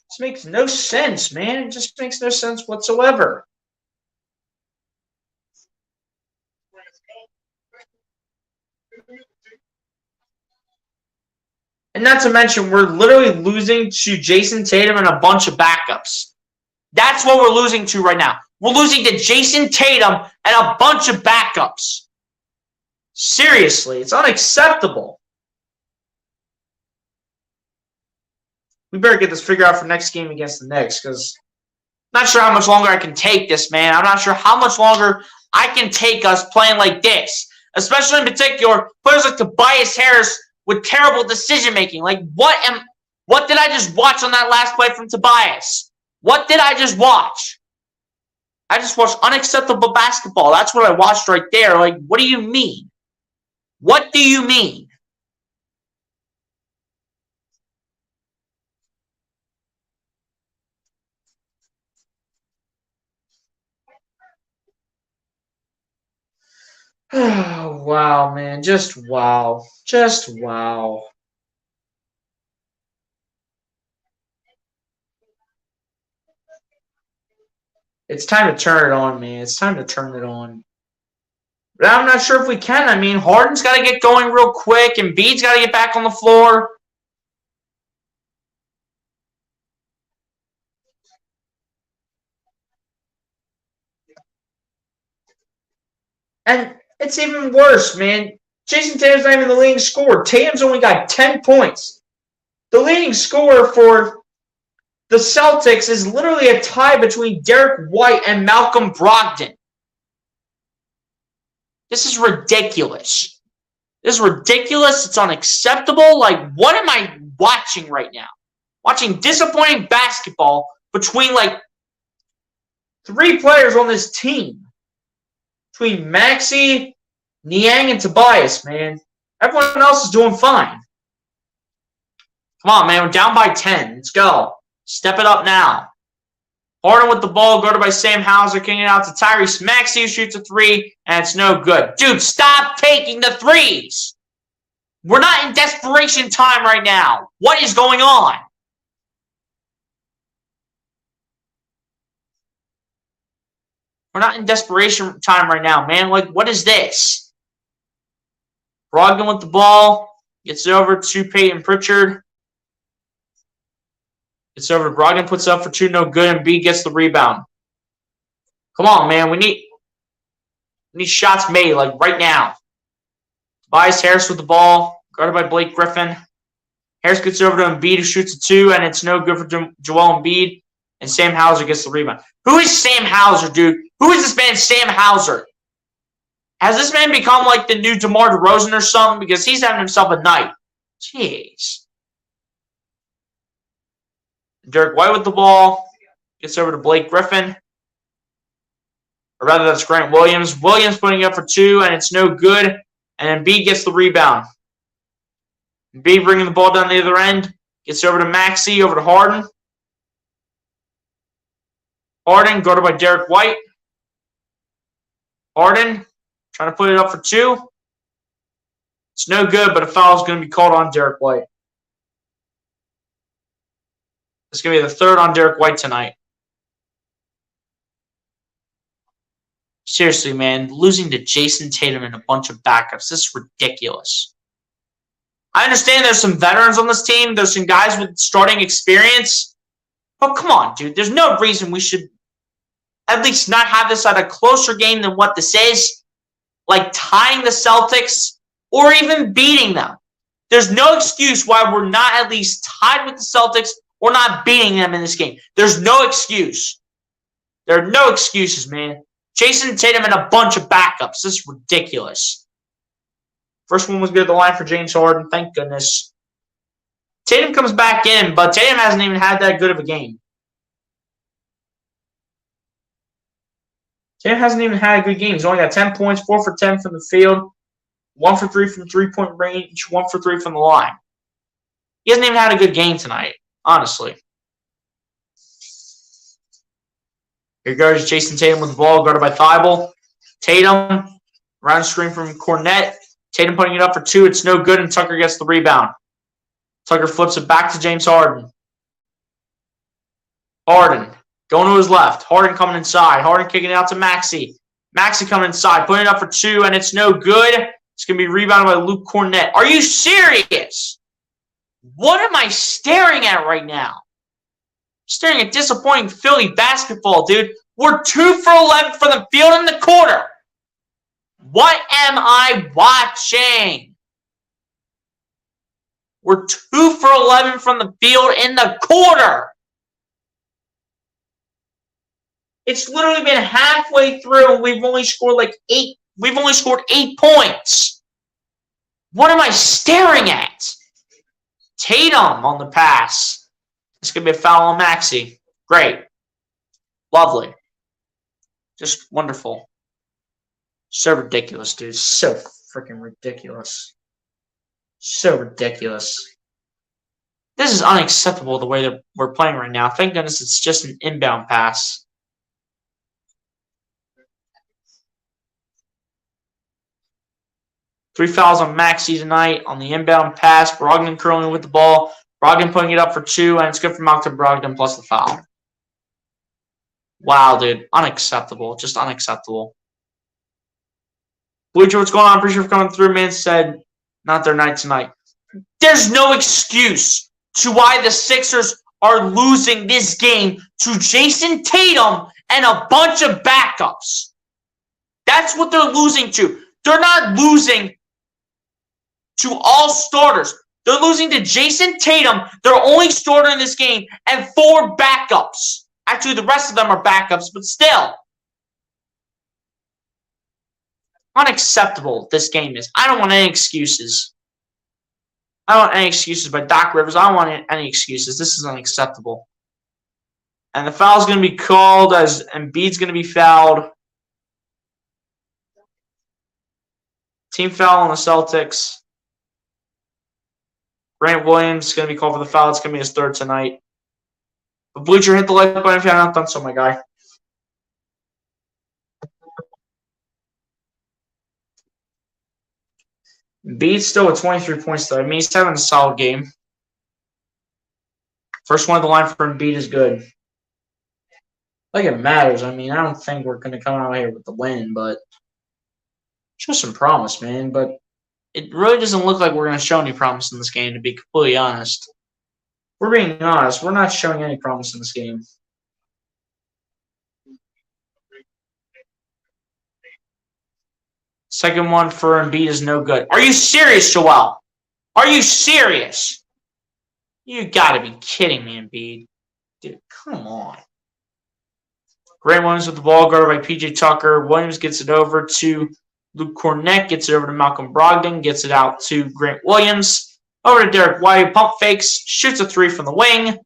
Speaker 1: This makes no sense, man. It just makes no sense whatsoever. And not to mention, we're literally losing to Jason Tatum and a bunch of backups. That's what we're losing to right now. We're losing to Jason Tatum and a bunch of backups. Seriously, it's unacceptable. We better get this figured out for next game against the Knicks, because I'm not sure how much longer I can take this, man. I'm not sure how much longer I can take us playing like this. Especially in particular, players like Tobias Harris with terrible decision-making. Like, what did I just watch on that last play from Tobias? What did I just watch? I just watched unacceptable basketball. That's what I watched right there. Like, what do you mean? What do you mean? Wow, man. Just wow. Just wow. It's time to turn it on, man. It's time to turn it on. But I'm not sure if we can. I mean, Harden's got to get going real quick, and Embiid's got to get back on the floor. And it's even worse, man. Jason Tatum's not even the leading scorer. Tatum's only got 10 points. The leading scorer for the Celtics is literally a tie between Derek White and Malcolm Brogdon. This is ridiculous. This is ridiculous. It's unacceptable. Like, what am I watching right now? Watching disappointing basketball between, like, three players on this team. Between Maxey, Niang, and Tobias, man. Everyone else is doing fine. Come on, man. We're down by 10. Let's go. Step it up now. Harden with the ball, guarded by Sam Hauser, kicking it out to Tyrese Maxey, who shoots a three, and it's no good. Dude, stop taking the threes. We're not in desperation time right now. What is going on? We're not in desperation time right now, man. Like, what is this? Brogdon with the ball. Gets it over to Peyton Pritchard. It's over to Brogdon, puts it up for two, no good, and B gets the rebound. Come on, man. We need shots made, like, right now. Tobias Harris with the ball, guarded by Blake Griffin. Harris gets it over to Embiid, who shoots a two, and it's no good for Joel Embiid. And Sam Hauser gets the rebound. Who is Sam Hauser, dude? Who is this man, Sam Hauser? Has this man become like the new DeMar DeRozan or something? Because he's having himself a night. Jeez. Derek White with the ball. Gets over to Blake Griffin. Or rather, that's Grant Williams. Williams putting it up for two, and it's no good. And Embiid gets the rebound. Embiid bringing the ball down the other end. Gets over to Maxey, over to Harden. Harden, guarded by Derek White. Harden, trying to put it up for two. It's no good, but a foul is going to be called on Derek White. It's going to be the third on Derek White tonight. Seriously, man, losing to Jason Tatum and a bunch of backups, this is ridiculous. I understand there's some veterans on this team. There's some guys with starting experience. But come on, dude. There's no reason we should at least not have this at a closer game than what this is. Like tying the Celtics or even beating them. There's no excuse why we're not at least tied with the Celtics or not beating them in this game. There's no excuse. There are no excuses, man. Jason Tatum and a bunch of backups. This is ridiculous. First one was good at the line for James Harden. Thank goodness. Tatum comes back in, but Tatum hasn't even had that good of a game. Tatum hasn't even had a good game. He's only got 10 points, 4 for 10 from the field, 1 for 3 from 3-point range, 1 for 3 from the line. He hasn't even had a good game tonight, honestly. Here goes Jason Tatum with the ball, guarded by Thibault. Tatum, round screen from Cornette. Tatum putting it up for 2. It's no good, and Tucker gets the rebound. Tucker flips it back to James Harden. Harden going to his left. Harden coming inside. Harden kicking it out to Maxey. Maxey coming inside, putting it up for 2, and it's no good. It's going to be rebounded by Luke Cornette. Are you serious? What am I staring at right now? Staring at disappointing Philly basketball, dude. We're 2 for 11 from the field in the quarter. What am I watching? We're 2 for 11 from the field in the quarter. It's literally been halfway through, and we've only scored like 8. We've only scored 8 points. What am I staring at? Tatum on the pass. It's going to be a foul on Maxey. Great. Lovely. Just wonderful. So ridiculous, dude. So freaking ridiculous. So ridiculous. This is unacceptable the way that we're playing right now. Thank goodness it's just an inbound pass. Three fouls on Maxey tonight on the inbound pass. Brogdon curling with the ball. Brogdon putting it up for 2, and it's good for Malcolm Brogdon plus the foul. Wow, dude. Unacceptable. Just unacceptable. Bleacher, what's going on? Appreciate you for coming through, man. Said, not their night tonight. There's no excuse to why the Sixers are losing this game to Jason Tatum and a bunch of backups. That's what they're losing to. They're not losing to all starters. They're losing to Jason Tatum, their only starter in this game, and 4 backups. Actually, the rest of them are backups, but still. Unacceptable this game is. I don't want any excuses. I don't want any excuses by Doc Rivers. I don't want any excuses. This is unacceptable. And the foul is going to be called as Embiid's going to be fouled. Team foul on the Celtics. Grant Williams is going to be called for the foul. It's going to be his 3rd tonight. But Bleacher, hit the like button if you have not done so, my guy. Embiid's still with 23 points, though. I mean, he's having a solid game. First one of the line for Embiid is good. Like it matters. I mean, I don't think we're going to come out here with the win, but show some promise, man. But it really doesn't look like we're going to show any promise in this game, to be completely honest. We're being honest. We're not showing any promise in this game. Second one for Embiid is no good. Are you serious, Joel? Are you serious? You got to be kidding me, Embiid. Dude, come on. Grant Williams with the ball, guarded by P.J. Tucker. Williams gets it over to Luke Cornette, gets it over to Malcolm Brogdon, gets it out to Grant Williams. Over to Derek White, pump fakes, shoots a 3 from the wing,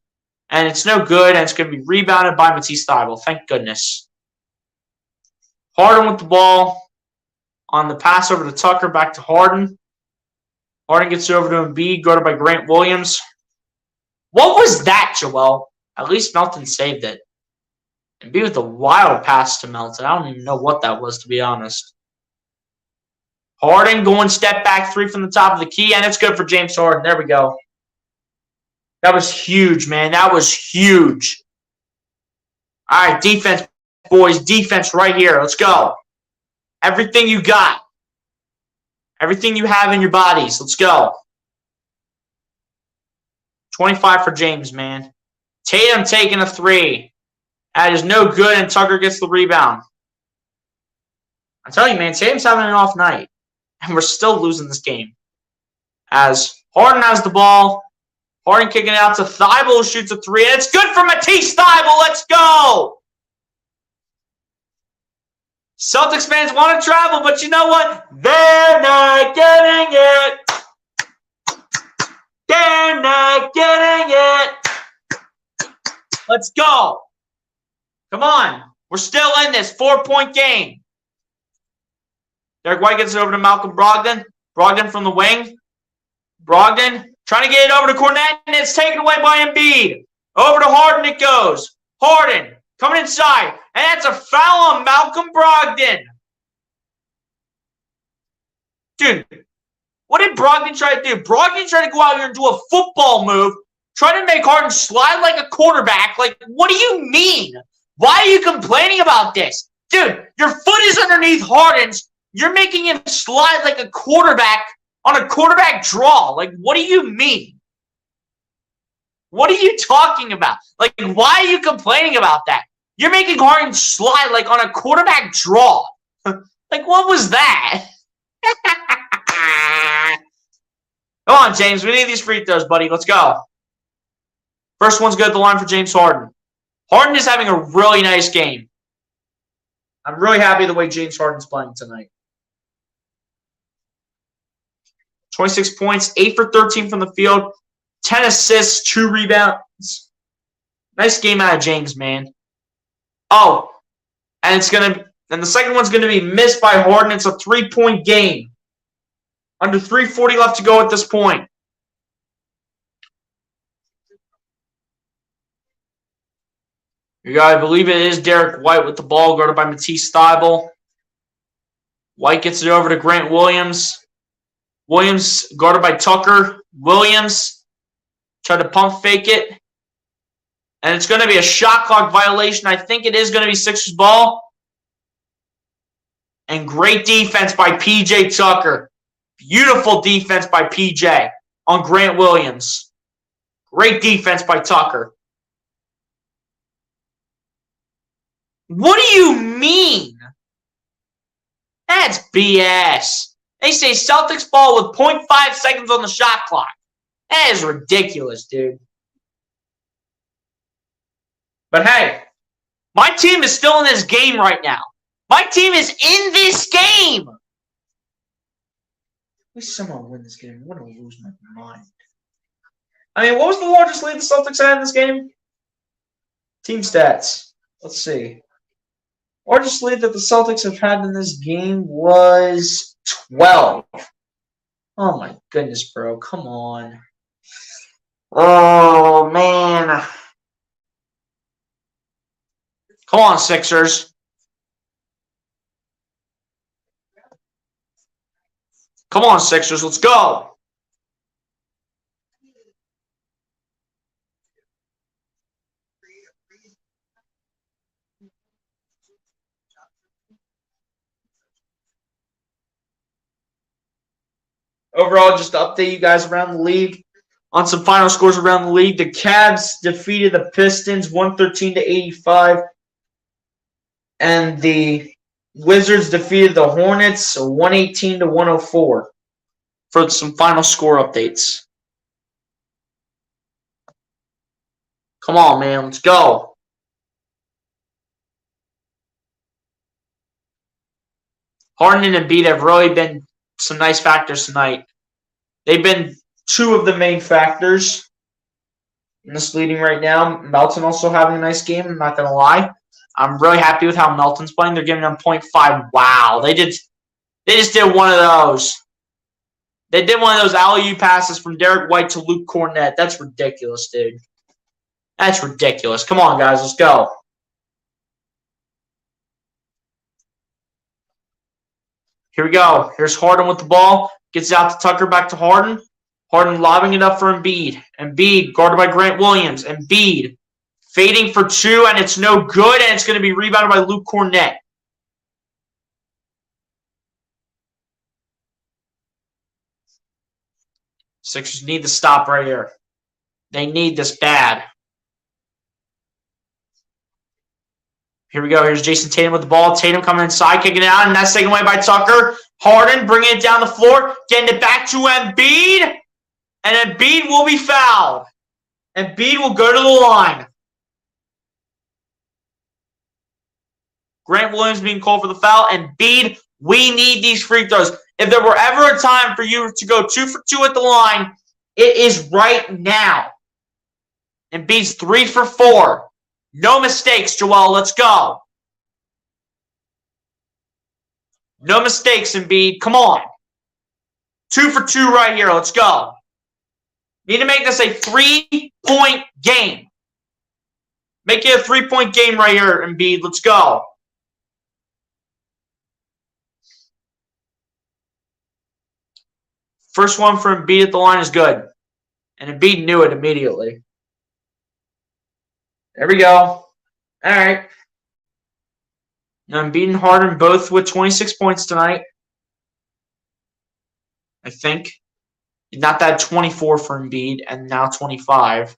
Speaker 1: and it's no good, and it's going to be rebounded by Matisse Thybulle. Thank goodness. Harden with the ball on the pass over to Tucker, back to Harden. Harden gets it over to Embiid, guarded by Grant Williams. What was that, Joel? At least Melton saved it. Embiid with a wild pass to Melton. I don't even know what that was, to be honest. Harden going step back 3 from the top of the key, and it's good for James Harden. There we go. That was huge, man. That was huge. All right, defense, boys. Defense right here. Let's go. Everything you got. Everything you have in your bodies. Let's go. 25 for James, man. Tatum taking a 3. That is no good, and Tucker gets the rebound. I'm telling you, man, Tatum's having an off night, and we're still losing this game. As Harden has the ball, Harden kicking it out to Thybulle, shoots a 3, and it's good for Matisse Thybulle. Let's go! Celtics fans want to travel, but you know what? They're not getting it. They're not getting it. Let's go. Come on. We're still in this 4-point game. Derek White gets it over to Malcolm Brogdon. Brogdon from the wing. Brogdon trying to get it over to Cornet, and it's taken away by Embiid. Over to Harden it goes. Harden coming inside, and that's a foul on Malcolm Brogdon. Dude, what did Brogdon try to do? Brogdon tried to go out here and do a football move, trying to make Harden slide like a quarterback. Like, what do you mean? Why are you complaining about this? Dude, your foot is underneath Harden's. You're making him slide like a quarterback on a quarterback draw. Like, what do you mean? What are you talking about? Like, why are you complaining about that? You're making Harden slide like on a quarterback draw. Like, what was that? Come on, James. We need these free throws, buddy. Let's go. First one's good at the line for James Harden. Harden is having a really nice game. I'm really happy the way James Harden's playing tonight. 26 points, 8 for 13 from the field, 10 assists, 2 rebounds. Nice game out of James, man. Oh, and the second one's gonna be missed by Harden. It's a 3-point game. Under 3:40 left to go at this point. I believe it is Derek White with the ball, guarded by Matisse Thybulle. White gets it over to Grant Williams. Williams guarded by Tucker. Williams tried to pump fake it. And it's going to be a shot clock violation. I think it is going to be Sixers ball. And great defense by P.J. Tucker. Beautiful defense by P.J. on Grant Williams. Great defense by Tucker. What do you mean? That's BS. They say Celtics ball with 0.5 seconds on the shot clock. That is ridiculous, dude. But hey, my team is still in this game right now. My team is in this game. I wish someone win this game. I'm going to lose my mind. I mean, what was the largest lead the Celtics had in this game? Team stats. Let's see. Largest lead that the Celtics have had in this game was 12. Oh, my goodness, bro. Come on. Oh, man. Come on, Sixers. Come on, Sixers. Let's go. Overall, just to update you guys around the league on some final scores around the league. The Cavs defeated the Pistons 113-85. And the Wizards defeated the Hornets 118-104 for some final score updates. Come on, man. Let's go. Harden and Embiid have really been some nice factors tonight. They've been two of the main factors in this leading right now. Melton also having a nice game, I'm not going to lie. I'm really happy with how Melton's playing. They're giving him 0.5. Wow. They just did one of those. They did one of those alley-oop passes from Derek White to Luke Cornett. That's ridiculous, dude. That's ridiculous. Come on, guys. Let's go. Here we go. Here's Harden with the ball. Gets it out to Tucker, back to Harden. Harden lobbing it up for Embiid. Embiid guarded by Grant Williams. Embiid fading for two, and it's no good, and it's going to be rebounded by Luke Cornett. Sixers need to stop right here. They need this bad. Here we go. Here's Jason Tatum with the ball. Tatum coming inside, kicking it out, and that's taken away by Tucker. Harden bringing it down the floor, getting it back to Embiid, and Embiid will be fouled. Embiid will go to the line. Grant Williams being called for the foul. Embiid, we need these free throws. If there were ever a time for you to go 2 for 2 at the line, it is right now. Embiid's 3 for 4. No mistakes, Joel. Let's go. No mistakes, Embiid. Come on. 2 for 2 right here. Let's go. Need to make this a 3-point game. Make it a 3-point game right here, Embiid. Let's go. First one for Embiid at the line is good. And Embiid knew it immediately. There we go. All right. Now Embiid and Harden both with 26 points tonight. I think. Not that 24 for Embiid, and now 25.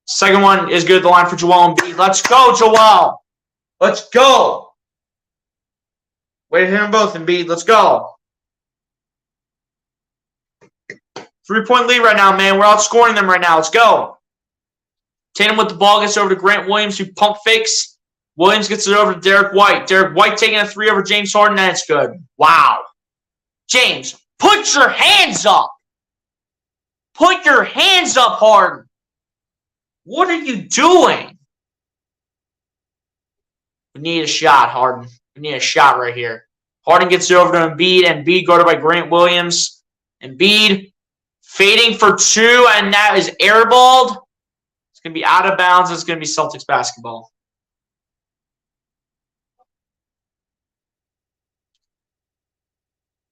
Speaker 1: Second one is good. The line for Joel Embiid. Let's go, Joel. Let's go. Way to hit them both, Embiid. Let's go. 3-point lead right now, man. We're outscoring them right now. Let's go. Tatum with the ball gets over to Grant Williams, who pump fakes. Williams gets it over to Derek White. Derek White taking a 3 over James Harden, and it's good. Wow. James, put your hands up. Put your hands up, Harden. What are you doing? We need a shot, Harden. We need a shot right here. Harden gets it over to Embiid. Embiid guarded by Grant Williams. Embiid fading for 2, and that is airballed. It's going to be out of bounds. It's going to be Celtics basketball.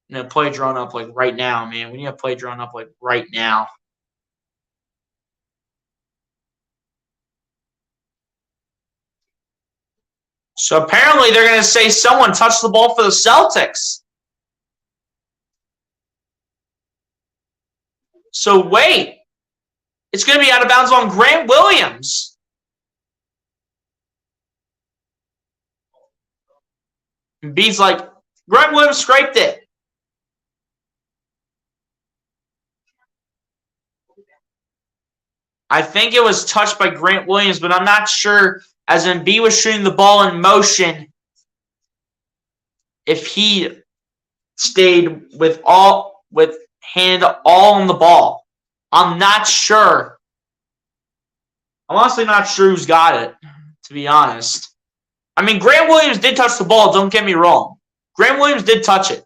Speaker 1: You know, play drawn up like right now, man. We need to play drawn up like right now. So apparently they're going to say someone touched the ball for the Celtics. So wait. It's going to be out of bounds on Grant Williams. And B's like, Grant Williams scraped it. I think it was touched by Grant Williams, but I'm not sure. As Embiid was shooting the ball in motion, if he stayed with hand all on the ball. I'm not sure. I'm honestly not sure who's got it, to be honest. I mean, Grant Williams did touch the ball, don't get me wrong. Grant Williams did touch it.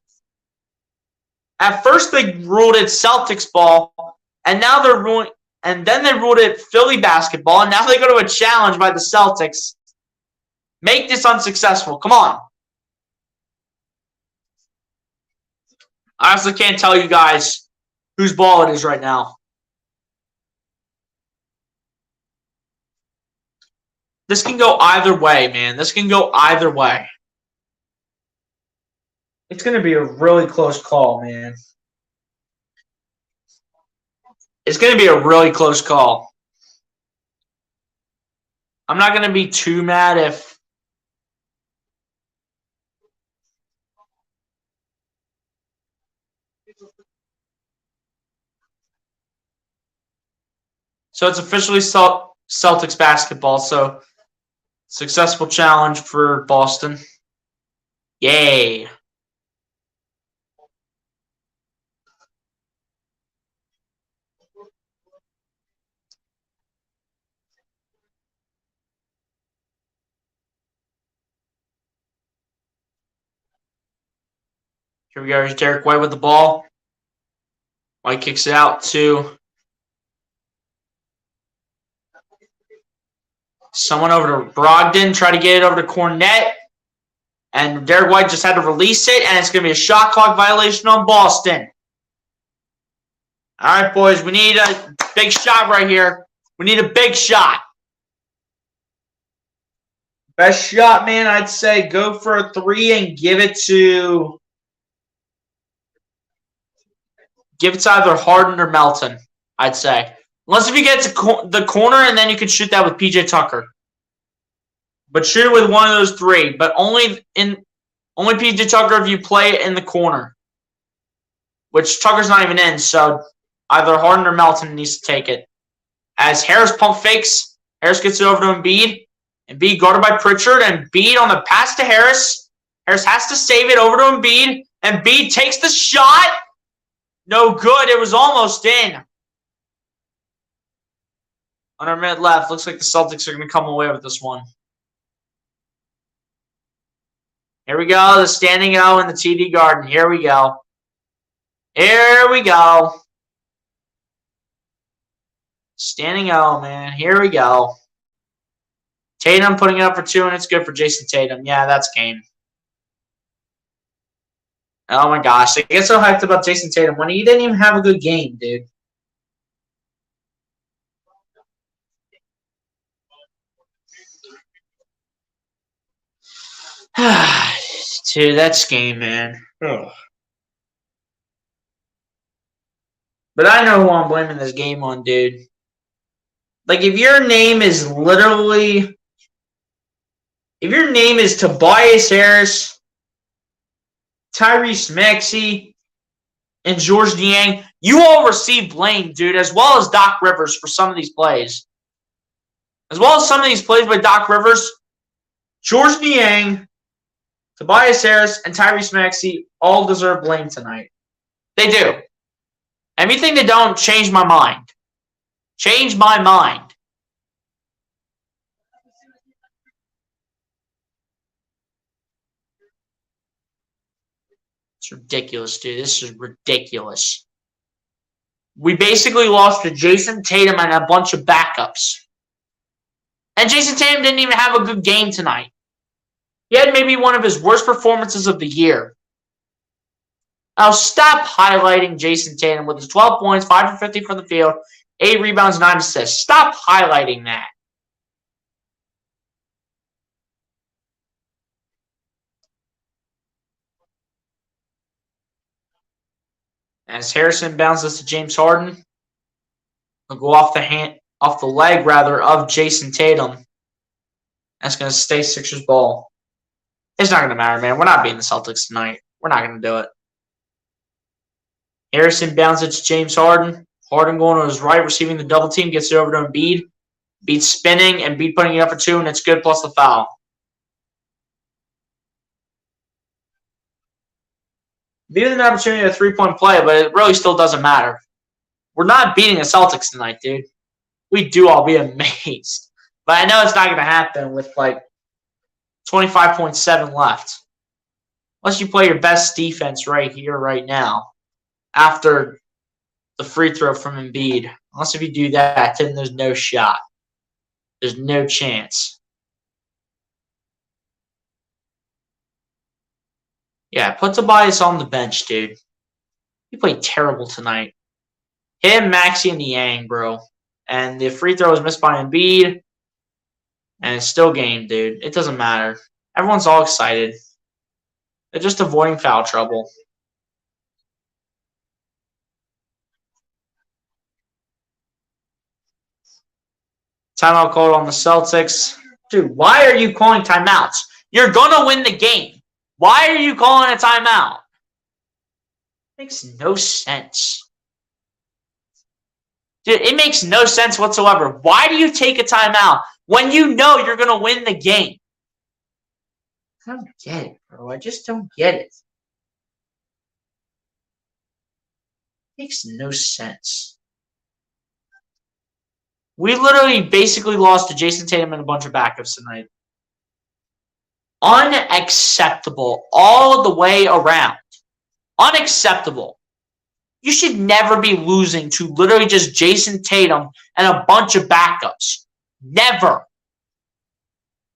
Speaker 1: At first they ruled it Celtics ball, and now they're ruling. And then they ruled it Philly basketball, and now they go to a challenge by the Celtics. Make this unsuccessful. Come on. I honestly can't tell you guys whose ball it is right now. This can go either way, man. This can go either way. It's going to be a really close call, man. It's going to be a really close call. I'm not going to be too mad if so it's officially Celtics basketball. So successful challenge for Boston. Yay. Here we go. Here's Derek White with the ball. White kicks it out to someone over to Brogdon. Try to get it over to Cornette. And Derek White just had to release it, and it's going to be a shot clock violation on Boston. All right, boys. We need a big shot right here. We need a big shot. Best shot, man, I'd say go for a 3 and give it to either Harden or Melton, I'd say. Unless if you get to the corner, and then you can shoot that with P.J. Tucker. But shoot it with one of those 3. But only P.J. Tucker if you play it in the corner. Which Tucker's not even in, so either Harden or Melton needs to take it. As Harris pump fakes, Harris gets it over to Embiid. Embiid guarded by Pritchard. Embiid on the pass to Harris. Harris has to save it over to Embiid. Embiid takes the shot. No good. It was almost in. Under a minute left. Looks like the Celtics are going to come away with this one. Here we go. The standing O in the TD Garden. Here we go. Here we go. Standing O, man. Here we go. Tatum putting it up for 2, and it's good for Jason Tatum. Yeah, that's game. Oh, my gosh. I get so hyped about Jason Tatum when he didn't even have a good game, dude. Dude, that's game, man. Ugh. But I know who I'm blaming this game on, dude. Like, if your name is Tobias Harris, Tyrese Maxey, and George Niang, you all receive blame, dude, as well as Doc Rivers for some of these plays. As well as some of these plays by Doc Rivers, George Niang, Tobias Harris, and Tyrese Maxey all deserve blame tonight. They do. Anything they don't, change my mind. Change my mind. It's ridiculous, dude. This is ridiculous. We basically lost to Jason Tatum and a bunch of backups. And Jason Tatum didn't even have a good game tonight. He had maybe one of his worst performances of the year. Now stop highlighting Jason Tatum with his 12 points, 5 for 50 from the field, 8 rebounds, 9 assists. Stop highlighting that. As Harrison bounces to James Harden, he'll go off the leg of Jason Tatum. That's going to stay Sixers ball. It's not going to matter, man. We're not beating the Celtics tonight. We're not going to do it. Harrison bounces to James Harden. Harden going on his right, receiving the double team, gets it over to Embiid. Embiid spinning, and Embiid putting it up for 2, and it's good plus the foul. Embiid an opportunity at a 3-point play, but it really still doesn't matter. We're not beating the Celtics tonight, dude. We do, I'll be amazed. But I know it's not going to happen with like 25.7 left. Unless you play your best defense right here, right now, after the free throw from Embiid. Unless if you do that, then there's no shot. There's no chance. Yeah, put Tobias on the bench, dude. He played terrible tonight. Him, Maxey, and Niang, bro. And the free throw was missed by Embiid. And it's still game, dude. It doesn't matter. Everyone's all excited. They're just avoiding foul trouble. Timeout called on the Celtics. Dude, why are you calling timeouts? You're going to win the game. Why are you calling a timeout? Makes no sense. Dude, it makes no sense whatsoever. Why do you take a timeout when you know you're going to win the game? I don't get it, bro. I just don't get it. Makes no sense. We literally basically lost to Jason Tatum and a bunch of backups tonight. Unacceptable all the way around. Unacceptable. You should never be losing to literally just Jason Tatum and a bunch of backups. Never.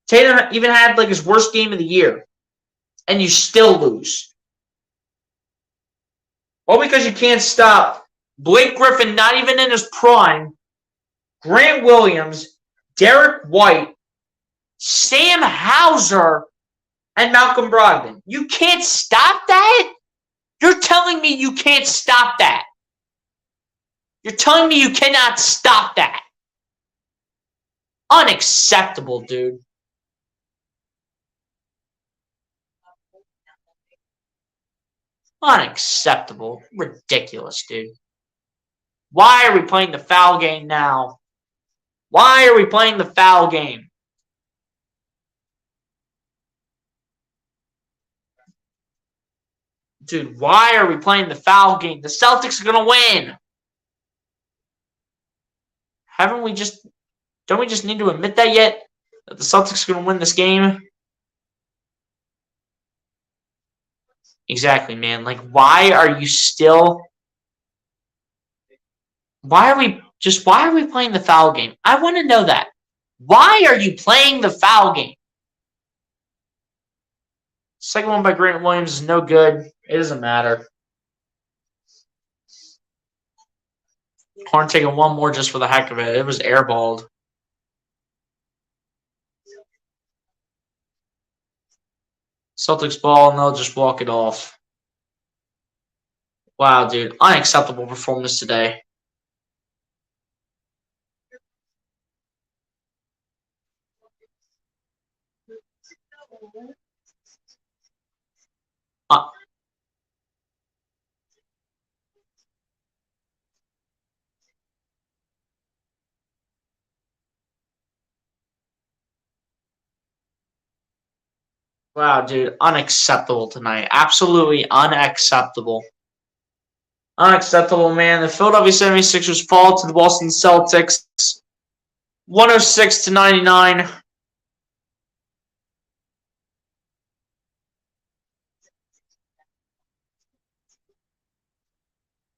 Speaker 1: Tatum even had like his worst game of the year. And you still lose. All because you can't stop Blake Griffin, not even in his prime, Grant Williams, Derek White, Sam Hauser, and Malcolm Brogdon. You can't stop that? You're telling me you can't stop that. You're telling me you cannot stop that. Unacceptable, dude. Unacceptable. Ridiculous, dude. Why are we playing the foul game now? Why are we playing the foul game? Dude, why are we playing the foul game? The Celtics are going to win. Don't we just need to admit that yet? That the Celtics are going to win this game? Exactly, man. Like, why are you still? Why are we playing the foul game? I want to know that. Why are you playing the foul game? Second one by Grant Williams is no good. It doesn't matter. Horn taking one more just for the heck of it. It was airballed. Celtics ball, and they'll just walk it off. Wow, dude. Unacceptable performance today. Uh, wow, dude. Unacceptable tonight. Absolutely unacceptable. Unacceptable, man. The Philadelphia 76ers fall to the Boston Celtics 106 to 99.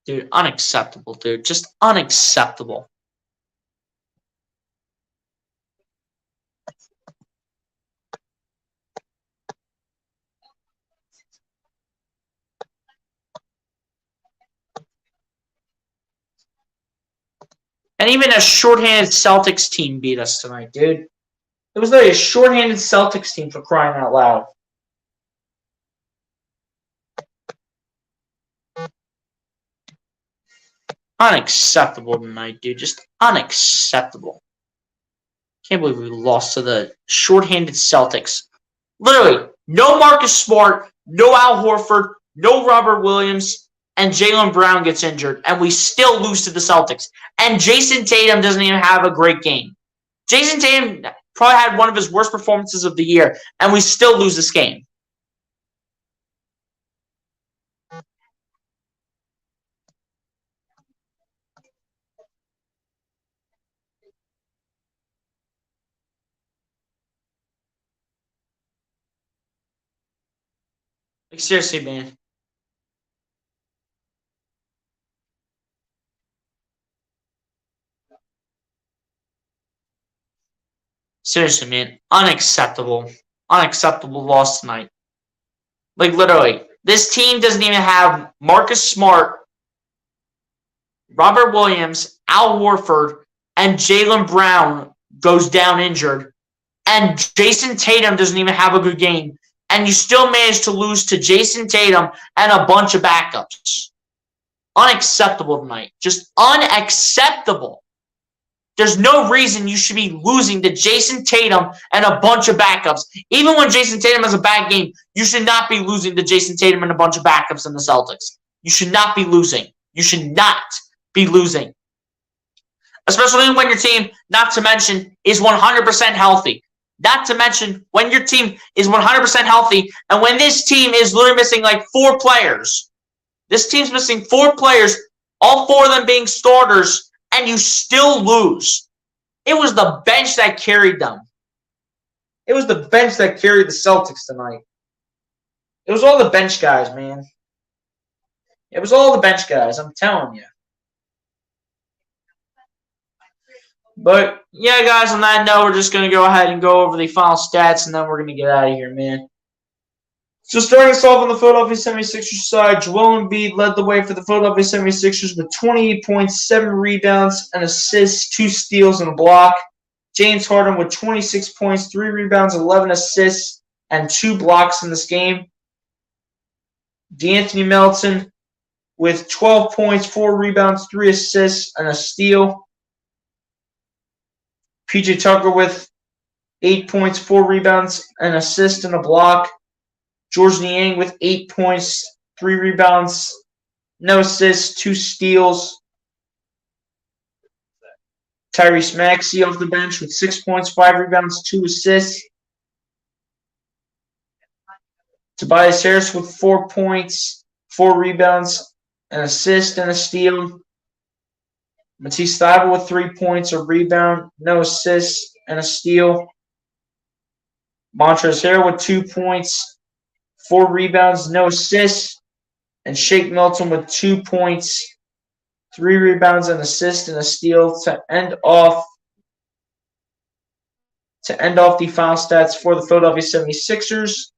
Speaker 1: Dude, unacceptable, dude. Just unacceptable. And even a shorthanded Celtics team beat us tonight, dude. It was like a shorthanded Celtics team for crying out loud. Unacceptable tonight, dude. Just unacceptable. Can't believe we lost to the shorthanded Celtics. Literally, no Marcus Smart, no Al Horford, no Robert Williams, and Jaylen Brown gets injured, and we still lose to the Celtics. And Jason Tatum doesn't even have a great game. Jason Tatum probably had one of his worst performances of the year, and we still lose this game. Like, seriously, man. Seriously, man. Unacceptable. Unacceptable loss tonight. Like, literally, this team doesn't even have Marcus Smart, Robert Williams, Al Horford, and Jaylen Brown goes down injured. And Jason Tatum doesn't even have a good game. And you still manage to lose to Jason Tatum and a bunch of backups. Unacceptable tonight. Just unacceptable. There's no reason you should be losing to Jason Tatum and a bunch of backups. Even when Jason Tatum has a bad game, you should not be losing to Jason Tatum and a bunch of backups in the Celtics. You should not be losing. You should not be losing. Especially when your team, not to mention, is 100% healthy. Not to mention when your team is 100% healthy and when this team is literally missing like 4 players. This team's missing 4 players, all 4 of them being starters, and you still lose. It was the bench that carried them. It was the bench that carried the Celtics tonight. It was all the bench guys, man. It was all the bench guys, I'm telling you. But, yeah, guys, on that note, we're just going to go ahead and go over the final stats, and then we're going to get out of here, man. So starting us off on the Philadelphia 76ers side, Joel Embiid led the way for the Philadelphia 76ers with 28 points, 7 rebounds, an assist, 2 steals, and a block. James Harden with 26 points, 3 rebounds, 11 assists, and 2 blocks in this game. D'Anthony Melton with 12 points, 4 rebounds, 3 assists, and a steal. PJ Tucker with 8 points, 4 rebounds, an assist, and a block. George Niang with 8 points, 3 rebounds, no assists, 2 steals. Tyrese Maxey off the bench with 6 points, 5 rebounds, 2 assists. Tobias Harris with 4 points, 4 rebounds, an assist, and a steal. Matisse Thybulle with 3 points, a rebound, no assists, and a steal. Montrezl Harrell with 2 points, 4 rebounds, no assists. And Shake Milton with 2 points, 3 rebounds, an assist, and a steal to end off the final stats for the Philadelphia 76ers.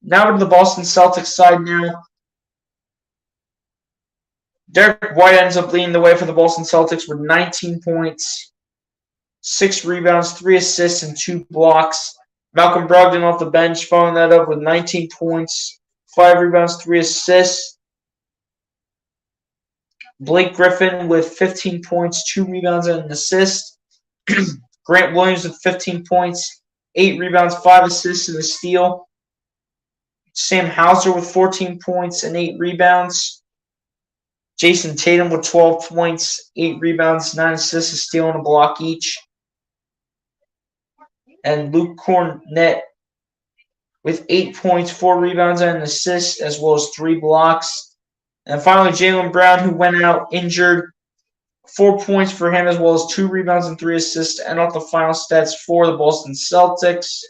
Speaker 1: Now to the Boston Celtics side now. Derek White ends up leading the way for the Boston Celtics with 19 points, 6 rebounds, 3 assists, and 2 blocks. Malcolm Brogdon off the bench following that up with 19 points, 5 rebounds, 3 assists. Blake Griffin with 15 points, 2 rebounds, and an assist. Grant Williams with 15 points, 8 rebounds, 5 assists, and a steal. Sam Hauser with 14 points and 8 rebounds. Jason Tatum with 12 points, 8 rebounds, 9 assists, a steal, and a block each. And Luke Kornet with 8 points, 4 rebounds, and an assist, as well as 3 blocks. And finally, Jaylen Brown, who went out injured. 4 points for him, as well as 2 rebounds and 3 assists, and off the final stats for the Boston Celtics.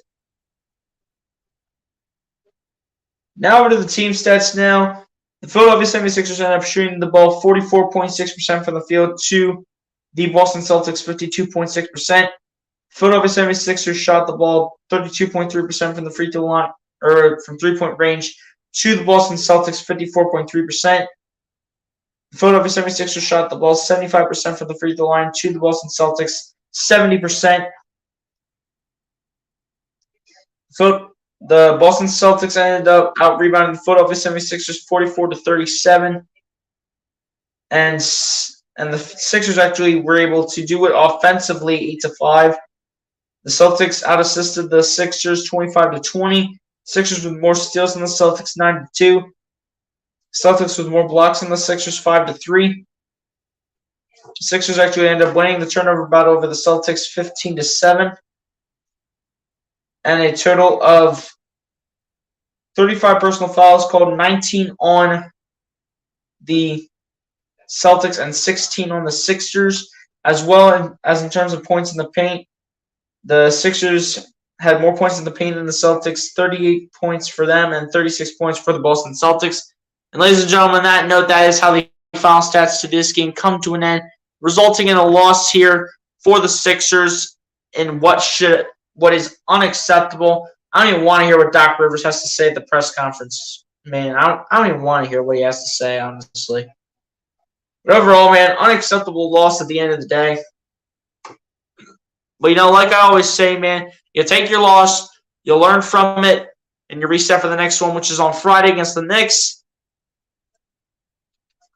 Speaker 1: Now over to the team stats now. The Philadelphia 76ers ended up shooting the ball 44.6% from the field to the Boston Celtics 52.6%. Philadelphia 76ers shot the ball 32.3% from the free throw line, or from 3-point range, to the Boston Celtics 54.3%. The Philadelphia 76ers shot the ball 75% from the free throw line to the Boston Celtics 70%. So the Boston Celtics ended up out-rebounding the Philadelphia 76ers 44-37. And the Sixers actually were able to do it offensively 8-5. The Celtics out-assisted the Sixers 25-20. Sixers with more steals than the Celtics 9-2. Celtics with more blocks than the Sixers 5-3. Sixers actually ended up winning the turnover battle over the Celtics 15-7. And a total of 35 personal fouls called, 19 on the Celtics and 16 on the Sixers, as well as in terms of points in the paint. The Sixers had more points in the paint than the Celtics, 38 points for them and 36 points for the Boston Celtics. And ladies and gentlemen, on that note, that is how the final stats to this game come to an end, resulting in a loss here for the Sixers in what is unacceptable. I don't even want to hear what Doc Rivers has to say at the press conference. Man, I don't even want to hear what he has to say, honestly. But overall, man, unacceptable loss at the end of the day. But, like I always say, man, you take your loss, you learn from it, and you reset for the next one, which is on Friday against the Knicks.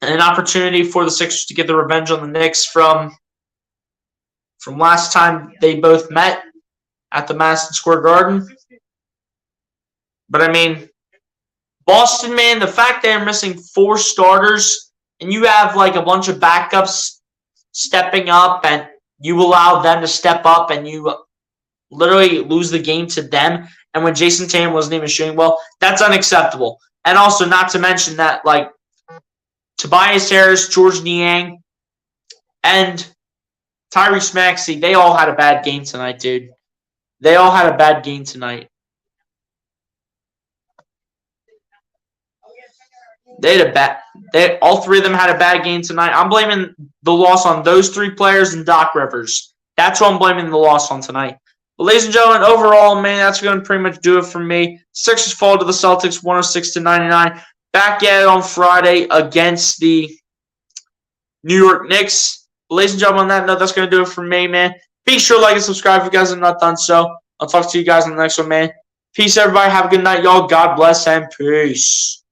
Speaker 1: And an opportunity for the Sixers to get the revenge on the Knicks from last time they both met at the Madison Square Garden. But, I mean, Boston, man, the fact they're missing 4 starters and you have, a bunch of backups stepping up and you allow them to step up and you literally lose the game to them. And when Jason Tatum wasn't even shooting well, that's unacceptable. And also, not to mention that, Tobias Harris, George Niang, and Tyrese Maxey, they all had a bad game tonight, dude. They all had a bad game tonight. All 3 of them had a bad game tonight. I'm blaming the loss on those 3 players and Doc Rivers. That's what I'm blaming the loss on tonight. But ladies and gentlemen, overall, man, that's going to pretty much do it for me. Sixers fall to the Celtics 106-99. Back at it on Friday against the New York Knicks. But ladies and gentlemen, on that note, that's going to do it for me, man. Be sure to like and subscribe if you guys have not done so. I'll talk to you guys on the next one, man. Peace, everybody. Have a good night, y'all. God bless and peace.